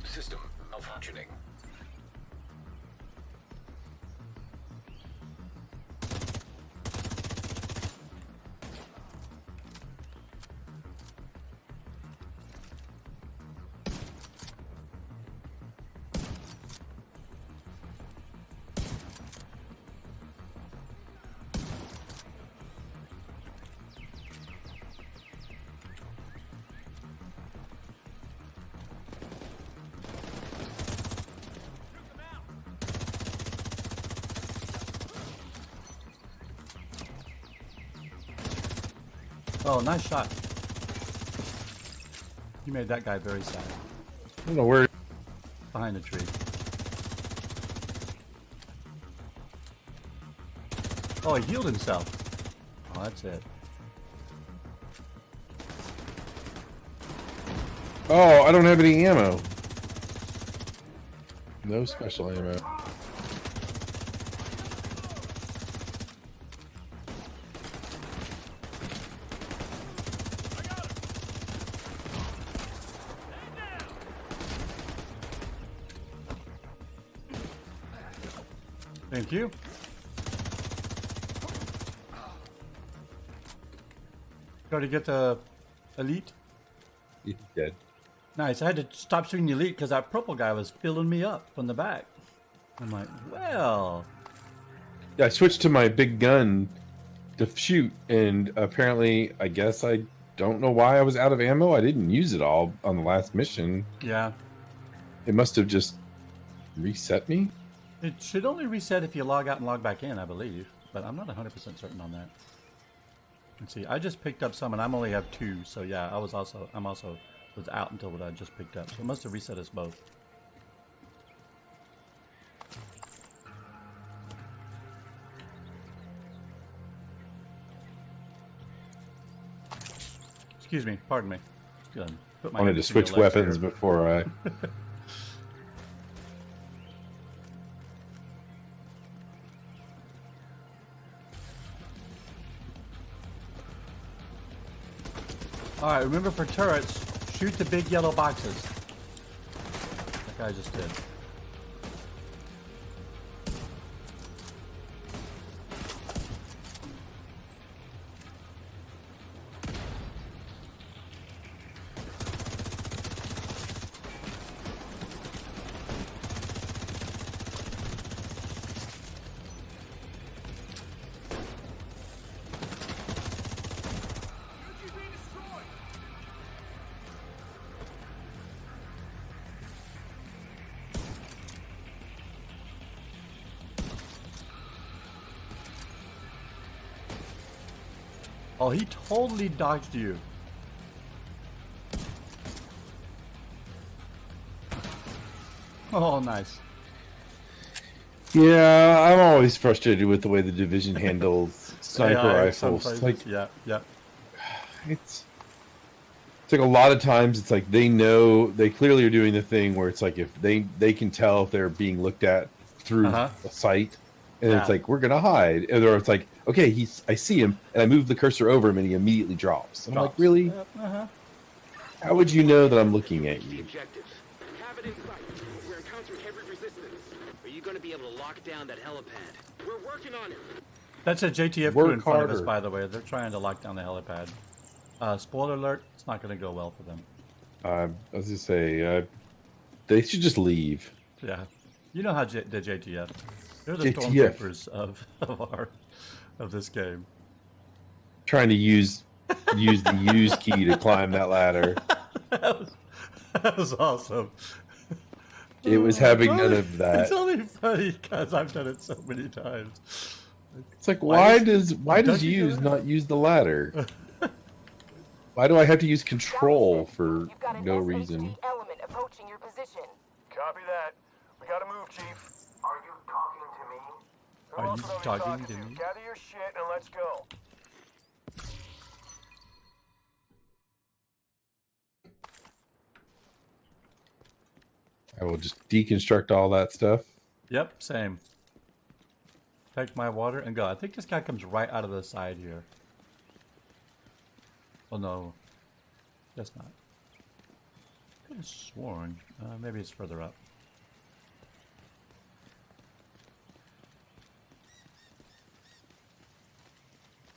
System malfunctioning. Oh, nice shot. You made that guy very sad. I don't know where. Behind the tree. Oh, he healed himself. Oh, that's it. Oh, I don't have any ammo. No special ammo. Thank you. Try to get the elite. He's dead. Nice. I had to stop shooting the elite because that purple guy was filling me up from the back. I'm like, well. Yeah, I switched to my big gun to shoot, and apparently, I guess I don't know why I was out of ammo. I didn't use it all on the last mission. Yeah. It must have just reset me. It should only reset if you log out and log back in, I believe. But I'm not 100% certain on that. Let's see. I just picked up some, and I only have 2. So yeah, I'm also was out until what I just picked up. So it must have reset us both. Excuse me. Pardon me. Just gonna put my I wanted hand to between switch your legs weapons here. before I. Alright, remember for turrets, shoot the big yellow boxes. Like I just did. Oh, he totally dodged you. Oh, nice. Yeah, I'm always frustrated with the way the division handles sniper Yeah, some rifles. places, Like yeah. it's like a lot of times it's like they know they clearly are doing the thing where it's like if they can tell if they're being looked at through Uh-huh. a sight, and Yeah. it's like we're gonna hide, or it's like okay, I see him, and I move the cursor over him, and he immediately drops. I'm like, Drops. really? Yep, uh-huh. How would you know that I'm looking at The you? objectives. Have it in sight. We're encountering heavy resistance. Are you going to be able to lock down that helipad? We're working on it. That's a JTF crew Work in front of us, harder. by the way. They're trying to lock down the helipad. Spoiler alert, it's not going to go well for them. I was just say, They should just leave. Yeah. You know how the JTF. They're the JTF. stormtroopers of this game. Trying to use the use key to climb that ladder. That was awesome. It was having none of It's that. only funny because I've done it so many times. It's like, why does Does he use do it? not use the ladder? Why do I have to use control for You've got an no SHD reason? element approaching your position. Copy that. We gotta move, Chief. Are you talking to me? Who Are else you would I be talking to me? Gather your shit and let's go. I will just deconstruct all that stuff. Yep, same. Take my water and go. I think this guy comes right out of the side here. Oh no. Guess not. I could have sworn. Maybe it's further up.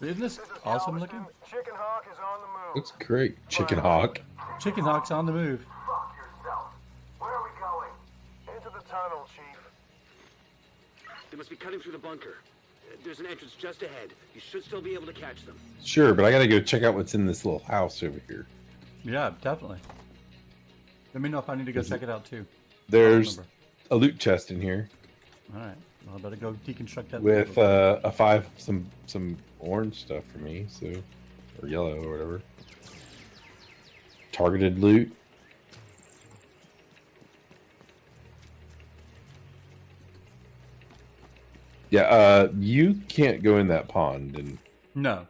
Isn't this awesome looking? Chicken Hawk is on the move. Looks great. Chicken Hawk. Chicken Hawk's on the move. Fuck yourself. Where are we going? Into the tunnel, Chief. They must be cutting through the bunker. There's an entrance just ahead. You should still be able to catch them. Sure, but I gotta go check out what's in this little house over here. Yeah, definitely. Let me know if I need to go check it out too. There's remember. a loot chest in here Alright. Well, I better go deconstruct that. with some orange stuff for me, so or yellow or whatever. Targeted loot. Yeah, you can't go in that pond, and No.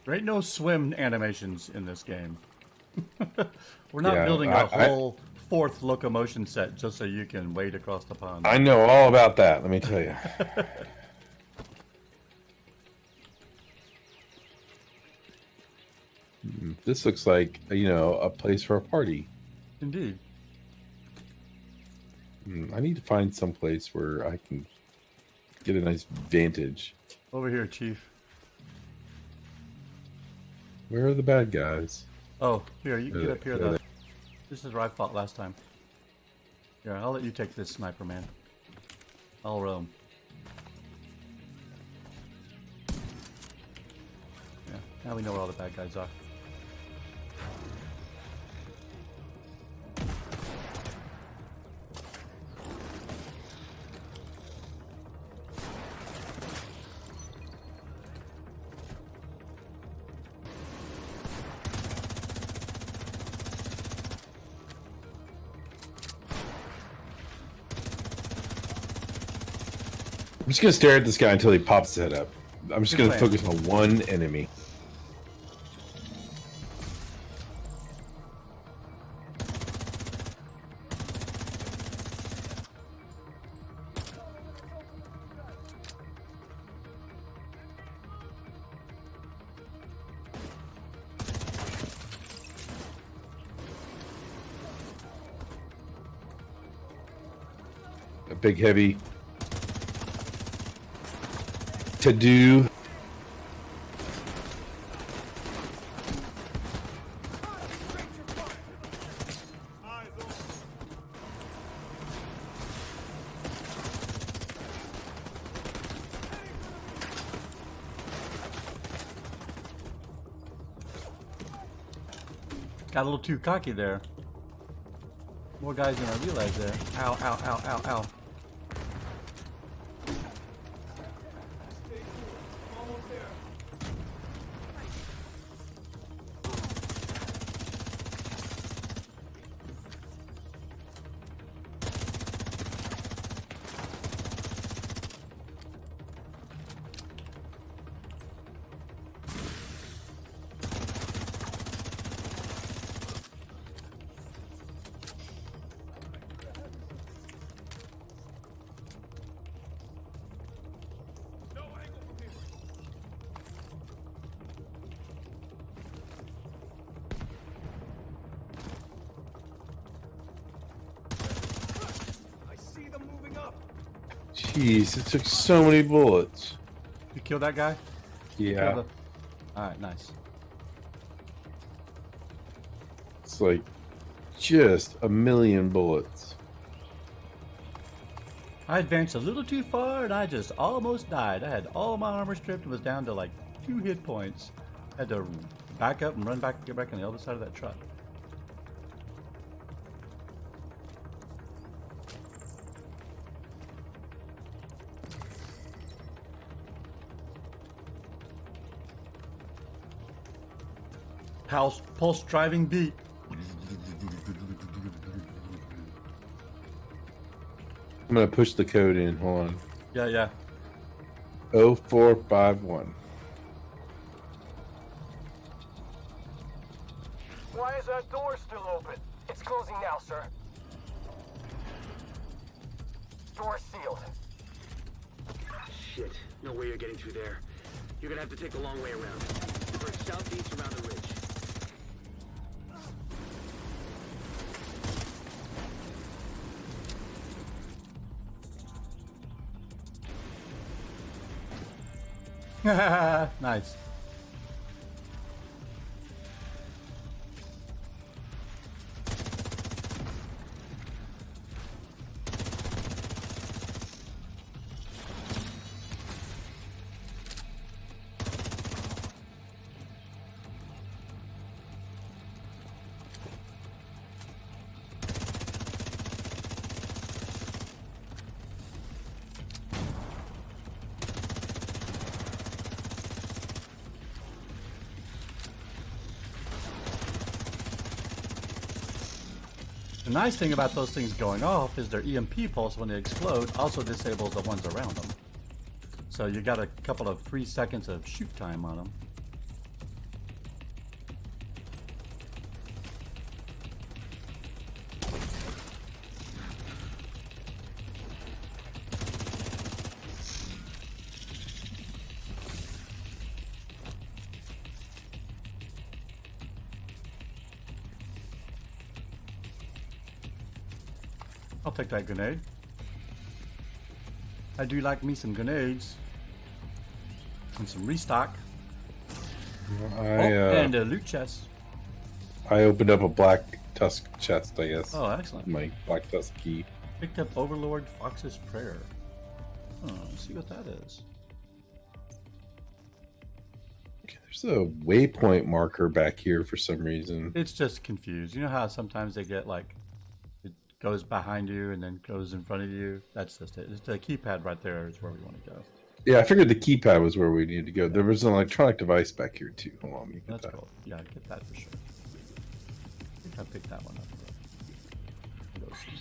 There ain't no swim animations in this game. We're not Yeah, building a I- whole fourth locomotion set just so you can wade across the pond. I know all about that. Let me tell you. This looks like a place for a party. Indeed. I need to find some place where I can get a nice vantage. Over here, Chief. Where are the bad guys? Oh, here, you can get up here, There though. This is where I fought last time. Here, I'll let you take this, sniper man. I'll roam. Yeah, now we know where all the bad guys are. I'm just gonna stare at this guy until he pops his head up. I'm just Good gonna plan. focus on one enemy. A big heavy to do. Eyes open. Got a little too cocky there. More guys than I realized there. Ow, ow, ow, ow, ow. Almost there. Jeez, it took so many bullets. You killed that guy? Yeah, Alright, nice. it's like just a million bullets. I advanced a little too far and I just almost died. I had all my armor stripped and was down to like 2 hit points. Had to back up and run back, get back on the other side of that truck. House pulse driving beat. I'm gonna push the code in. Hold on. Yeah. 0451. Why is that door still open? It's closing now, sir. Door sealed. Shit. No way you're getting through there. You're gonna have to take the long way around. Divert southeast around the ridge. Nice. The nice thing about those things going off is their EMP pulse when they explode also disables the ones around them. So you got a couple of 3 seconds of shoot time on them. I'll take that grenade. I do like me some grenades. And some restock. And a loot chest. I opened up a black tusk chest, I guess. Oh, excellent. My black tusk key. Picked up Overlord Fox's Prayer. Oh, let's see what that is. Okay, there's a waypoint marker back here for some reason. It's just confused. You know how sometimes they get like, it goes behind you and then goes in front of you? That's just it. It's the keypad right there is where we want to go. Yeah, I figured the keypad was where we needed to go. There was an electronic device back here too. Hold on, let me get That's that. cool. Yeah, get that for sure. I think I picked that one up. Go see.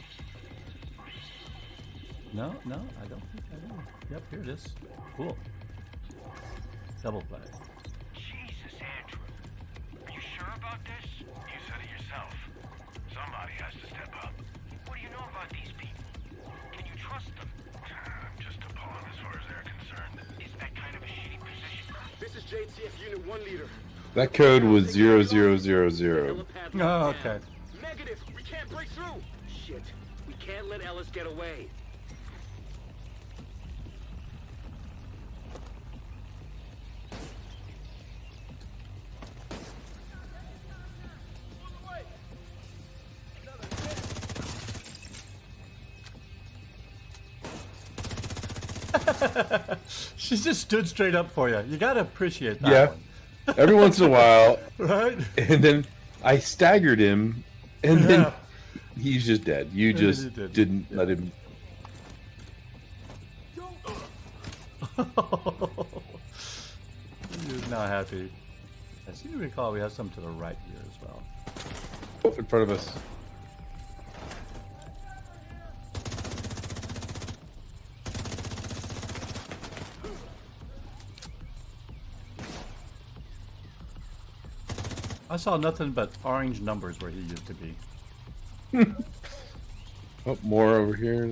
No, I don't think I do. Yep, here it is. Cool. Double play. Jesus, Andrew. Are you sure about this? You said it yourself. Somebody has to step up. What do you know about these people? Can you trust them? I'm just a pawn as far as they're concerned. Is that kind of a shitty position? This is JTF Unit 1 leader. That code was 0000. Helipad Oh, locked okay. down. Negative. We can't break through. Shit. We can't let Ellis get away. She just stood straight up for you. You gotta appreciate that Yeah. one. Every once in a while, Right? and then I staggered him, and Yeah. then he's just dead. You And just he did. didn't let him. He's not happy. I seem to recall we have some to the right here as well. Oh, in front of us. I saw nothing but orange numbers where he used to be. Oh, more over here.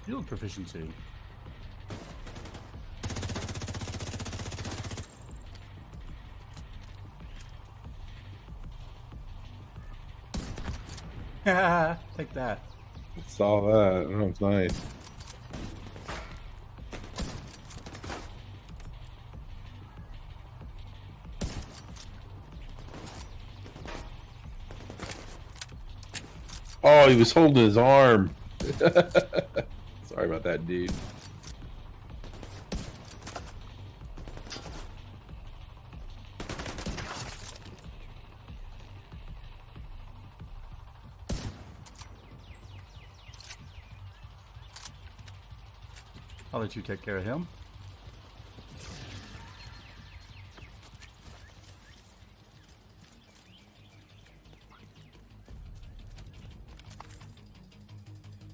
Field proficiency. Take that. Saw that. That was nice. Oh, he was holding his arm. Sorry about that, dude. I'll let you take care of him.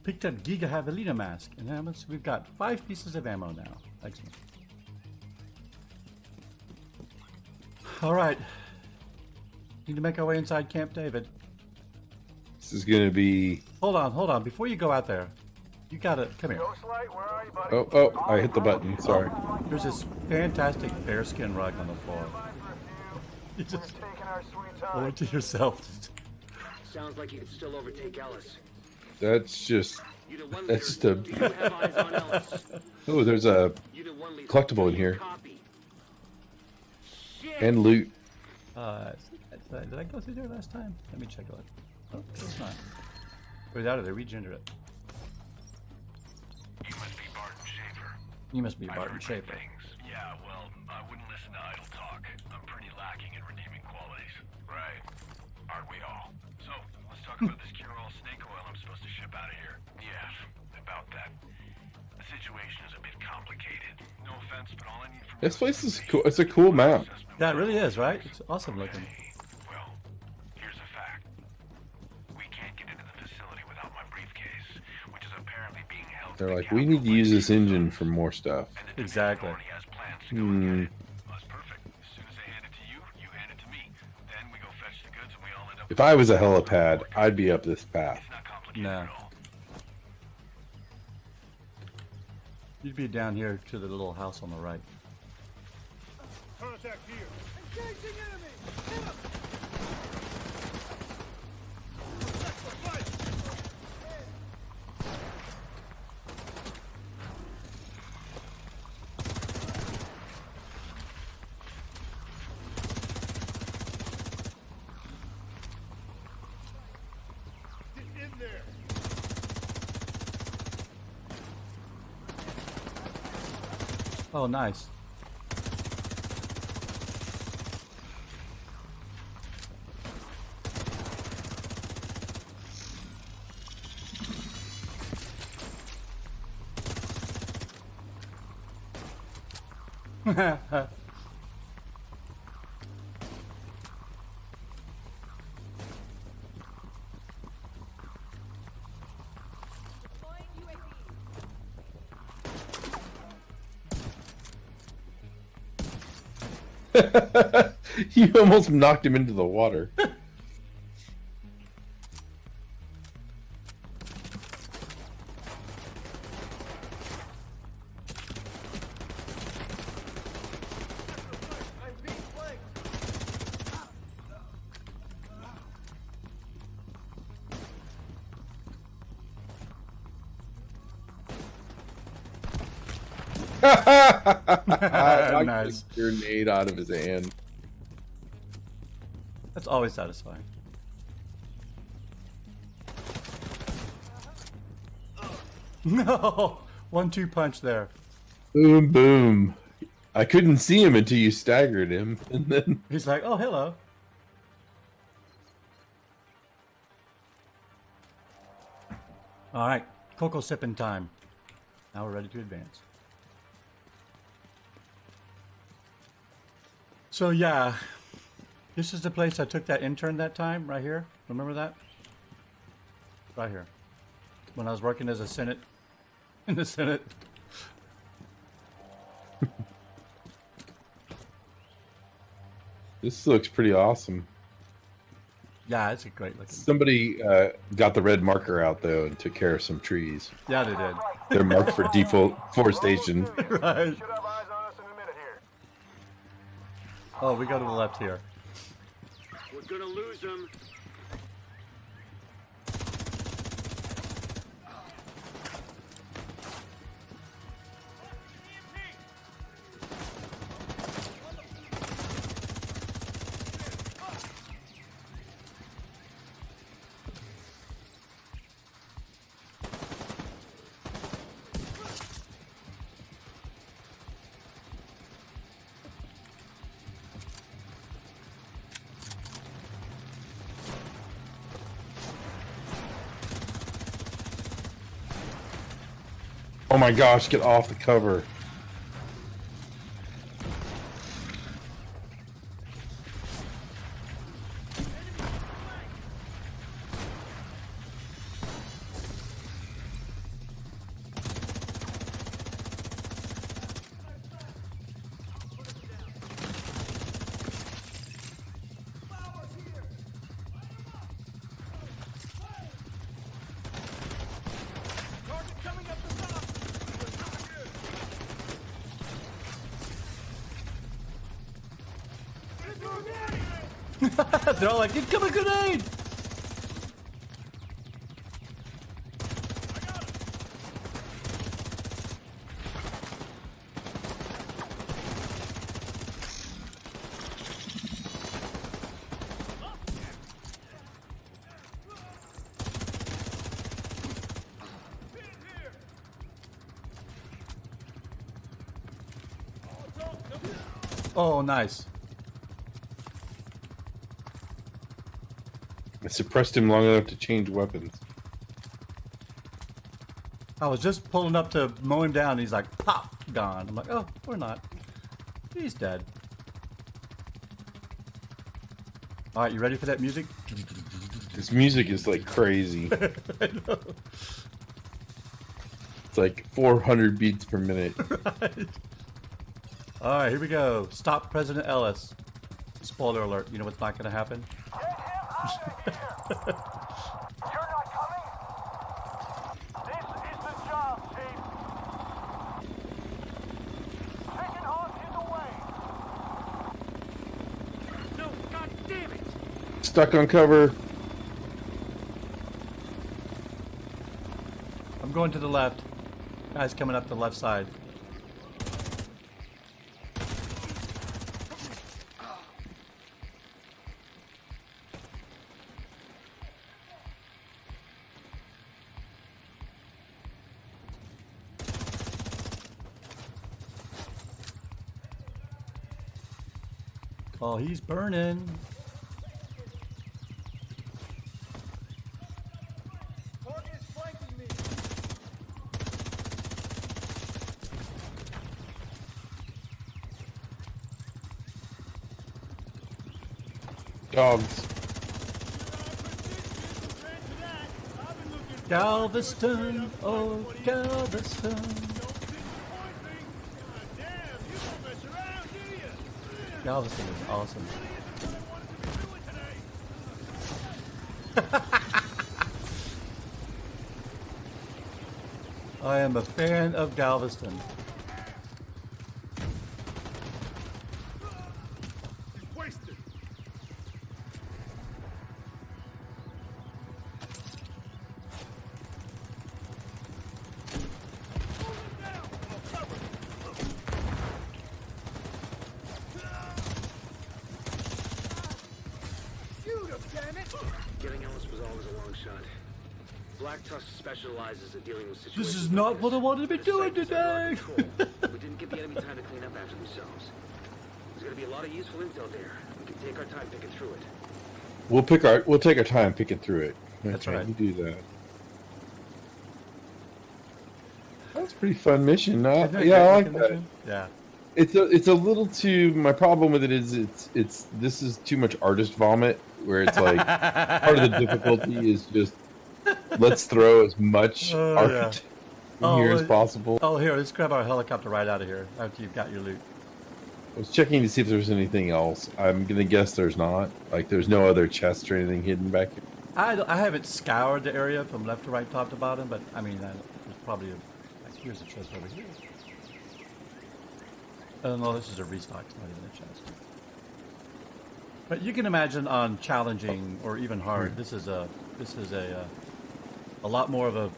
Picked up Giga Javelina mask, and how much? We've got 5 pieces of ammo now. Excellent. All right. Need to make our way inside Camp David. This is gonna be. Hold on. Before you go out there, you gotta come here. Ghostlight, where are you, buddy? Oh, I hit the button. Sorry. There's this fantastic bearskin rug on the floor. You We're just taking our sweet owe time. it to yourself. Sounds like you could still overtake Ellis. That's just. Unit 1 That's just leader, a. do you have eyes on Ellis? Oh, there's a Unit 1 leader, collectible in do you here. copy? Shit! And loot. Did I go through there last time? Let me check it out. Oh, it's not. Without it, they regenerate it. You must be Barton Schaefer. You must be I've Barton heard good Schaefer. things. Yeah, well, I wouldn't listen to idle talk. I'm pretty lacking in redeeming qualities. Right. Aren't we all? So, let's talk about this cure-all snake oil I'm supposed to ship out of here. Yeah, about that. The situation is a bit complicated. No offense, but all I need from This you place is cool. It's a cool map. Yeah, it really is, right? It's awesome looking. Well, here's a fact. We can't get into the facility without my briefcase, which is apparently being held. They're like, we need to use this engine for more stuff. Exactly. Has plans to go and get it. That's perfect. As soon as they hand it to you, you hand it to me. Then we go fetch the goods and we all end up. If I was a helipad, I'd be up this path. It's not complicated No. at all. You'd be down here to the little house on the right. Contact here. Engaging enemy! Hit him! Get in there! Oh, nice. You almost knocked him into the water. I'm being flanked! I Nice. knocked a grenade out of his hand. That's always satisfying. No! 1-2 punch there. Boom, boom. I couldn't see him until you staggered him, and then He's like, oh, hello. All right, cocoa sipping time. Now we're ready to advance. So yeah, this is the place I took that intern that time, right here. Remember that? Right here. When I was working as a Senate, in the Senate. this looks pretty awesome. Yeah, it's a great looking. Somebody got the red marker out though and took care of some trees. Yeah, they did. They're marked for deforestation. Right. Should have eyes on us in a minute here. Oh, we go to the left here. We're gonna lose him. Oh my gosh, get off the cover. They're all like, incoming grenade! Oh, nice. I suppressed him long enough to change weapons. I was just pulling up to mow him down, and he's like, pop, gone. I'm like, oh, we're not. He's dead. All right, you ready for that music? This music is like crazy. I know. It's like 400 beats per minute. Right. All right, here we go. Stop President Ellis. Spoiler alert. You know what's not going to happen? Get him out of here! You're not coming? This is the job, Chief. Taking on his way. No, god damn it! Stuck on cover. I'm going to the left. Guy's coming up the left side. Oh, he's burning. Target is flanking me. Dogs. Galveston, oh Galveston. Galveston is awesome. I am a fan of Galveston. Wasted. Getting Ellis was always a long shot. Black Tusk specializes in dealing with situations. This is not what I wanted to be doing today. We didn't give the enemy time to clean up after themselves. There's going to be a lot of useful intel there. We can take our time picking through it. We'll take our time picking through it. That's Okay, right. You do that. That's a pretty fun mission. Yeah, I like that. Yeah. It's a little too. My problem with it is this is too much artist vomit. Where it's like part of the difficulty is just let's throw as much art in here as possible. Oh, here, let's grab our helicopter right out of here after you've got your loot. I was checking to see if there's anything else. I'm gonna guess there's not. Like there's no other chests or anything hidden back here. I haven't scoured the area from left to right, top to bottom, but I mean, there's probably like, here's a chest over here. Oh no, this is a restock. It's not even a chest. But you can imagine on challenging or even hard, this is a lot more of a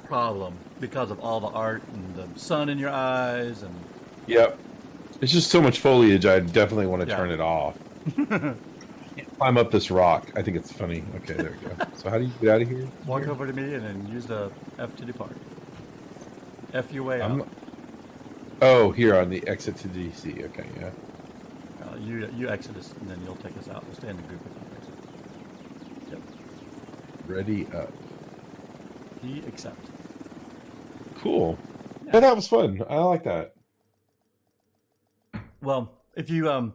problem because of all the art and the sun in your eyes and. Yep. It's just so much foliage. I definitely want to turn it off. Can't climb up this rock. I think it's funny. Okay, there we go. So how do you get out of here? Walk over to me and then use the F to depart. F your way out. Oh, here on the exit to DC. Okay, yeah. You exit us and then you'll take us out. We'll stay in the group if you exit. Yep. Ready up. He accept. Cool. Yeah, that was fun. I like that. Well, if you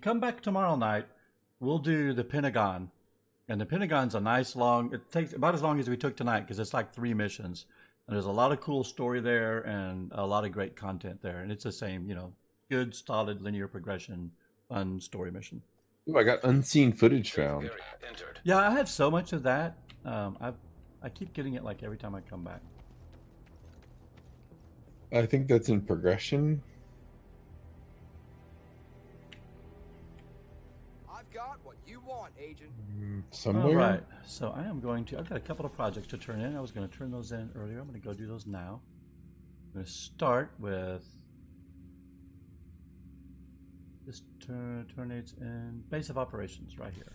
come back tomorrow night, we'll do the Pentagon, and the Pentagon's a nice long. It takes about as long as we took tonight because it's like 3 missions, and there's a lot of cool story there and a lot of great content there, and it's the same, good, solid linear progression, fun story mission. Ooh, I got unseen footage found. Area entered. Yeah, I have so much of that. I keep getting it like every time I come back. I think that's in progression. I've got what you want, Agent. Somewhere. All right, so I am going to. I've got a couple of projects to turn in. I was going to turn those in earlier. I'm going to go do those now. I'm going to start with. This terminates in base of operations right here.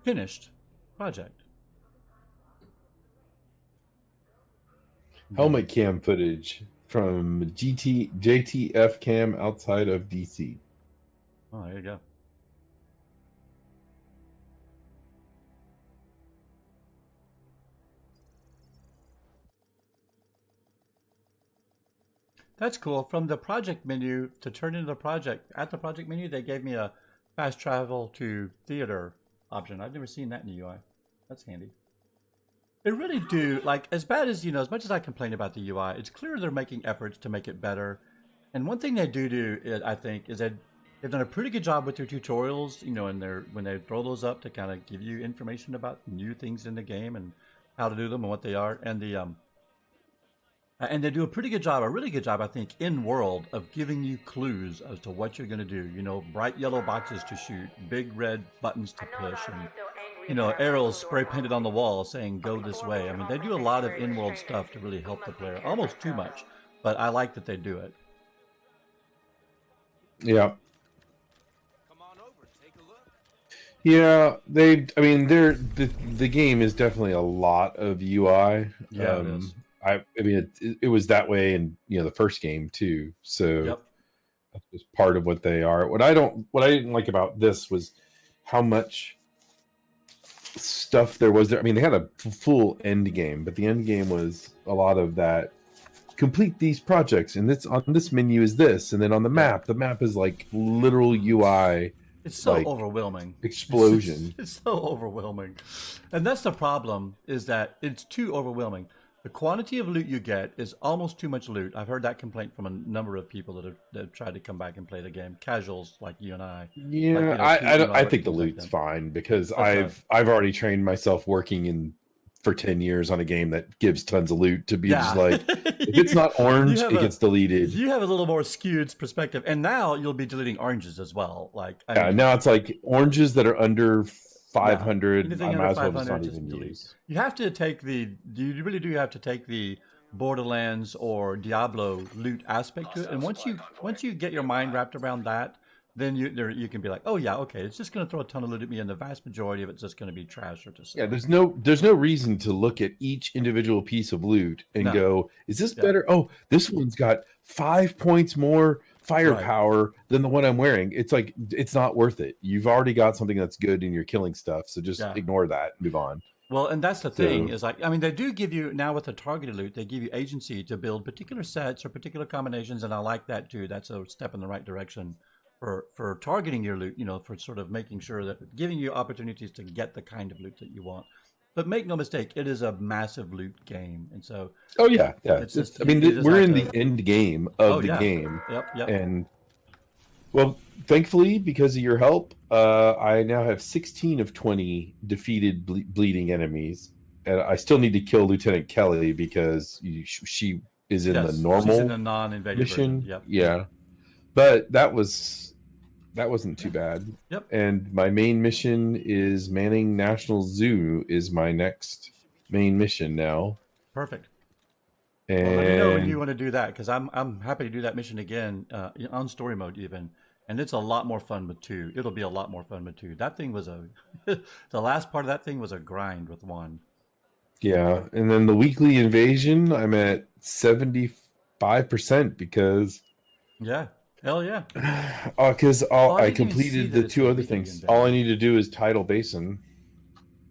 Finished project. Helmet cam footage from JTF cam outside of DC. Oh, there you go. That's cool. From the project menu to turn into the project, at the project menu, they gave me a fast travel to theater option. I've never seen that in the UI. That's handy. They really do, like, as bad as, as much as I complain about the UI, it's clear they're making efforts to make it better. And one thing they do, I think, is that they've done a pretty good job with their tutorials, and when they throw those up to kind of give you information about new things in the game and how to do them and what they are. And they do a pretty good job, a really good job, I think, in world of giving you clues as to what you're going to do. Bright yellow boxes to shoot, big red buttons to push, and, arrows spray painted on the wall saying go this way. I mean, they do a lot of in-world stuff to really help the player. Almost too much, but I like that they do it. Yeah. Come on over, take a look. Yeah, the game is definitely a lot of UI. Yeah, it is. I mean, it was that way in the first game too. So Yep. that's just part of what they are. What I didn't like about this was how much stuff there was there. I mean, they had a full end game, but the end game was a lot of that. Complete these projects, and this on this menu is this, and then on the map is like literal UI. It's so like, overwhelming. Explosion. It's so overwhelming. And that's the problem, is that it's too overwhelming. The quantity of loot you get is almost too much loot. I've heard that complaint from a number of people that have tried to come back and play the game. Casuals like you and I. Yeah, I think the loot's fine because I've already trained myself working for 10 years on a game that gives tons of loot to be just like, if it's not orange, it gets deleted. You have a little more skewed perspective, and now you'll be deleting oranges as well. Now it's like oranges that are under 500. Anything I might under as well 500 just not even delete. use. You have to take you really do have to take the Borderlands or Diablo loot aspect to it, and once you get your mind wrapped around that, then you can be like, oh yeah, okay, it's just going to throw a ton of loot at me, and the vast majority of it's just going to be trash or just. Yeah, there's no reason to look at each individual piece of loot and go, is this better? Oh, this one's got 5 points more firepower than the one I'm wearing. It's like, it's not worth it. You've already got something that's good and you're killing stuff, so just ignore that and move on. Well, and that's the thing is like, I mean, they do give you now with the targeted loot, they give you agency to build particular sets or particular combinations, and I like that too. That's a step in the right direction for targeting your loot, for sort of making sure that giving you opportunities to get the kind of loot that you want. But make no mistake, it is a massive loot game, and so. Oh yeah. We're in the end game of the game. Yep. And well, thankfully, because of your help, I now have 16 of 20 defeated bleeding enemies, and I still need to kill Lieutenant Kelly because she is in the normal she's in the non-invaded mission. Yep. Yeah, but that wasn't too bad. Yep. And my main mission is manning National Zoo is my next main mission now. Perfect. And well, let me know when you want to do that, because I'm happy to do that mission again on story mode even, and it's a lot more fun with 2. It'll be a lot more fun with 2. That thing was the last part of that thing was a grind with 1. Yeah, and then the weekly invasion, I'm at 75% because Yeah. Hell yeah. Because Oh, I I didn't even see completed that the it's two a other weekly things. All I invasion. need to do is Tidal Basin.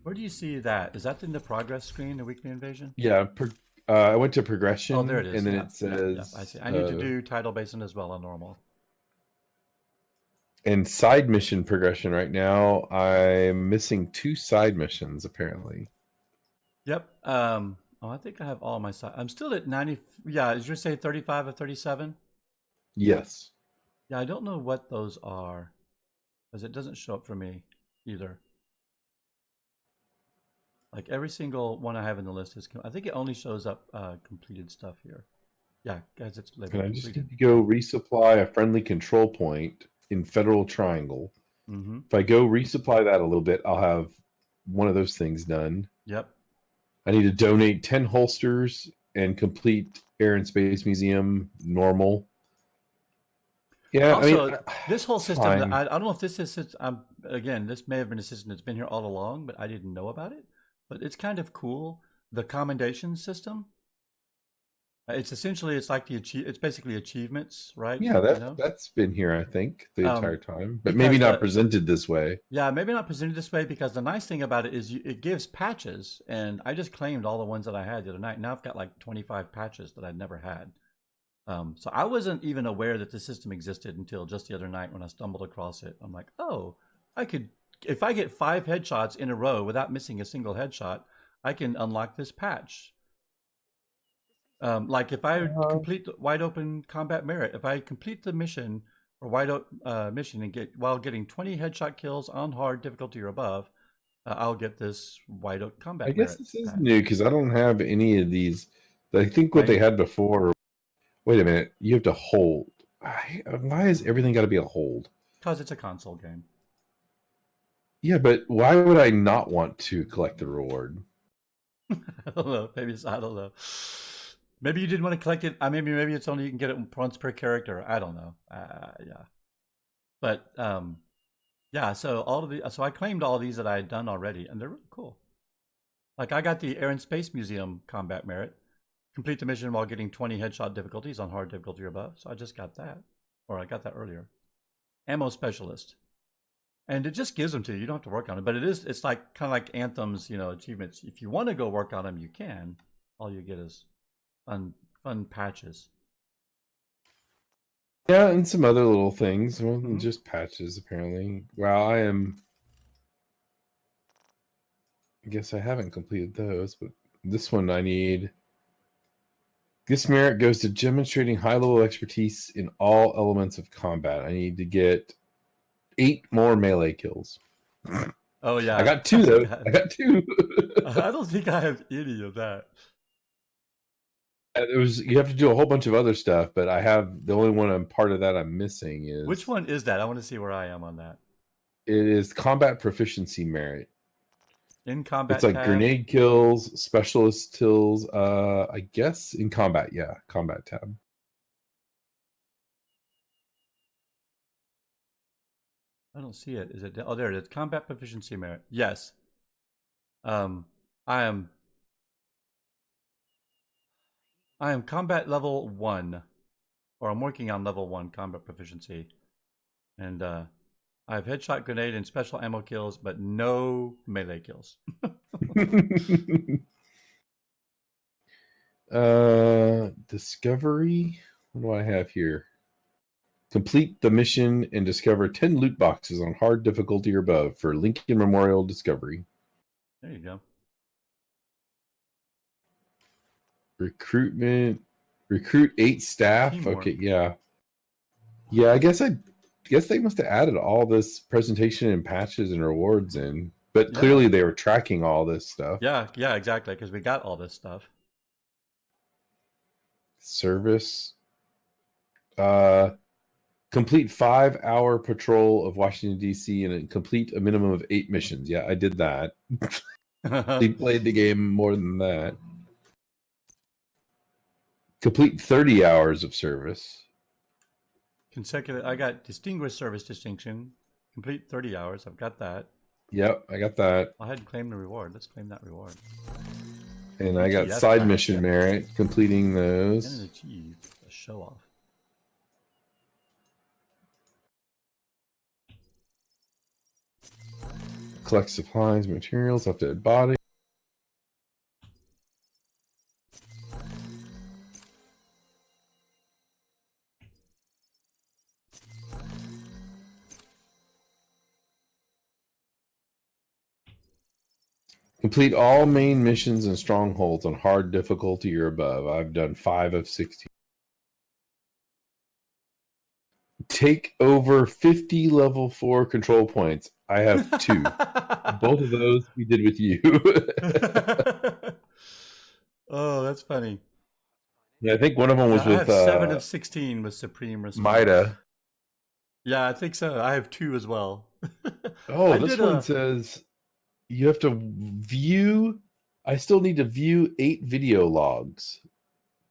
Where do you see that? Is that in the progress screen, the weekly invasion? Yeah, I went to Oh, there progression, it is. and then Yeah, it yeah, yeah. I says see. I need to do Tidal Basin as well on normal. and side mission progression right now. I'm missing 2 side missions apparently. Yep. Oh, I think I have all my side. I'm still at 90. Yeah, did you say 35 or 37? Yes. Yeah, I don't know what those are because it doesn't show up for me either. Like every single one I have in the list is, I think it only shows up completed stuff here. Yeah, guys, it's And labeled I just completed. need to go resupply a friendly control point in Federal Triangle. Mm-hmm. If I go resupply that a little bit, I'll have one of those things done. Yep. I need to donate 10 holsters and complete Air and Space Museum normal. Yeah, Also, I mean, this whole it's system, fine. I don't know if this is, again, this may have been a system that's been here all along, but I didn't know about it. But it's kind of cool. The commendation system. It's essentially, it's like it's basically achievements, right? Yeah, You know, that's been here, I think, the entire time, but maybe because not presented this way. yeah, maybe not presented this way because the nice thing about it is it gives patches, and I just claimed all the ones that I had the other night. Now I've got like 25 patches that I'd never had. So I wasn't even aware that the system existed until just the other night when I stumbled across it. I'm like, oh, I could, if I get 5 headshots in a row without missing a single headshot, I can unlock this patch. Like if I complete the wide open combat merit, if I complete the mission or wide open mission and get while getting 20 headshot kills on hard difficulty or above, I'll get this wide open I combat guess merit this is patch. new because I don't have any of these. I think what Right? they had before. Wait a minute, you have to hold. Why has everything got to be a hold? Because it's a console game. Yeah, but why would I not want to collect the reward? I don't know. Maybe it's, I don't know. Maybe you didn't want to collect it. Maybe it's only you can get it once per character. I don't know. Yeah, but yeah. So I claimed all of these that I had done already, and they're really cool. Like I got the Air and Space Museum combat merit. Complete the mission while getting 20 headshot difficulties on hard difficulty or above. So I just got that, or I got that earlier. Ammo specialist, and it just gives them to you. You don't have to work on it, but it's like kind of like Anthem's, achievements. If you want to go work on them, you can. All you get is fun patches. Yeah, and some other little things. Well, Mhm. just patches apparently. Wow, I guess I haven't completed those, but this one I need. This merit goes to demonstrating high level expertise in all elements of combat. I need to get 8 more melee kills. Oh I yeah, got 2 though. I got 2. I don't think I have any of that. You have to do a whole bunch of other stuff, but I have the only one I'm part of that I'm missing is Which one is that? I want to see where I am on that. it is combat proficiency merit. In It's combat like tab. grenade kills, specialist kills. I guess in combat, yeah, combat tab. I don't see it. Is it? Oh, there it is. Combat proficiency merit. Yes. Um, I am. I am combat level 1, or I'm working on level 1 combat proficiency, and I have headshot, grenade, and special ammo kills, but no melee kills. Discovery. What do I have here? Complete the mission and discover 10 loot boxes on hard difficulty or above for Lincoln Memorial Discovery. There you go. Recruitment. Recruit 8 staff. Teamwork. Okay, yeah. Yeah, I guess they must have added all this presentation and patches and rewards in. But Yeah. clearly they were tracking all this stuff. Yeah, exactly. Because we got all this stuff. Service. Complete 5-hour patrol of Washington D.C. and complete a minimum of 8 missions. Yeah, I did that. They played the game more than that. Complete 30 hours of service. Consecutive. I got distinguished service distinction. Complete 30 hours. I've got that. Yep, I got that. I hadn't claimed the reward. Let's claim that reward. And I got ETF side badge. mission merit, completing And an those. achieve. A show off. Collect supplies, materials, up dead body. Complete all main missions and strongholds on hard difficulty or above. I've done 5 of 16. Take over 50 level 4 control points. I have 2. Both of those we did with you. Oh, that's funny. Yeah, I think one of them was I with have 7 of 16 with Supreme Response. Mida. Yeah, I think so. I have 2 as well. Oh, I this did one says you have to view. I still need to view 8 video logs.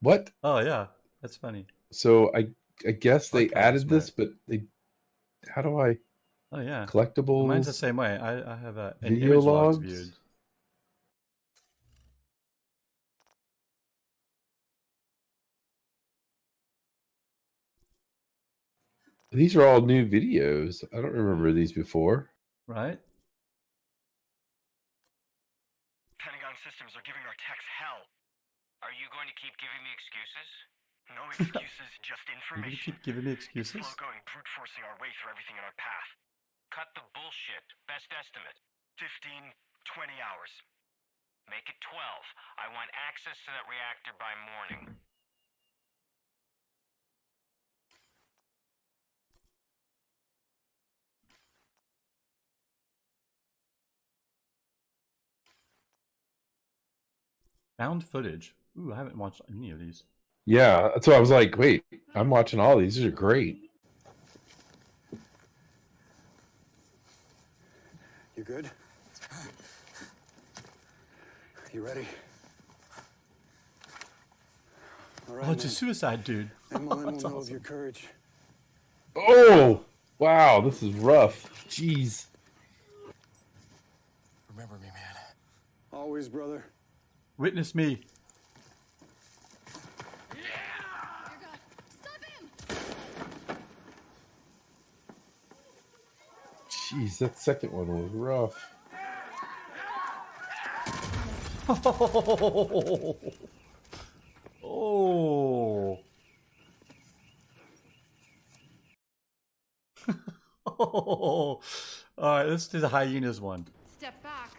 What? Oh, yeah. That's funny. So I guess they Archive added this, smart. but they. How do I Oh, yeah. Mine's the collectibles same way. I have an video image logs logs? viewed. These are all new videos. I don't remember these before. Right? Pentagon systems are giving our techs hell. Are you going to keep giving me excuses? No excuses, just You information. keep giving me It's excuses? slow going, brute forcing our way through everything in our path. Cut the bullshit. Best estimate. 15, 20 hours. Make it 12. I want access to that reactor by morning. Found footage. Ooh, I haven't watched any of these. Yeah, that's why I was like, wait, I'm watching all these. These are great. You good? You ready? All right, Oh, it's a man. suicide dude. Emmeline will That's know of awesome. your courage. Oh, wow, this is rough. Jeez. Remember me, man. Always, brother. Witness me. Jeez, that second one was rough. Oh. All right, let's do the hyenas one. Step back.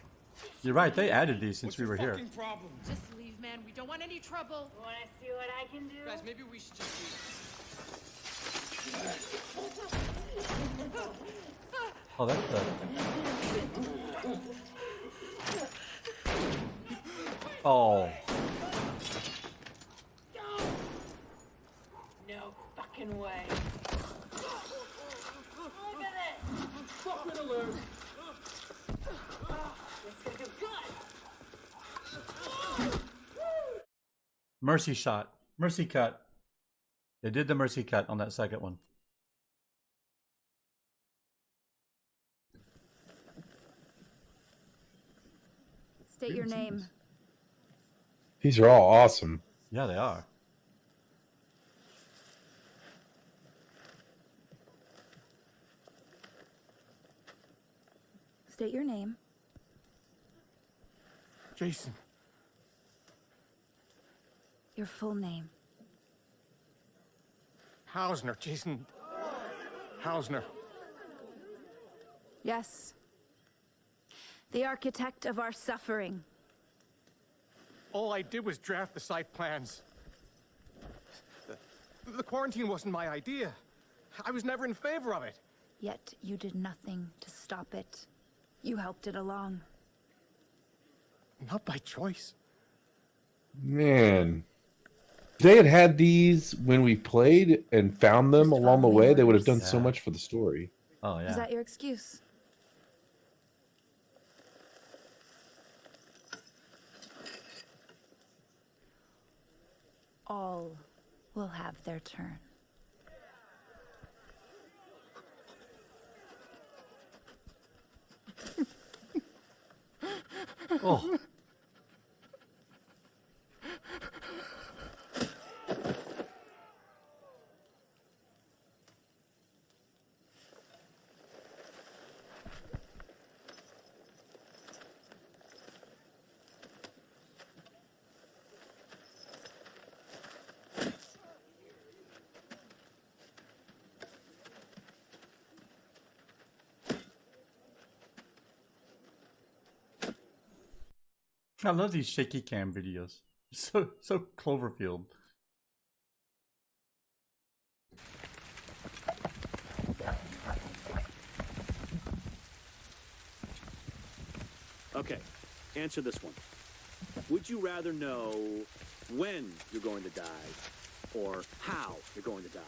You're right, they added these since we were here. Problem? Just leave, man. We don't want any trouble. Want to see what I can do? Guys, maybe we should just leave. Oh, that's the... Oh. No fucking way. Look at this. Fucking alert! This is gonna do good. Mercy shot. Mercy cut. They did the mercy cut on that second one. State your name. These are all awesome. Yeah, they are. State your name. Jason. Your full name. Hausner. Jason. Hausner. Yes. The architect of our suffering. All I did was draft the site plans. The quarantine wasn't my idea. I was never in favor of it. Yet you did nothing to stop it. You helped it along. Not by choice. Man. If they had had these when we played and found them Just along the follow way, the they would have orders. done so Yeah. much for the story. Oh, yeah. Is that your excuse? All will have their turn. Oh. I love these shaky cam videos. So Cloverfield. Okay, answer this one. Would you rather know when you're going to die or how you're going to die?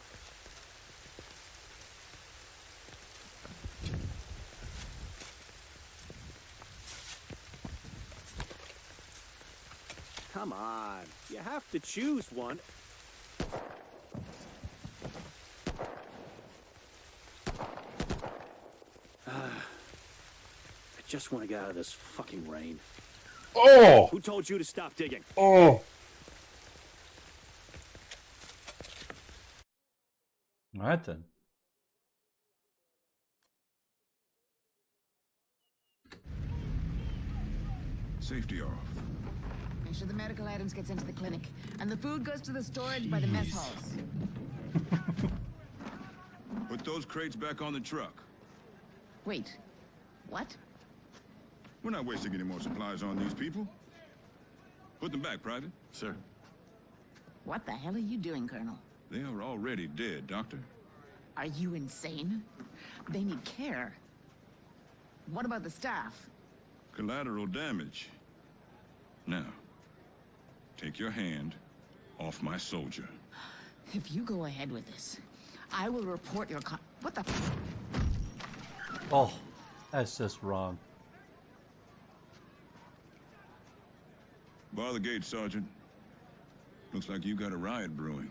Come on, you have to choose one. I just want to get out of this fucking rain. Oh! Who told you to stop digging? Oh! All right then. Safety off. Make sure the medical items gets into the clinic, and the food goes to the storage by the mess halls. Put those crates back on the truck. Wait, what? We're not wasting any more supplies on these people. Put them back, Private. Sir. What the hell are you doing, Colonel? They are already dead, Doctor. Are you insane? They need care. What about the staff? Collateral damage. Now, take your hand off my soldier. If you go ahead with this, I will report your What the? Oh, that's just wrong. Bar the gate, Sergeant. Looks like you got a riot brewing.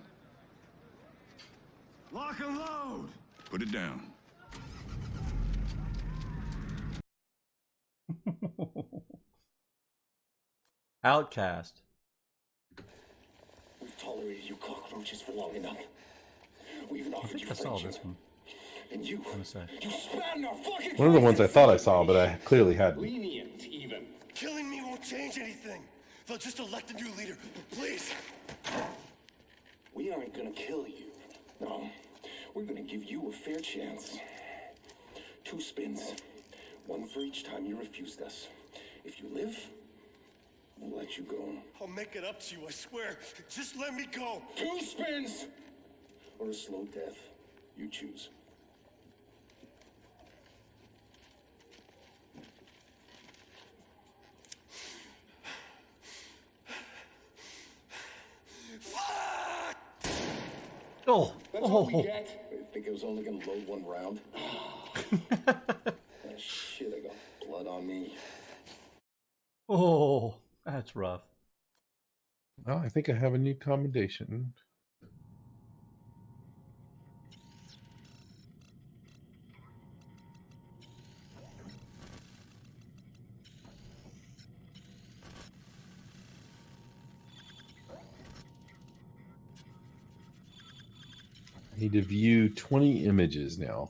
Lock and load! Put it down. Outcast. We've tolerated you cockroaches for long enough. We even I offered think you I saw friendship. this one. And you Say. spat in our fucking One of the ones I faces. thought I saw, but I clearly hadn't. Lenient, even. Killing me won't change anything. They'll just elect a new leader. Please. We aren't gonna kill you. No. We're gonna give you a fair chance. 2 spins. 1 for each time you refused us. If you live, we'll let you go. I'll make it up to you, I swear. Just let me go. 2 spins! Or a slow death. You choose. Oh, That's all we get. I think it was only gonna load 1 round. Oh, shit, I got blood on me. Oh, that's rough. Oh, I think I have a new commendation. I need to view 20 images now.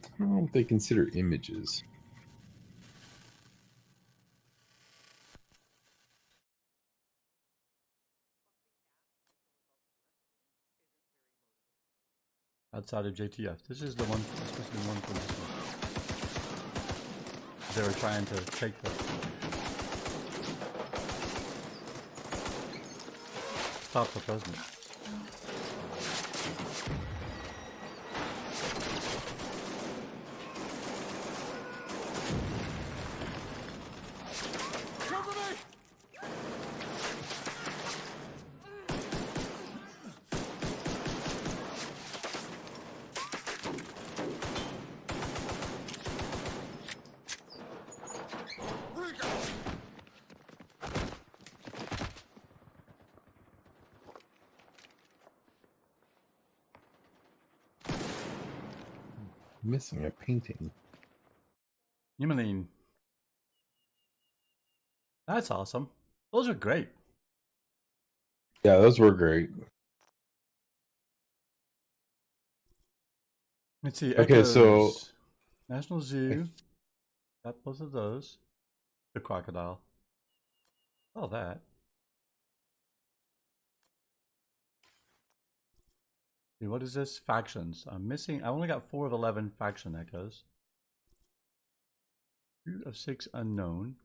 I don't know what they consider images. Outside of JTF. This is the one, this was the one from this one. They were trying to take the... Stop the president. Missing a painting. Yumeline. That's awesome. Those are great. Yeah, those were great. Let's see. Okay, Echoes. so National Zoo. Got both of those. The crocodile. All that. Dude, what is this? Factions. I'm missing. I only got 4 of 11 faction echoes. 2 of 6 unknown.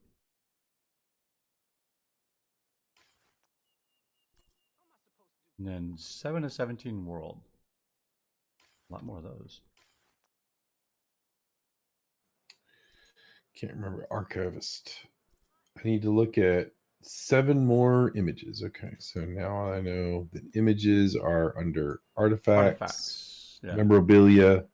And then 7 of 17 world. A lot more of those. Can't remember. Archivist. I need to look at 7 more images. Okay, so now I know that images are under artifacts, Yeah. memorabilia.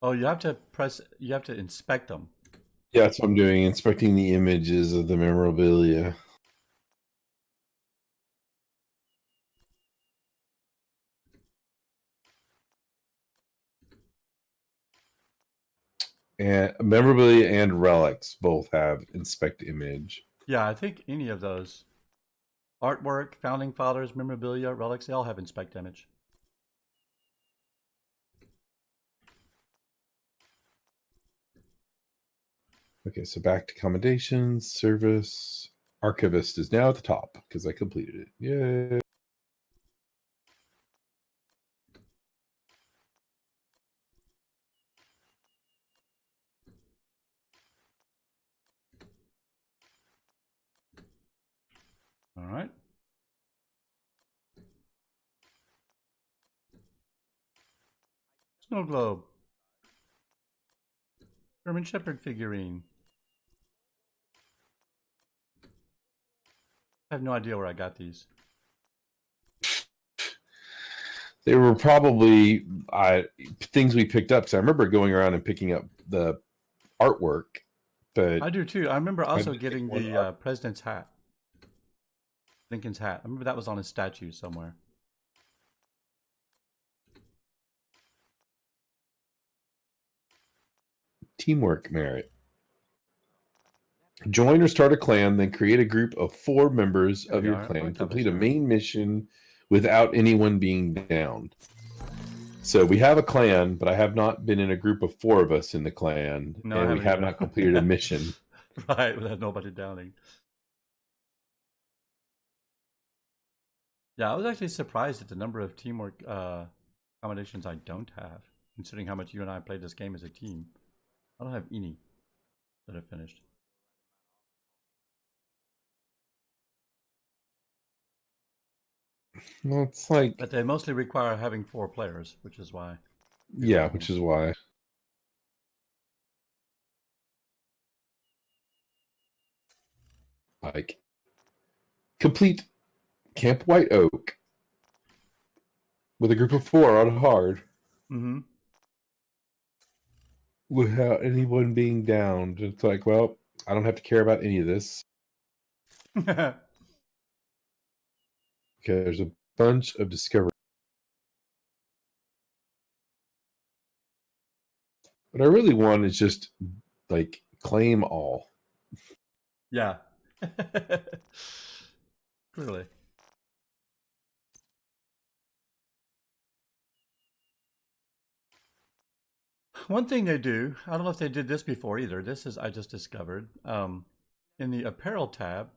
Oh, you have to inspect them. Yeah, that's what I'm doing, inspecting the images of the memorabilia. And memorabilia and relics both have inspect image. Yeah, I think any of those. Artwork, founding fathers, memorabilia, relics, they all have inspect image. Okay, so back to commendations, service. Archivist is now at the top because I completed it. Yay. All right. Snow globe. German Shepherd figurine. I have no idea where I got these. They were probably things we picked up. Because I remember going around and picking up the artwork. But I do too. I remember also getting the president's hat. Lincoln's hat. I remember that was on a statue somewhere. Teamwork merit. Join or start a clan, then create a group of 4 members of your clan. Complete a main mission without anyone being downed. So we have a clan, but I have not been in a group of 4 of us in the clan, No, and we have not completed a mission. Right, without nobody downing. Yeah, I was actually surprised at the number of teamwork accommodations I don't have, considering how much you and I played this game as a team. I don't have any that have finished. Well, it's like... But they mostly require having 4 players, which is why. Yeah, which is why. Like, complete Camp White Oak with a group of 4 on hard. Mm-hmm. Without anyone being downed. It's like, well, I don't have to care about any of this. Okay, there's a bunch of discovery. What I really want is just, like, claim all. Yeah. Clearly. One thing they do, I don't know if they did this before either. This is I just discovered. In the apparel tab,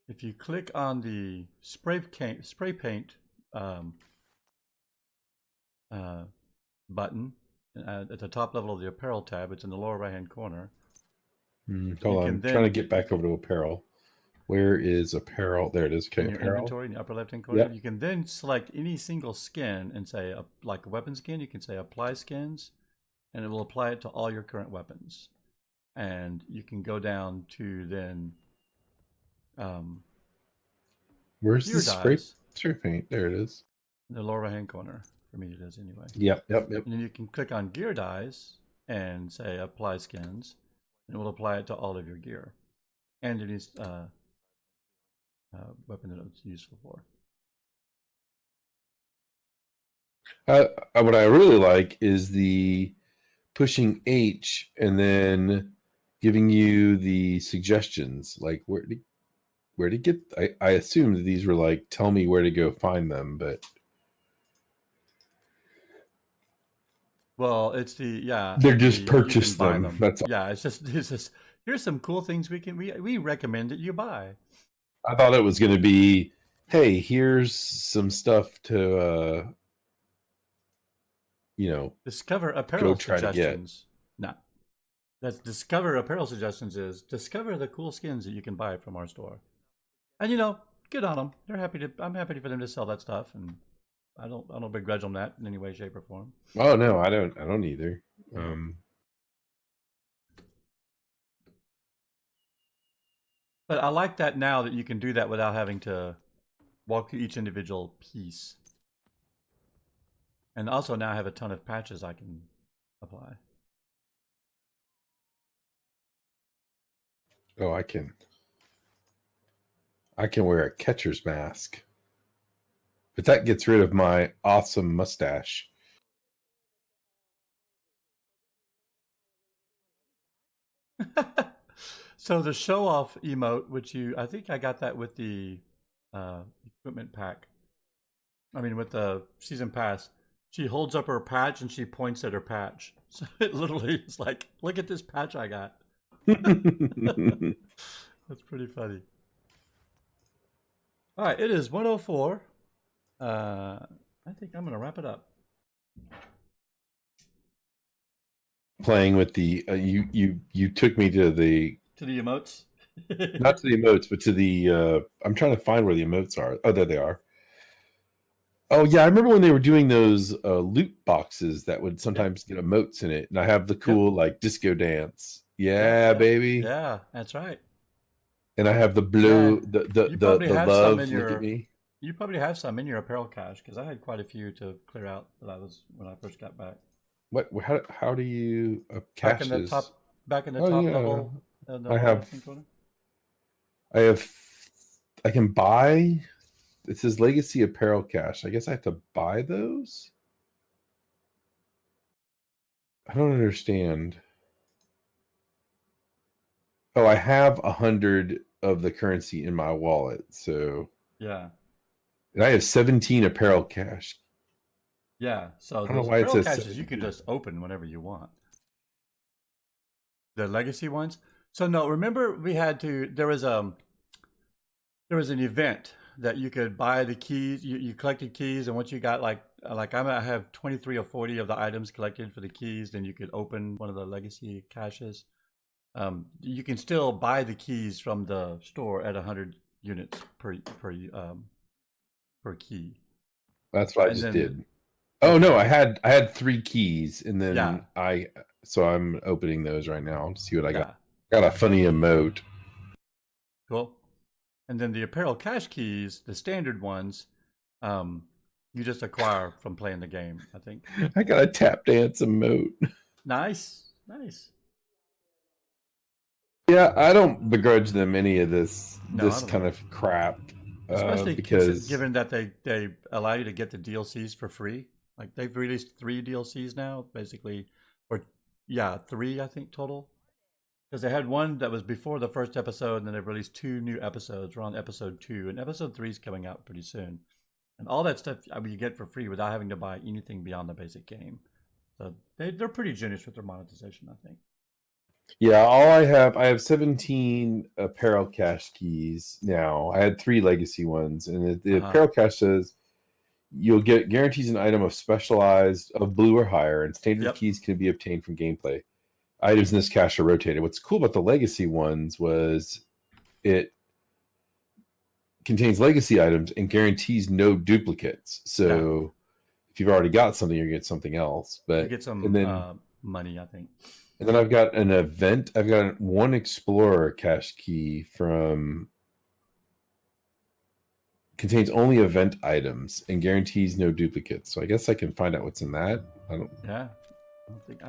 if you click on the spray paint button at the top level of the apparel tab, it's in the lower right hand corner. Hold on, I'm trying to get back over to apparel. Where is apparel? There it is. Okay, in your apparel. inventory in the upper left hand corner. Yep. You can then select any single skin and say, like a weapon skin, you can say apply skins, and it will apply it to all your current weapons. And you can go down to then where's the spray paint? There it is. In the lower right hand corner. For me it is anyway. Yep. And then you can click on gear dyes and say apply skins, and it will apply it to all of your gear and any weapon that it's useful for. What I really like is the pushing H and then giving you the suggestions, like where to get. I assumed that these were like, tell me where to go find them, but Well, it's the They're and just you can purchase buy them. That's all. Yeah, it's just here's some cool things we recommend that you buy. I thought it was going to be, hey, here's some stuff to, Discover go apparel try to get. suggestions. No, that's discover apparel suggestions is discover the cool skins that you can buy from our store, and good on them. They're happy to. I'm happy for them to sell that stuff, and I don't begrudge them that in any way, shape, or form. Oh no, I don't either. But I like that now that you can do that without having to walk through each individual piece. And also now I have a ton of patches I can apply. Oh, I can wear a catcher's mask. But that gets rid of my awesome mustache. So the show off emote, which I think I got that with the equipment pack. I mean, with the season pass, she holds up her patch and she points at her patch. So it literally is like, look at this patch I got. That's pretty funny. All right, it is 1:04. I think I'm going to wrap it up. Playing with the you took me to the emotes. Not to the emotes, but to the I'm trying to find where the emotes are. Oh, there they are. Oh yeah, I remember when they were doing those loot boxes that would sometimes get emotes in it, and I have the cool like disco dance. Yeah, baby. Yeah, that's right. And I have the blue, Yeah, the love. Look at me. You probably have some in your apparel cache because I had quite a few to clear out when I first got back. What? How do you cache this? Back in the top level. I can buy. It says Legacy Apparel Cache. I guess I have to buy those. I don't understand. Oh, I have 100 of the currency in my wallet, so yeah. And I have 17 apparel cache. Yeah, so I don't know those why it apparel says caches you can just open whenever you want. The legacy ones. So no, remember there was an event that you could buy the keys. You collected keys, and once you got I have 23 or 40 of the items collected for the keys, then you could open one of the legacy caches. You can still buy the keys from the store at 100 units per key. That's what I just did. Oh no, I had 3 keys, and then so I'm opening those right now to see what I got. Got a funny emote. Cool. And then the apparel cache keys, the standard ones, you just acquire from playing the game, I think. I got a tap dance emote. Nice. Yeah, I don't begrudge them any of this kind of crap. Especially because given that they allow you to get the DLCs for free. Like they've released 3 DLCs now, basically, 3 I think total. Because they had one that was before the first episode, and then they've released 2 new episodes. We're on episode 2, and episode 3 is coming out pretty soon. And all that stuff you get for free without having to buy anything beyond the basic game. So they're pretty generous with their monetization, I think. Yeah, I have 17 apparel cache keys now. I had 3 legacy ones, and the apparel cache says you'll get guarantees an item of blue or higher, and standard keys can be obtained from gameplay. Items in this cache are rotated. What's cool about the legacy ones was it contains legacy items and guarantees no duplicates. So if you've already got something, you get something else. But you get some money, I think. And then I've got an event. I've got one Explorer cache key contains only event items and guarantees no duplicates. So I guess I can find out what's in that. I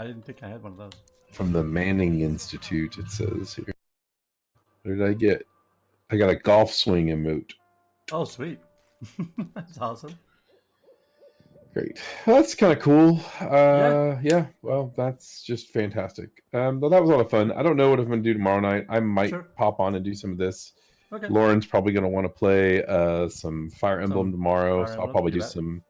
didn't think I had one of those. From the Manning Institute, it says here. What did I get? I got a golf swing emote. Oh, sweet. That's awesome. Great. Well, that's kind of cool. Yeah. Well, that's just fantastic. But that was a lot of fun. I don't know what I'm going to do tomorrow night. I might pop on and do some of this. Okay. Lauren's probably going to want to play some Fire Emblem tomorrow, so I'll probably do some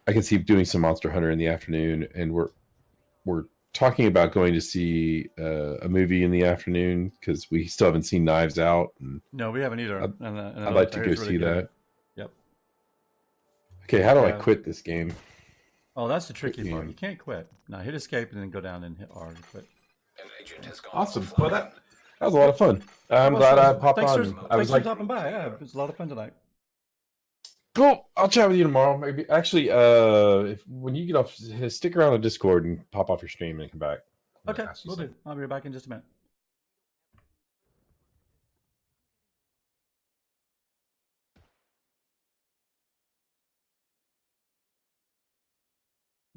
I can see doing some Monster Hunter in the afternoon, and we're talking about going to see a movie in the afternoon because we still haven't seen Knives Out. And No, we haven't either. I'd like to go see that. Yep. Okay, how do I quit this game? Oh, that's the tricky part. You can't quit. Now hit escape and then go down and hit R to quit. Awesome. Well, that was a lot of fun. I'm glad I popped on. Thanks for stopping by. Yeah, it was a lot of fun tonight. Cool. I'll chat with you tomorrow. Maybe actually, when you get off, stick around on Discord and pop off your stream and come back. Okay, we'll do. I'll be back in just a minute.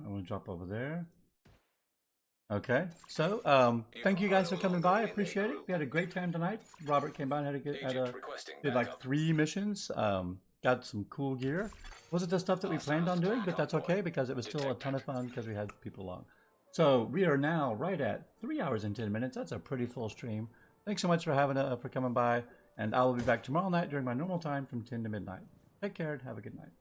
I want to drop over there. Okay, so thank you guys for coming by. I appreciate it. We had a great time tonight. Robert came by and did like 3 missions. Got some cool gear. Wasn't the stuff that we planned on doing, but that's okay because it was still a ton of fun because we had people along. So we are now right at 3 hours and 10 minutes. That's a pretty full stream. Thanks so much for for coming by, and I will be back tomorrow night during my normal time from 10 to midnight. Take care and have a good night.